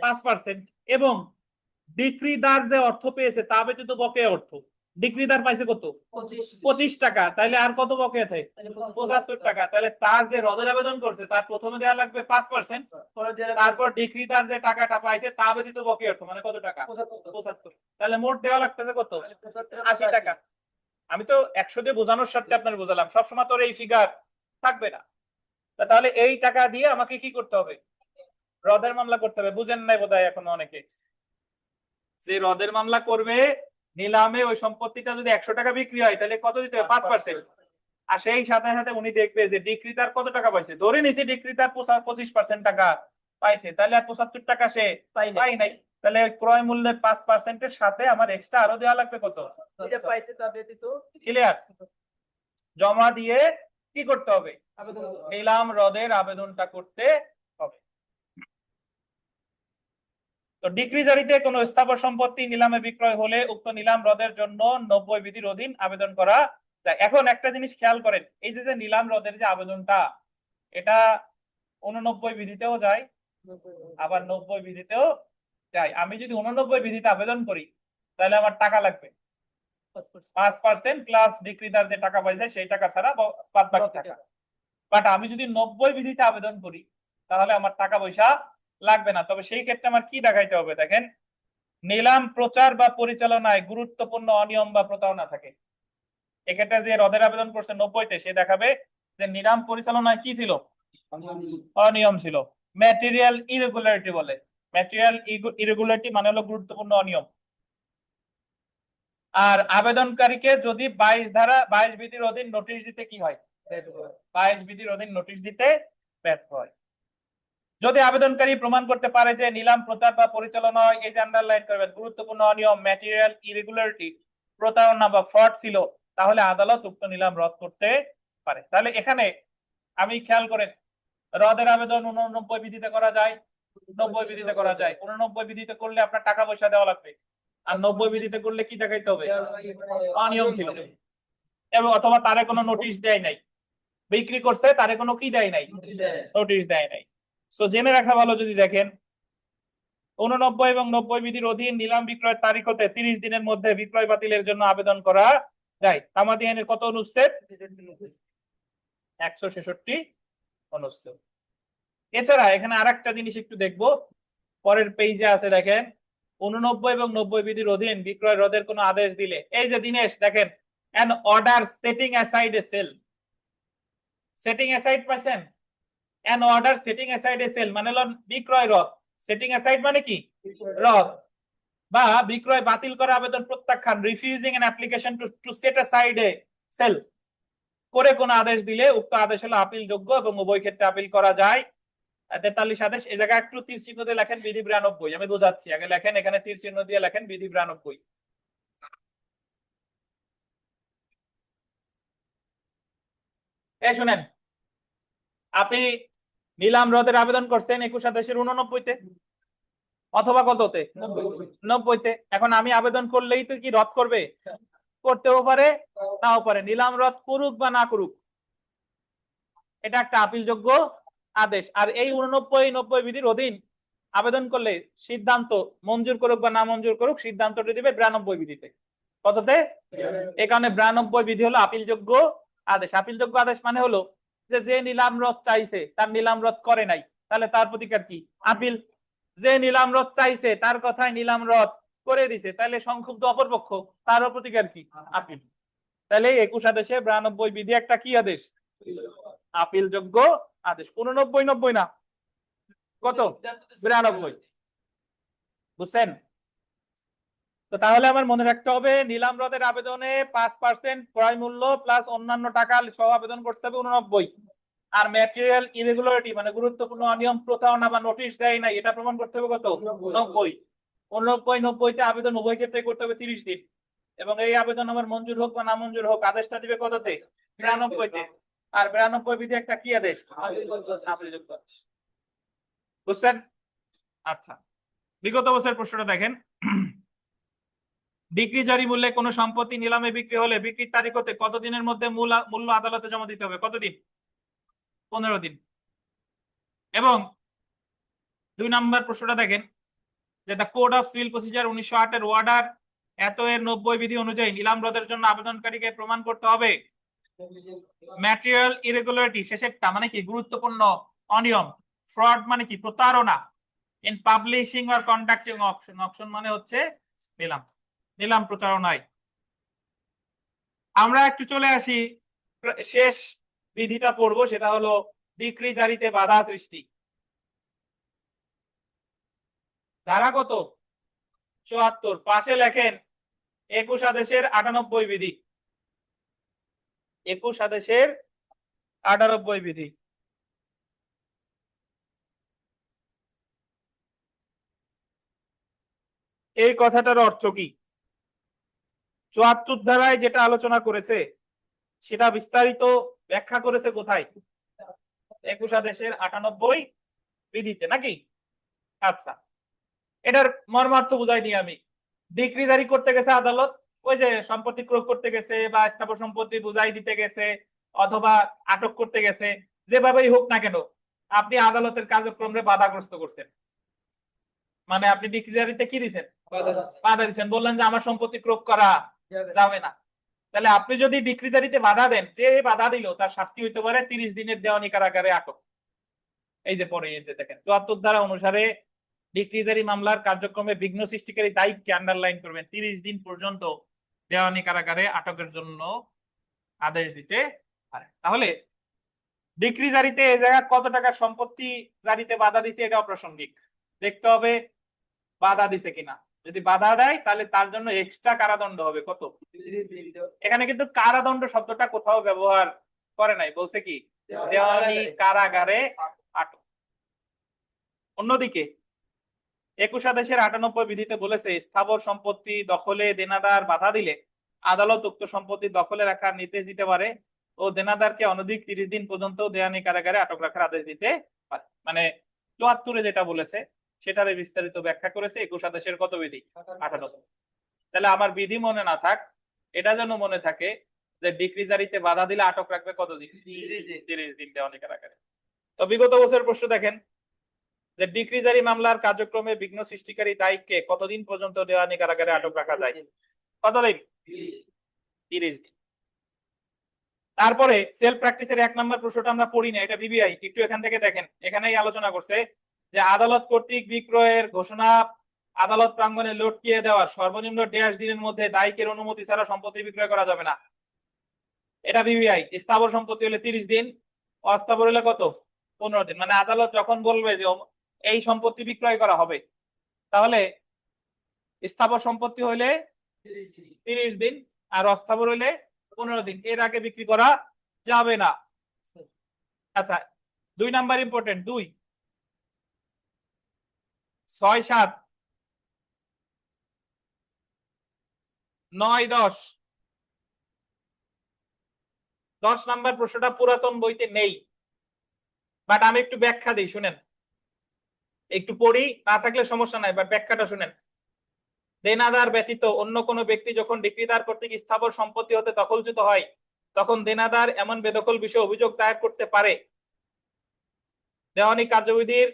5%। এবং ডিক্রিদার যে অর্থ পেয়েছে তা ব্যতীত বকেয়া অর্থ, ডিক্রিদার পাইছে কত? 25 টাকা। তাহলে আর কত বকেয়া থাকে? 75 টাকা। তাহলে তার যে রদের আবেদন করছে তার প্রথমে দেওয়া লাগবে 5%, তারপর ডিক্রিদার যে টাকাটা পাইছে তা ব্যতীত বকেয়া অর্থ মানে কত টাকা? 75। তাহলে মোট দেওয়া লাগতেছে কত? 80 টাকা। আমি তো 100 দিয়ে বোঝানোর স্বার্থে আপনার বোঝালাম, সবসময় তোর এই ফিগার থাকবে না। তাহলে এই টাকা দিয়ে আমাকে কি করতে হবে? রদের মামলা করতে হবে। বুঝেন নাই বোধহয় এখন অনেকে। যে রদের মামলা করবে নিলামে ওই সম্পত্তিটা যদি 100 টাকা বিক্রি হয় তাহলে কত দিতে হবে? 5%। আর সেই সাথে সাথে উনি দেখবে যে ডিক্রিতার কত টাকা পাইছে। ধরে নিছি ডিক্রিতার 25% টাকা পাইছে, তাহলে আর 75 টাকা সে পাই নাই। তাহলে ক্রয় মূল্যের 5%-এর সাথে আমার এক্সট্রা আরো দেওয়া লাগবে কত?
এটা পাইছে তা ব্যতীত
ক্লিয়ার? জমা দিয়ে কি করতে হবে?
আবেদন
নিলাম রদের আবেদনটা করতে হবে। তো ডিক্রি জারিতে কোনো স্থাবর সম্পত্তি নিলামে বিক্রয় হলে উক্ত নিলাম রদের জন্য 90 বিধির অধীন আবেদন করা যায়। এখন একটা জিনিস খেয়াল করেন, এই যে নিলাম রদের যে আবেদনটা, এটা 89 বিধিতেও যায় আবার 90 বিধিতেও যায়। আমি যদি 89 বিধিতে আবেদন করি তাহলে আমার টাকা লাগবে 5% প্লাস ডিক্রিদার যে টাকা পাইছে সেই টাকা ছাড়া বাদ বাকি টাকা। বাট আমি যদি 90 বিধিতে আবেদন করি তাহলে আমার টাকা পয়সা লাগবে না। তবে সেই ক্ষেত্রে আমার কি দেখাইতে হবে? দেখেন, নিলাম প্রচার বা পরিচালনায় গুরুত্বপূর্ণ অনিয়ম বা প্রতারণা থাকে। এক্ষেত্রে যে রদের আবেদন করছে 90-তে, সে দেখাবে যে নিলাম পরিচালনায় কি ছিল? অনিয়ম ছিল। ম্যাটেরিয়াল ইরেগুলারিটি বলে। ম্যাটেরিয়াল ইরেগুলারিটি মানে হলো গুরুত্বপূর্ণ অনিয়ম। আর আবেদনকারীকে যদি 22 বিধির অধীন নোটিশ দিতে কি হয়? 22 বিধির অধীন নোটিশ দিতে ব্যর্থ হয়। যদি আবেদনকারী প্রমাণ করতে পারে যে নিলাম প্রচার বা পরিচালনা, এই যে আন্ডারলাইন করবেন, গুরুত্বপূর্ণ অনিয়ম, ম্যাটেরিয়াল ইরেগুলারিটি, প্রতারণা বা ফ্রড ছিল, তাহলে আদালত উক্ত নিলাম রদ করতে পারে। তাহলে এখানে আমি খেয়াল করেন, রদের আবেদন 89 বিধিতে করা যায়, 90 বিধিতে করা যায়। 89 বিধিতে করলে আপনার টাকা পয়সা দেওয়া লাগবে, আর 90 বিধিতে করলে কি দেখাইতে হবে? অনিয়ম ছিল, এবং অথবা তারে কোনো নোটিশ দেয় নাই, বিক্রি করছে তারে কোনো কি দেয় নাই? নোটিশ দেয় নাই। সো জেনে রাখা ভালো। যদি দেখেন 89 এবং 90 বিধির অধীন নিলাম বিক্রয়ের তারিখ হতে 30 দিনের মধ্যে বিক্রয় বাতিলের জন্য আবেদন করা যায়। তামাদি আইনের কত অনুচ্ছেদ? 166 অনুচ্ছেদ। এছাড়া এখানে আরেকটা জিনিস একটু দেখবো, পরের পেজে আছে দেখেন, 89 এবং 90 বিধির অধীন বিক্রয় রদের কোনো আদেশ দিলে, এই যে দিনেশ দেখেন, an order setting aside a sale, setting aside পাইছেন? an order setting aside a sale মানে হলো বিক্রয় রদ। setting aside মানে কি? রদ। বা বিক্রয় বাতিল করা আবেদন প্রত্যাখ্যান, refusing an application to set aside a sale করে কোন আদেশ দিলে উক্ত আদেশ হলো আপিল যোগ্য এবং উভয় ক্ষেত্রে আপিল করা যায়। 43 আদেশ। এই জায়গায় একটু তীর চিহ্ন দিয়ে লেখেন বিধি 92। আমি বোঝাচ্ছি, আগে লেখেন, এখানে তীর চিহ্ন দিয়ে লেখেন বিধি 92। এই শুনেন, আপনি নিলাম রদের আবেদন করছেন 21 আদেশের 89-তে অথবা কততে? 90-তে। এখন আমি আবেদন করলেই তো কি রদ করবে? করতেও পারে, নাও পারে। নিলাম রদ করুক বা না করুক, এটা একটা আপিলযোগ্য আদেশ। আর এই 89, 90 বিধির অধীন আবেদন করলে সিদ্ধান্ত মঞ্জুর করুক বা না মঞ্জুর করুক, সিদ্ধান্তটি দিবে 92 বিধিতে। কততে? এই কারণে 92 বিধি হলো আপিলযোগ্য আদেশ। আপিলযোগ্য আদেশ মানে হলো যে নিলাম রদ চাইছে তার নিলাম রদ করে নাই, তাহলে তার প্রতিকার কি? আপিল। যে নিলাম রদ চাইছে তার কথায় নিলাম রদ করে দিছে, তাহলে সংক্ষুব্ধ অপরপক্ষ, তারও প্রতিকার কি? আপিল। তাহলে 21 আদেশে 92 বিধি একটা কি আদেশ? আপিলযোগ্য আদেশ। 89, 90 না, কত? 92। বুঝছেন? তো তাহলে আমার মনে রাখতে হবে নিলাম রদের আবেদনে 5% ক্রয় মূল্য প্লাস অন্যান্য টাকা সহ আবেদন করতে হবে 89। আর ম্যাটেরিয়াল ইরেগুলারিটি মানে গুরুত্বপূর্ণ অনিয়ম, প্রতারণা বা নোটিশ দেয় নাই, এটা প্রমাণ করতে হবে কত? 90। 89, 90-তে আবেদন উভয় ক্ষেত্রে করতে হবে 30 দিন। এবং এই আবেদন আমার মঞ্জুর হোক বা না মঞ্জুর হোক, আদেশটা দিবে কততে? 92-তে। আর 92 বিধি একটা কি আদেশ? আপিলযোগ্য আদেশ। বুঝছেন? আচ্ছা, বিগত বছরের প্রশ্নটা দেখেন, ডিক্রি জারি মূল্যে কোন সম্পত্তি নিলামে বিক্রি হলে বিক্রির তারিখ হতে কত দিনের মধ্যে মূল্য আদালতে জমা দিতে হবে? কতদিন? 15 দিন। এবং 2 নম্বর প্রশ্নটা দেখেন যে the code of civil procedure 1908 এর ওয়ার্ডার এত এর 90 বিধি অনুযায়ী নিলাম রদের জন্য আবেদনকারীকে প্রমাণ করতে হবে ম্যাটেরিয়াল ইরেগুলারিটি শেষেরটা মানে কি গুরুত্বপূর্ণ অনিয়ম, ফ্রড মানে কি প্রতারণা, in publishing or conducting auction, auction মানে হচ্ছে নিলাম, নিলাম প্রচারণায়। আমরা একটু চলে আসি শেষ বিধিটা পড়বো, সেটা হলো ডিক্রি জারিতে বাধা সৃষ্টি। ধারা কত? 74। পাশে লেখেন 21 আদেশের 98 বিধি। 21 আদেশের 98 বিধি। এই কথাটার অর্থ কি? 74 ধারায় যেটা আলোচনা করেছে সেটা বিস্তারিত ব্যাখ্যা করেছে কোথায়? 21 আদেশের 98 বিধিতে নাকি? আচ্ছা, এটার মর্মার্থ বুঝাই দিই আমি। ডিক্রি জারি করতে গেছে আদালত, ওই যে সম্পত্তি ক্রয় করতে গেছে বা স্থাবর সম্পত্তি বুঝাই দিতে গেছে অথবা আটক করতে গেছে, যেভাবেই হোক না কেন আপনি আদালতের কার্যক্রমে বাধাগ্রস্ত করছেন, মানে আপনি ডিক্রি জারিতে কি দিচ্ছেন? বাধা দিচ্ছেন, বললেন যে আমার সম্পত্তি ক্রয় করা যাবে না। তাহলে আপনি যদি ডিক্রি জারিতে বাধা দেন, যে বাধা দিল তার শাস্তি হইতে পারে 30 দিনের দেওয়ানি কারাগারে আটক। এই যে পরে দেখেন 74 ধারা অনুসারে ডিক্রি জারি মামলার কার্যক্রমে বিঘ্ন সৃষ্টিকারী দায়ীকে আন্ডারলাইন করবেন 30 দিন পর্যন্ত দেওয়ানি কারাগারে আটকের জন্য আদেশ দিতে পারে। তাহলে ডিক্রি জারিতে এই জায়গায় কত টাকার সম্পত্তি জারিতে বাধা দিছে এটা অপ্রাসঙ্গিক, দেখতে হবে বাধা দিছে কিনা। যদি বাধা দেয় তাহলে তার জন্য এক্সট্রা কারাদণ্ড হবে কত। এখানে কিন্তু কারাদণ্ড শব্দটা কোথাও ব্যবহার করে নাই, বলছে কি দেওয়ানি কারাগারে আটক। অন্যদিকে 21 আদেশের 98 বিধিতে বলেছে স্থাবর সম্পত্তি দখলে দেনাদার বাধা দিলে আদালত উক্ত সম্পত্তি দখলে রাখার নির্দেশ দিতে পারে ও দেনাদারকে অনধিক 30 দিন পর্যন্ত দেওয়ানি কারাগারে আটক রাখার আদেশ দিতে পারে। মানে 74 যেটা বলেছে সেটারে বিস্তারিত ব্যাখ্যা করেছে 21 আদেশের কত বিধি? 98। তাহলে আমার বিধি মনে না থাক, এটা যেন মনে থাকে যে ডিক্রি জারিতে বাধা দিলে আটক রাখবে কত দিন? 30 দিন দেওয়ানি কারাগারে। তো বিগত বছর প্রশ্ন দেখেন যে ডিক্রি জারি মামলার কার্যক্রমে বিঘ্ন সৃষ্টিকারী দায়ীকে কতদিন পর্যন্ত দেওয়ানি কারাগারে আটক রাখা যায়? কতদিন? 30 দিন। তারপরে সেলফ প্র্যাকটিসের 1 নম্বর প্রশ্নটা আমরা পড়ি না, এটা বিবিআই, একটু এখান থেকে দেখেন। এখানেই আলোচনা করছে যে আদালত কর্তৃক বিক্রয়ের ঘোষণা আদালত প্রাঙ্গণে লটকিয়ে দেওয়ার সর্বনিম্ন 1.5 দিনের মধ্যে দায়ীকের অনুমতি ছাড়া সম্পত্তি বিক্রয় করা যাবে না। এটা বিবিআই। স্থাবর সম্পত্তি হলে 30 দিন, অস্থাবর হলে কত? 15 দিন। মানে আদালত যখন বলবে যে এই সম্পত্তি বিক্রয় করা হবে, তাহলে স্থাবর সম্পত্তি হইলে 30 দিন আর অস্থাবর হইলে 15 দিন, এর আগে বিক্রি করা যাবে না। আচ্ছা, 2 নাম্বার ইম্পর্টেন্ট, 2, 6, 7, 9, 10। 10 নাম্বার প্রশ্নটা পুরাতন বইতে নেই, বাট আমি একটু ব্যাখ্যা দিই, শুনেন। একটু পড়ি, না থাকলে সমস্যা নাই, বাট ব্যাখ্যাটা শুনেন। দেনাদার ব্যতীত অন্য কোনো ব্যক্তি যখন ডিক্রিদার কর্তৃক স্থাবর সম্পত্তি হতে দখলচ্যুত হয় তখন দেনাদার এমন বেদখল বিষয়ে অভিযোগ দায়ের করতে পারে দেওয়ানি কার্যবিধির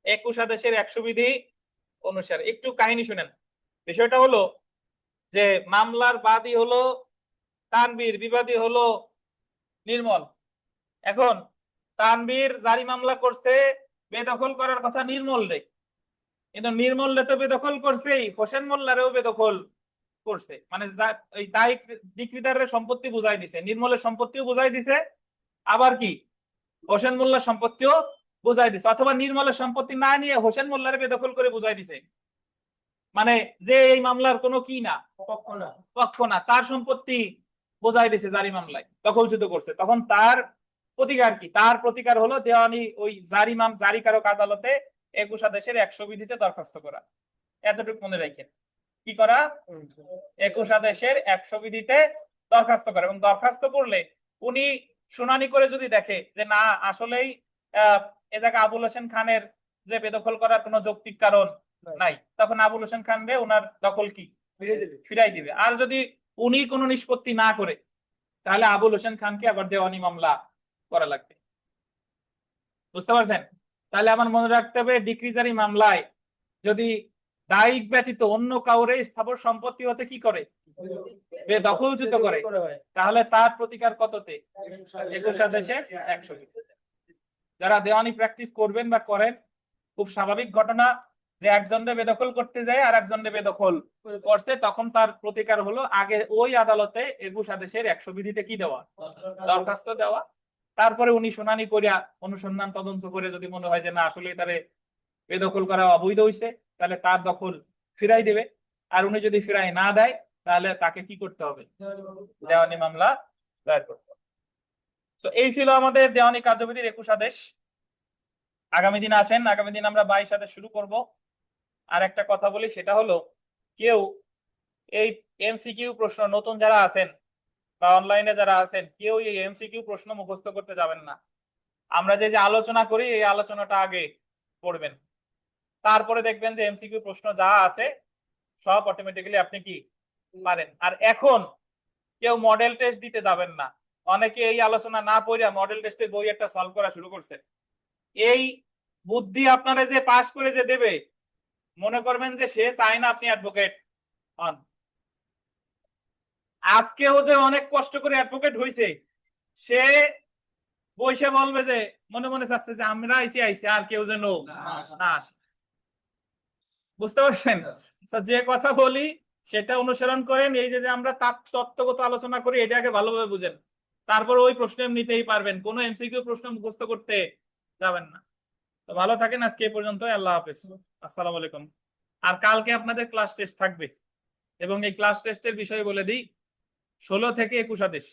21 আদেশের 100 বিধি অনুসারে। একটু কাহিনী শুনেন। বিষয়টা হলো যে মামলার বাদী হলো তানবীর, বিবাদী হলো নির্মল। এখন তানবীর জারি মামলা করছে বেদখল করার কথা নির্মল রে, কিন্তু নির্মল রে তো বেদখল করছেই, হোসেন মোল্লারেও বেদখল করছে। মানে এই দায়ী ডিক্রিদারের সম্পত্তি বুঝাই দিছে, নির্মলের সম্পত্তিও বুঝাই দিছে, আবার কি হোসেন মোল্লার সম্পত্তিও বুঝাই দিছে, অথবা নির্মলের সম্পত্তি না নিয়ে হোসেন মোল্লারে বেদখল করে বুঝাই দিছে। মানে যে এই মামলার কোনো কি না, পক্ষ না, তার সম্পত্তি বোঝাই দিছে জারি মামলায়, দখলচ্যুত করছে। তখন তার প্রতিকার কি? তার প্রতিকার হলো দেওয়ানি ওই জারিকারক আদালতে 21 আদেশের 100 বিধিতে দরখাস্ত করা। এতটুকু মনে রাখেন, কি করা? 21 আদেশের 100 বিধিতে দরখাস্ত করা। এবং দরখাস্ত করলে উনি শুনানি করে যদি দেখে যে না আসলেই এ জায়গায় আবুল হোসেন খানের যে বেদখল করার কোনো যৌক্তিক কারণ নাই, তখন আবুল হোসেন খানরে ওনার দখল কি ফিরাই দিবে। আর যদি উনি কোনো নিষ্পত্তি না করে তাহলে আবুল হোসেন খানকে আবার দেওয়ানি মামলা করা লাগবে। বুঝতে পারছেন? তাহলে আমার মনে রাখতে হবে ডিক্রিজারি মামলায় যদি দায়িক ব্যতীত অন্য কাউরে স্থাবর সম্পত্তি হতে কি করে, বেদখলচ্যুত করে,
করা হয়
তাহলে তার প্রতিকার কততে? 21/120। যারা দেওয়ানি প্র্যাকটিস করবেন বা করেন, খুব স্বাভাবিক ঘটনা যে একজনকে বেদখল করতে যায় আর একজনকে বেদখল করছে, তখন তার প্রতিকার হলো আগে ওই আদালতে 21/1 বিধিতে কি দেওয়া, দরখাস্ত দেওয়া। তারপরে উনি শুনানি করিয়া অনুসন্ধান তদন্ত করে যদি মনে হয় যে না আসলে তারে বেদখল করা অবৈধ হইছে, তাহলে তার দখল ফিরাই দেবে। আর উনি যদি ফিরাই না দেয় তাহলে তাকে কি করতে হবে, দেওয়ানি মামলা দায়ের করতে হবে। তো এই ছিল আমাদের দেওয়ানি কার্যবিধির 21 আদেশ। আগামী দিন আসেন, আগামী দিন আমরা 22 আদেশ শুরু করব। আর একটা কথা বলি, সেটা হলো কেউ এই এমসিকিউ প্রশ্ন, নতুন যারা আছেন বা অনলাইনে যারা আছেন, কেউ এই এমসিকিউ প্রশ্ন মুখস্থ করতে যাবেন না। আমরা যে আলোচনা করি এই আলোচনাটা আগে পড়বেন, তারপরে দেখবেন যে এমসিকিউ প্রশ্ন যা আছে সব অটোমেটিক্যালি আপনি কি পারেন। আর এখন কেউ মডেল টেস্ট দিতে যাবেন না। অনেকে এই আলোচনা না পড়িয়া মডেল টেস্টের বই একটা সলভ করা শুরু করছে। এই বুদ্ধি আপনারা যে পাস করে যে দেবে, মনে করবেন যে সে চায় না আপনি অ্যাডভোকেট হন। আজকেও যে অনেক কষ্ট করে অ্যাডভোকেট হইছে, সে বইসে বলবে যে মনে মনে চাচ্ছে যে আমরা আইসি আর কেউ যেন না আসে। বুঝতে পারছেন? তো যে কথা বলি সেটা অনুসরণ করেন। এই যে আমরা তত্ত্বগত আলোচনা করি এটা আগে ভালোভাবে বুঝেন, তারপর ওই প্রশ্ন নিতেই পারবেন। কোনো এমসিকিউ প্রশ্ন মুখস্থ করতে যাবেন না। তো ভালো থাকেন, আজকে এই পর্যন্ত। আল্লাহ হাফেজ, আসসালামু আলাইকুম। আর কালকে আপনাদের ক্লাস টেস্ট থাকবে, এবং এই ক্লাস টেস্টের বিষয় বলে দিই 16 থেকে 21 আদেশ।